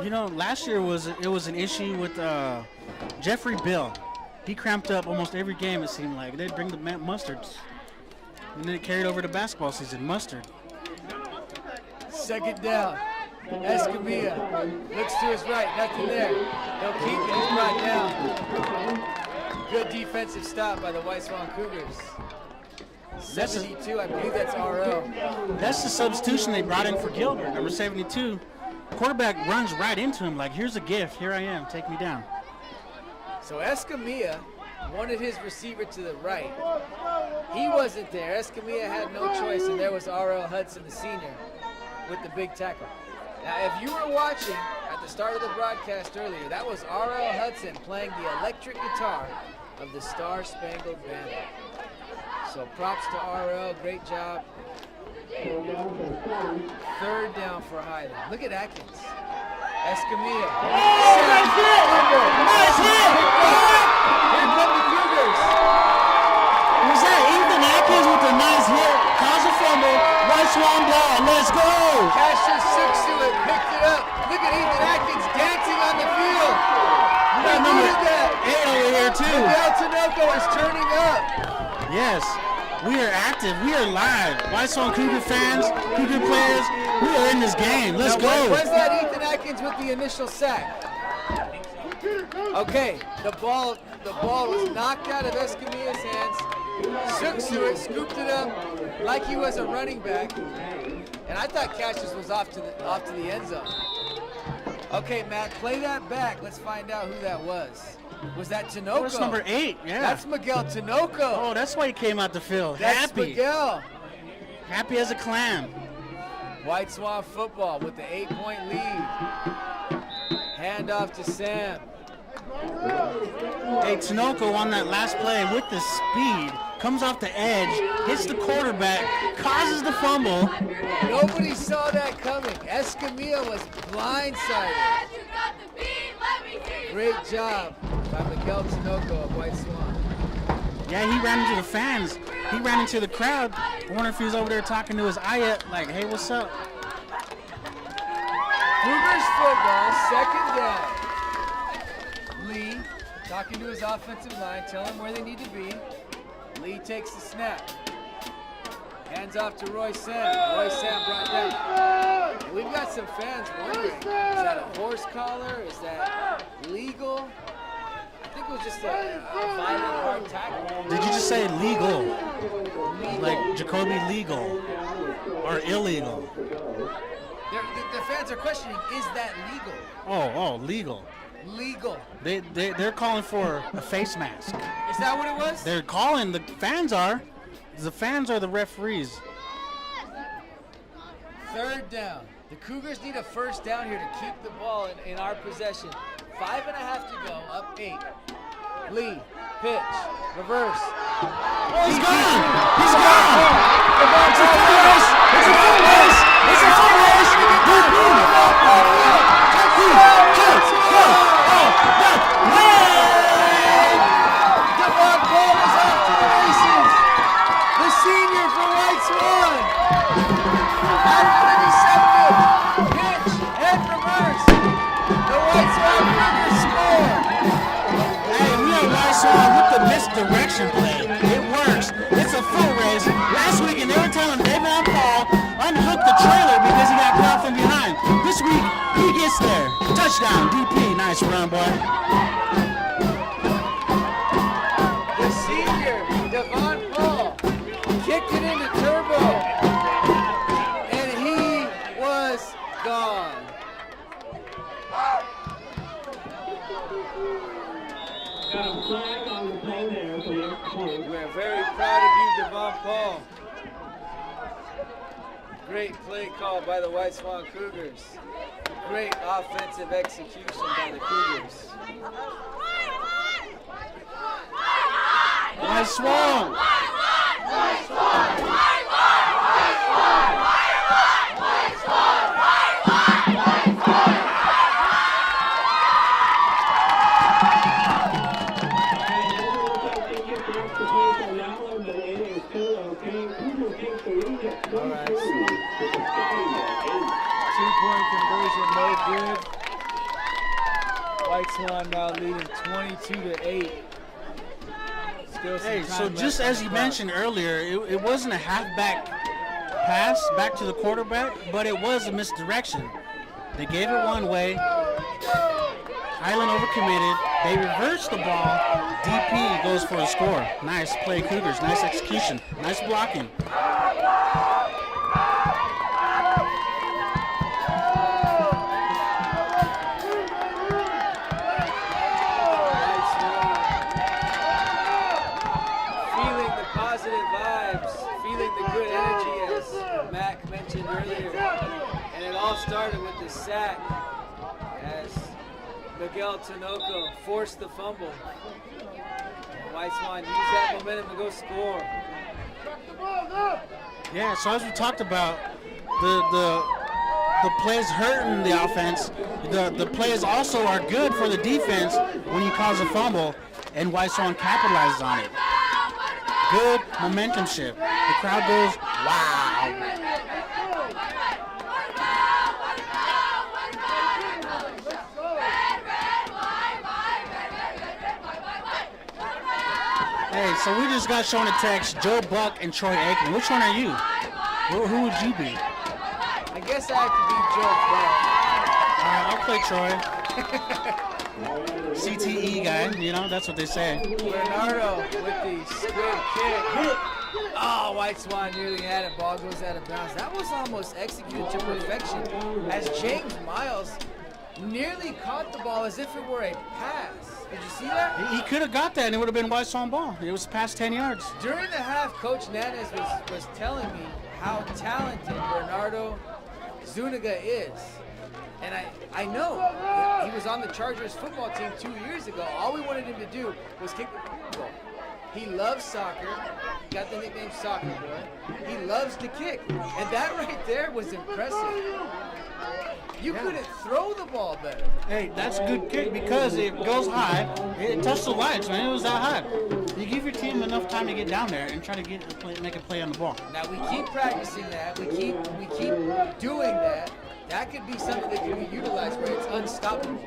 You know, last year was an issue with Jeffrey Bill. He cramped up almost every game, it seemed like. They'd bring the mustards. And then it carried over to basketball season, mustard. Second down. Escamilla looks to his right, nothing there. He'll keep it, he's brought down. Good defensive stop by the White Swan Cougars. 72, I believe that's RO. That's the substitution they brought in for Gilbert, number 72. Quarterback runs right into him like, here's a gift, here I am, take me down. So Escamilla wanted his receiver to the right. He wasn't there. Escamilla had no choice, and there was R.L. Hudson, the senior, with the big tackle. Now, if you were watching at the start of the broadcast earlier, that was R.L. Hudson playing the electric guitar of the Star Spangled Banner. So props to R.L., great job. Third down for Highland. Look at Atkins. Escamilla. Nice hit! Nice hit! Here come the Cougars. Was that Ethan Atkins with a nice hit? Cause a fumble. White Swan ball. Let's go! Cassius six to it, picked it up. Look at Ethan Atkins dancing on the field. We got number 8 over here too. Miguel Tinoco is turning up. Yes, we are active. We are live. White Swan Cougar fans, Cougar players, we are in this game. Let's go. Where's that Ethan Atkins with the initial sack? Okay, the ball was knocked out of Escamilla's hands. Shook to it, scooped it up like he was a running back. And I thought Cassius was off to the end zone. Okay, Matt, play that back. Let's find out who that was. Was that Tinoco? That's number 8, yeah. That's Miguel Tinoco. Oh, that's why he came out the field. That's Happy. Miguel. Happy as a clam. White Swan football with the 8-point lead. Hand off to Sam. Hey, Tinoco on that last play with the speed, comes off the edge, hits the quarterback, causes the fumble. Nobody saw that coming. Escamilla was blindsided. Great job by Miguel Tinoco of White Swan. Yeah, he ran into the fans. He ran into the crowd. I wonder if he was over there talking to his ayah, like, hey, what's up? Cougars football, second down. Lee talking to his offensive line, telling him where they need to be. Lee takes the snap. Hands off to Roy Sam. Roy Sam brought down. And we've got some fans wondering, is that a horse collar? Is that legal? I think it was just a violent hard tackle. Did you just say legal? Like Jacoby legal or illegal? The fans are questioning, is that legal? Oh, legal. Legal. They're calling for a face mask. Is that what it was? They're calling, the fans are. The fans are the referees. Third down. The Cougars need a first down here to keep the ball in our possession. 5.5 to go, up 8. Lee, pitch, reverse. Oh, he's gone! He's gone! It's a full race! It's a full race! It's a full race! Devon Cole is off to the races. The senior for White Swan. After the deceptive pitch and reverse, the White Swan Cougars score. Hey, we are White Swan with the misdirection play. It works. It's a full race. Last week, and they were telling Davon Paul unhook the trailer because he got caught from behind. This week, he gets there. Touchdown, DP. Nice run, boy. The senior, Devon Paul, kicked it into turbo, and he was gone. Got a flag on the play there for the extra point. We're very proud of you, Devon Paul. Great play call by the White Swan Cougars. Great offensive execution by the Cougars. White Swan. All right. 3-point conversion, no good. White Swan now leading 22-8. Still some Hey, time so left just on as the you clock. mentioned earlier, it wasn't a halfback pass back to the quarterback, but it was a misdirection. They gave it one way. Highland overcommitted. They reversed the ball. DP goes for a score. Nice play, Cougars. Nice execution. Nice blocking. Feeling the positive vibes, feeling the good energy, as Mac mentioned earlier. And it all started with the sack as Miguel Tinoco forced the fumble. And White Swan used that momentum to go score. Yeah, so as we talked about, the plays hurting the offense. The plays also are good for the defense when you cause a fumble, and White Swan capitalizes on it. Good momentum shift. The crowd goes, wow. Hey, so we just got shown a text, Joe Buck and Troy Aikman. Which one are you? Who would you be? I guess I have to be Joe Buck. All right, I'll play Troy. CTE guy, you know, that's what they say. Bernardo with the squib kick. Oh, White Swan nearly had it. Ball goes out of bounds. That was almost executed to perfection as James Miles nearly caught the ball as if it were a pass. Did you see that? He could have got that and it would have been White Swan ball. It was past 10 yards. During the half, Coach Nanes was telling me how talented Bernardo Zuniga is. And I know he was on the Chargers football team 2 years ago. All we wanted him to do was kick the football. He loves soccer. He got the nickname Soccer Boy. He loves to kick. And that right there was impressive. You couldn't throw the ball better. Hey, that's a good kick because it goes high. It touched the lights, man. It was that high. You give your team enough time to get down there and try to make a play on the ball. Now we keep practicing that. We keep doing that. That could be something that can be utilized where it's unstoppable.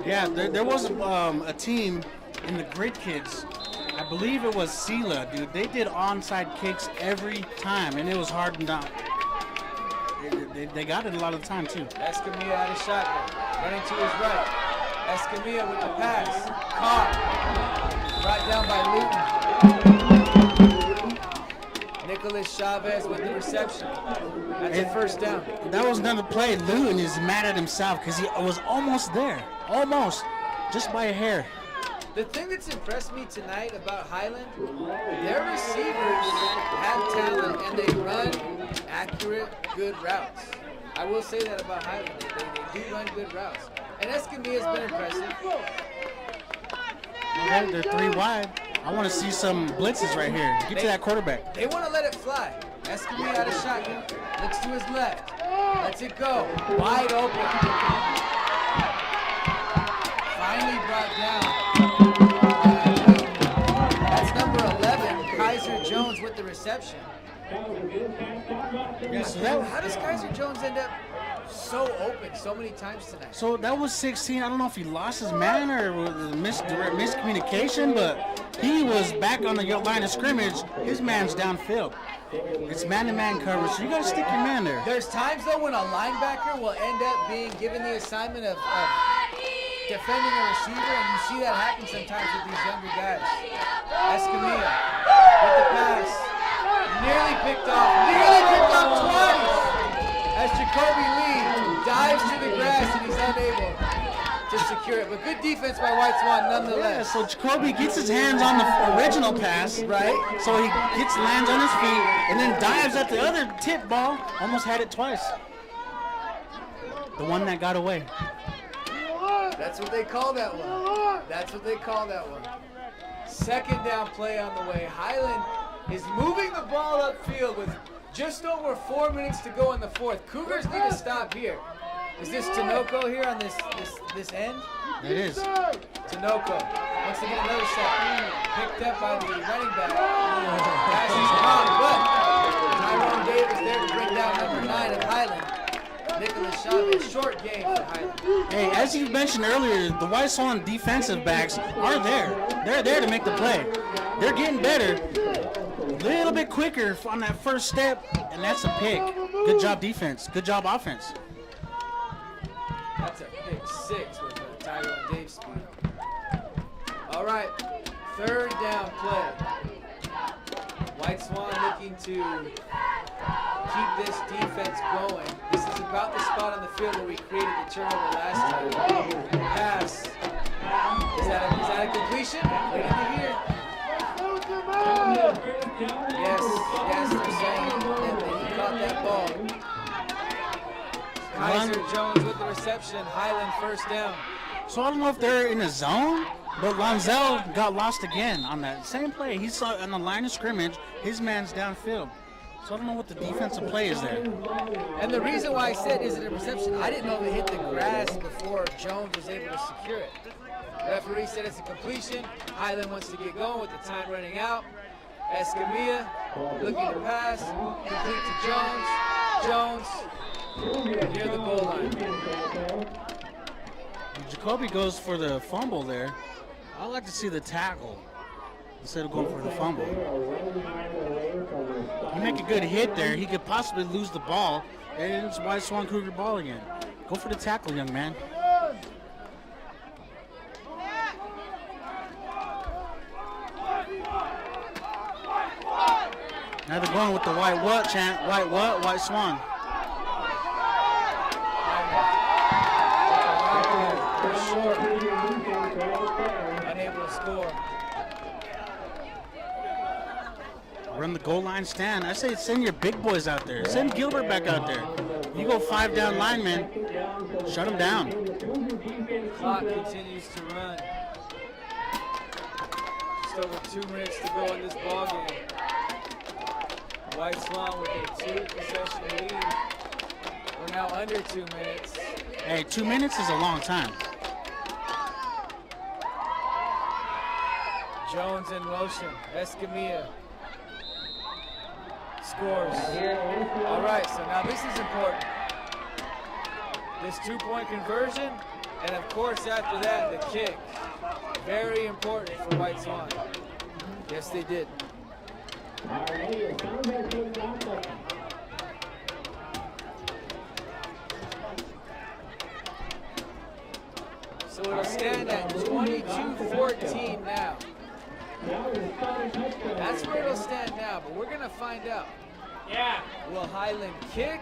Yeah, there was a team in the Grid Kids. I believe it was Sela, dude. They did onside kicks every time, and it was hard and down. They got it a lot of the time, too. Escamilla out of shotgun. Running to his right. Escamilla with the pass. Caught. Brought down by Luton. Nicholas Chavez with the reception. That's a first down. That was another play. Luton is mad at himself because he was almost there. Almost. Just by a hair. The thing that's impressed me tonight about Highland, their receivers have talent and they run accurate, good routes. I will say that about Highland. They do run good routes. And Escamilla's been impressive. Okay, they're 3 wide. I want to see some blitzes right here. Get to that quarterback. They want to let it fly. Escamilla out of shotgun. Looks to his left. Lets it go. Wide open. Finally brought down. That's number 11, Kaiser Jones with the reception. Yeah, so How does Kaiser Jones end up so open so many times tonight? So that was 16. I don't know if he lost his man or was a miscommunication, but he was back on the line of scrimmage. His man's downfield. It's man-to-man coverage, so you got to stick your man there. There's times, though, when a linebacker will end up being given the assignment of defending a receiver, and you see that happen sometimes with these younger guys. Escamilla with the pass. Nearly picked off twice as Jacoby Lee dives to the grass and he's unable to secure it. But good defense by White Swan Yeah, nonetheless. so Jacoby gets his hands on the original pass, Right? So he lands on his feet and then dives at the other tip ball. Almost had it twice. The one that got away. That's what they call that one. That's what they call that one. Second down play on the way. Highland is moving the ball upfield with just over 4 minutes to go in the fourth. Cougars need to stop here. Is this Tinoco here on this end? It is. Tinoco wants to get another sack. Picked up by the running back. Pass is caught, but Tyrone Davis there to bring down number 9 of Highland. Nicholas Chavez, short game for Highland. Hey, as you mentioned earlier, the White Swan defensive backs are there. They're there to make the play. They're getting better. A little bit quicker on that first step, and that's a pick. Good job defense. Good job offense. That's a pick 6 with Tyrone Dave speed. All right, third down play. White Swan looking to keep this defense going. This is about the spot on the field where we created the turnover last time. Pass. Is that a completion? We didn't hear. Yes, they're saying that he caught that ball. Kaiser Jones with the reception. Highland first down. So I don't know if they're in a zone, but Lonzel got lost again on that same play. He saw on the line of scrimmage, his man's downfield. So I don't know what the defensive play is there. And the reason why I said is it a reception, I didn't know if it hit the grass before Jones was able to secure it. The referee said it's a completion. Highland wants to get going with the time running out. Escamilla looking to pass, complete to Jones. Jones near the goal line. Jacoby goes for the fumble there. I like to see the tackle instead of going for the fumble. You make a good hit there, he could possibly lose the ball, and it's White Swan Cougar ball again. Go for the tackle, young man. Now they're going with the white what chant. White what? White Swan. Unable to score. Run the goal line stand. I say send your big boys out there. Send Gilbert back out there. You go 5 down linemen, shut them down. Clock continues to run. Just over 2 minutes to go in this ball game. White Swan with a 2-possession lead. We're now under 2 minutes. Hey, 2 minutes is a long time. Jones in motion. Escamilla scores. All right, so now this is important. This 2-point conversion, and of course after that, the kick. Very important for White Swan. Yes, they did. So it'll stand at 22-14 now. That's where it'll stand now, but we're going to find out. Yeah. Will Highland kick,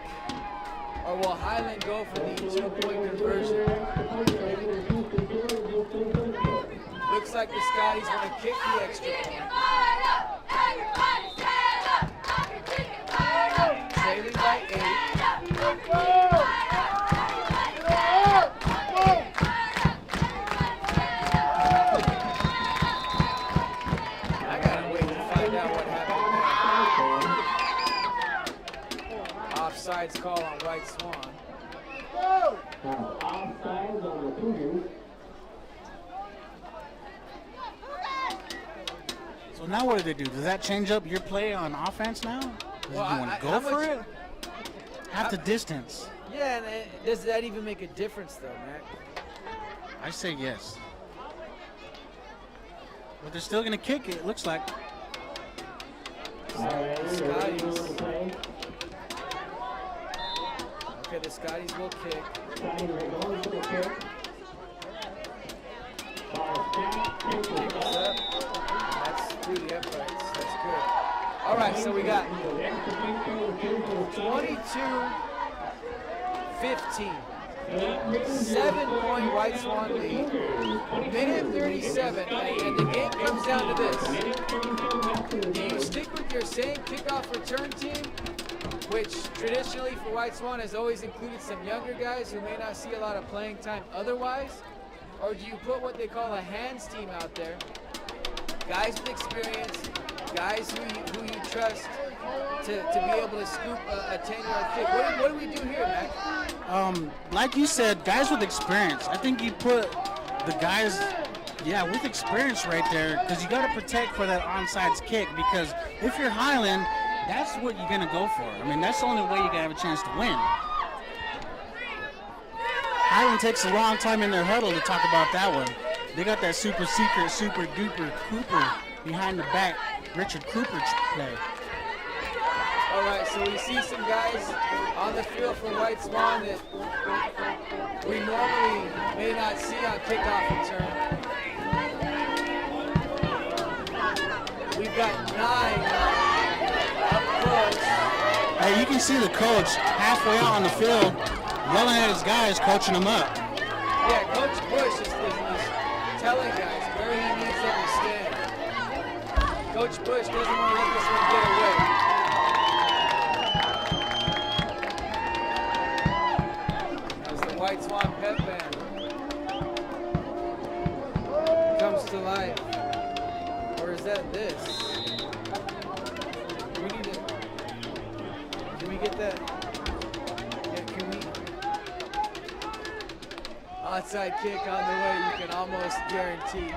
or will Highland go for the 2-point conversion? Looks like the Scotties want to kick the extra point. Trailing by 8. I gotta wait to find out what happened there. Offsides call on White Swan. Offsides on the Cougars. So now what do they do? Does that change up your play on offense now? Well, you want to go for it? Half the distance. Yeah, and does that even make a difference though, Matt? I say yes. But they're still going to kick it, it looks like. Scotties. Okay, the Scotties will kick. Kicks up. That's through the uprights. That's good. All right, so we got 22-15. 7-point White Swan lead. Minute 37, and the game comes down to this. Do you stick with your same kickoff return team, which traditionally for White Swan has always included some younger guys who may not see a lot of playing time otherwise? Or do you put what they call a hands team out there? Guys with experience, guys who you trust to be able to scoop a 10-yard kick. What do we do here, Matt? Like you said, guys with experience. I think you put the guys, with experience right there, because you got to protect for that onside kick, because if you're Highland, that's what you're going to go for. I mean, that's the only way you're going to have a chance to win. Highland takes a long time in their huddle to talk about that one. They got that super secret, super duper Cooper behind the back, Richard Cooper play. All right, so we see some guys on the field for White Swan that we normally may not see on kickoff return. We've got 9 up close. Hey, you can see the coach halfway out on the field yelling at his guys, coaching them up. Yeah, Coach Bush is telling guys where he needs them to stand. Coach Bush doesn't want to let this one get away. As the White Swan Pep Band comes to life. Or is that this? We need to... Can we get that? Yeah, can we... Onside kick on the way, you can almost guarantee.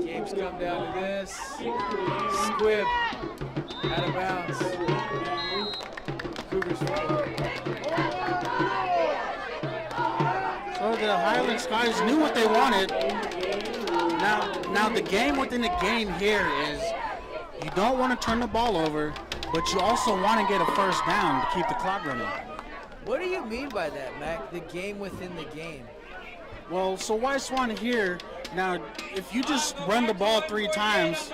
Games come down to this. Squib out of bounds. Cougars football. So the Highland Skies knew what they wanted. Now the game within the game here is you don't want to turn the ball over, but you also want to get a first down to keep the clock running. What do you mean by that, Mac? The game within the game. Well, so White Swan here, now if you just run the ball 3 times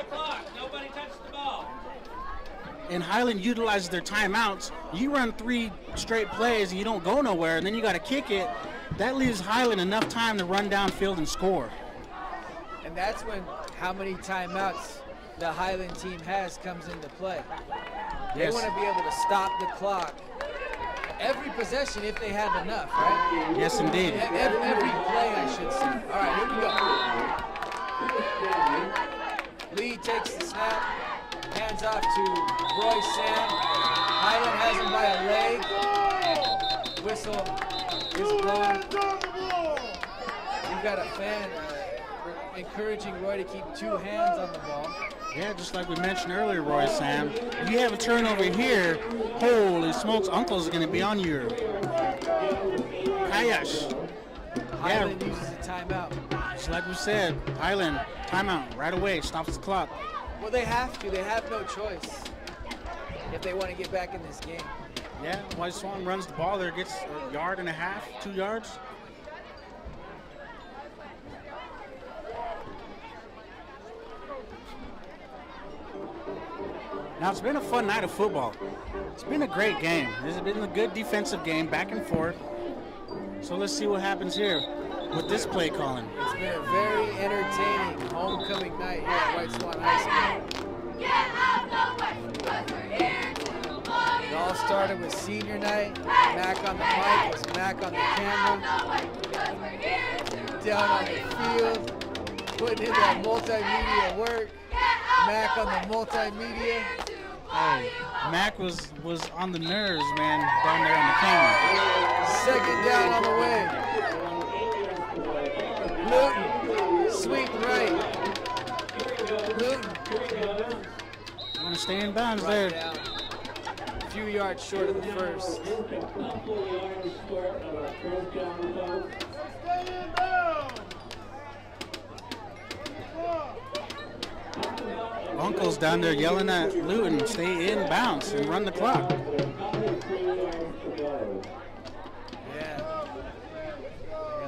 and Highland utilizes their timeouts, you run 3 straight plays and you don't go nowhere, and then you got to kick it, that leaves Highland enough time to run downfield and score. And that's when how many timeouts the Highland team has comes into play. They Yes. want to be able to stop the clock every possession if they have enough, right? Yes, indeed. Every play, I should say. All right, here we go. Lee takes the snap, hands off to Roy Sam. Highland has him by a leg. Whistle is blown. You've got a fan encouraging Roy to keep 2 hands on the ball. Yeah, just like we mentioned earlier, Roy Sam. You have a turnover here, holy smokes, Uncle's going to be on you. Kayash. Highland uses a timeout. Just like we said, Highland, timeout, right away, stops the clock. Well, they have to. They have no choice if they want to get back in this game. Yeah, White Swan runs the ball there, gets a yard and a half, 2 yards. Now, it's been a fun night of football. It's been a great game. This has been a good defensive game, back and forth. So let's see what happens here with this play calling. It's been a very entertaining homecoming night here at White Swan High School. It all started with senior night. Mac on the mic was Mac on the camera. Down on the field, putting in that multimedia work. Mac on the multimedia. Hey, Mac was on the nerves, man, down there on the camera. Second down on the way. Luton, sweep right. Luton. Want to stay in bounds Right there. down. A few yards short of the first. Uncle's down there yelling at Luton, stay in bounds and run the clock. Yeah,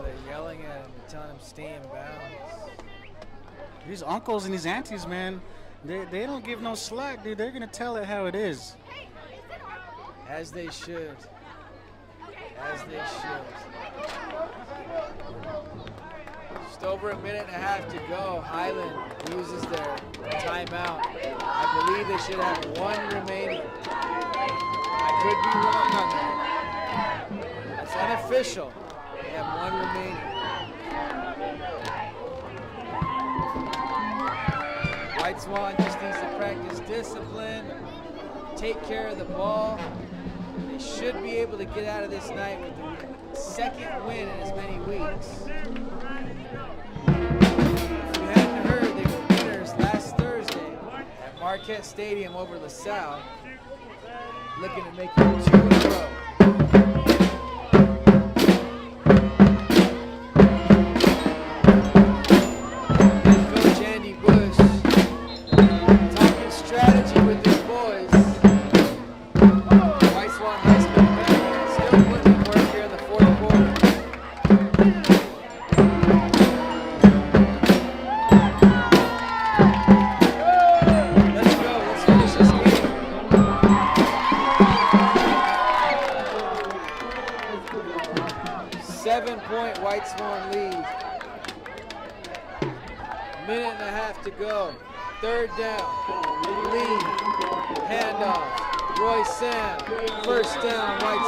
they're yelling at him, telling him stay in bounds. These uncles and these aunties, man, they don't give no slack, dude. They're going to tell it how it is. As they should. As they should. Just over a minute and a half to go. Highland uses their timeout. I believe they should have 1 remaining. I could be wrong on that. That's unofficial. They have 1 remaining. White Swan just needs to practice discipline, take care of the ball. They should be able to get out of this night with the 2nd win in as many weeks. If you hadn't heard, they were winners last Thursday at Marquette Stadium over LaSalle, looking to make it 2 in a row. Coach Andy Bush talking strategy with his boys. White Swan High School still putting in work here in the fourth quarter. Let's go. Let's finish this game. 7-point White Swan lead. Minute and a half to go. Third down. Lead. Handoff. Roy Sam. First down, White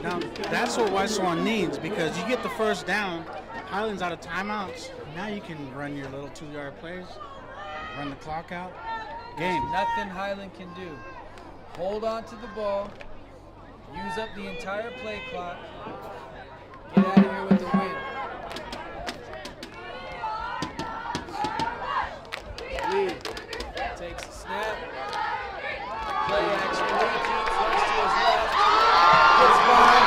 Now, that's what White Swan needs, because you get the first down, Highland's out of timeouts. Now you can run your little 2-yard plays, run the clock out. Game. Nothing Highland can do. Hold on to the ball. Use up the entire play clock. Get out of here with the win. Lee takes a snap. Play action. Lee keeps runs to his left. Gets by.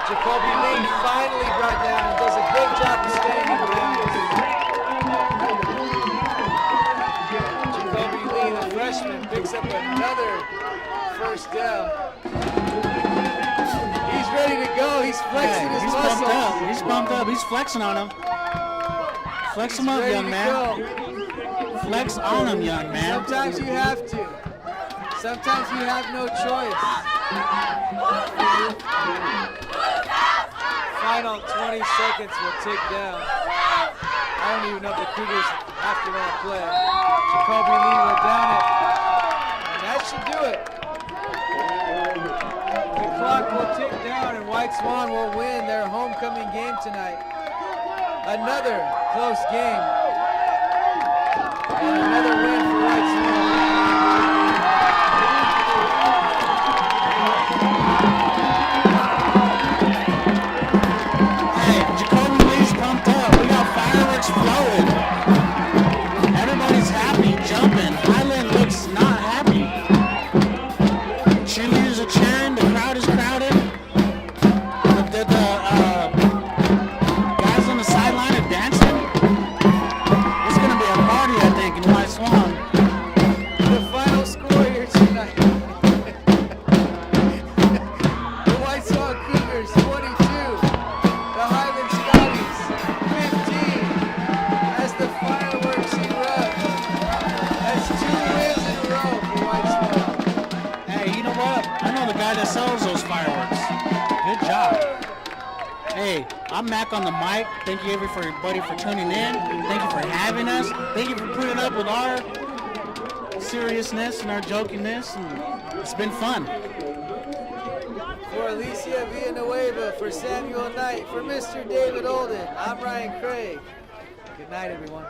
Jacoby Lee finally brought down and does a great job of staying in bounds. Jacoby Lee, the freshman, picks up another first down. He's ready to go. He's flexing his muscles. Pumped up. He's pumped up. He's flexing on him. Flex him up, young man. Flex on him, young man. Sometimes you have to. Sometimes you have no choice. Final 20 seconds will tick down. I don't even know if the Cougars have to run a play. Jacoby Lee will down it. And that should do it. The clock will tick down and White Swan will win their homecoming game tonight. Another close game. And another win for White Swan. Hey, Jacoby Lee's pumped up. We got fireworks flowing. Everybody's happy, jumping. Highland looks not happy. Cheerleaders are cheering. The crowd is crowded. The guys on the sideline are dancing. It's going to be a party, I think, in White Swan. The final score here tonight. The White Swan Cougars 22. The Highland Scotties 15. As the fireworks erupt. That's 2 wins in a row for White Swan. Hey, you know what? I know the guy that sells those fireworks. Good job. Hey, I'm Mac on the mic. Thank you everybody for tuning in. Thank you for having us. Thank you for putting up with our seriousness and our jokiness. And it's been fun. For Alicia Villanueva, for Samuel Knight, for Mr. David Olden, I'm Ryan Craig. Good night, everyone.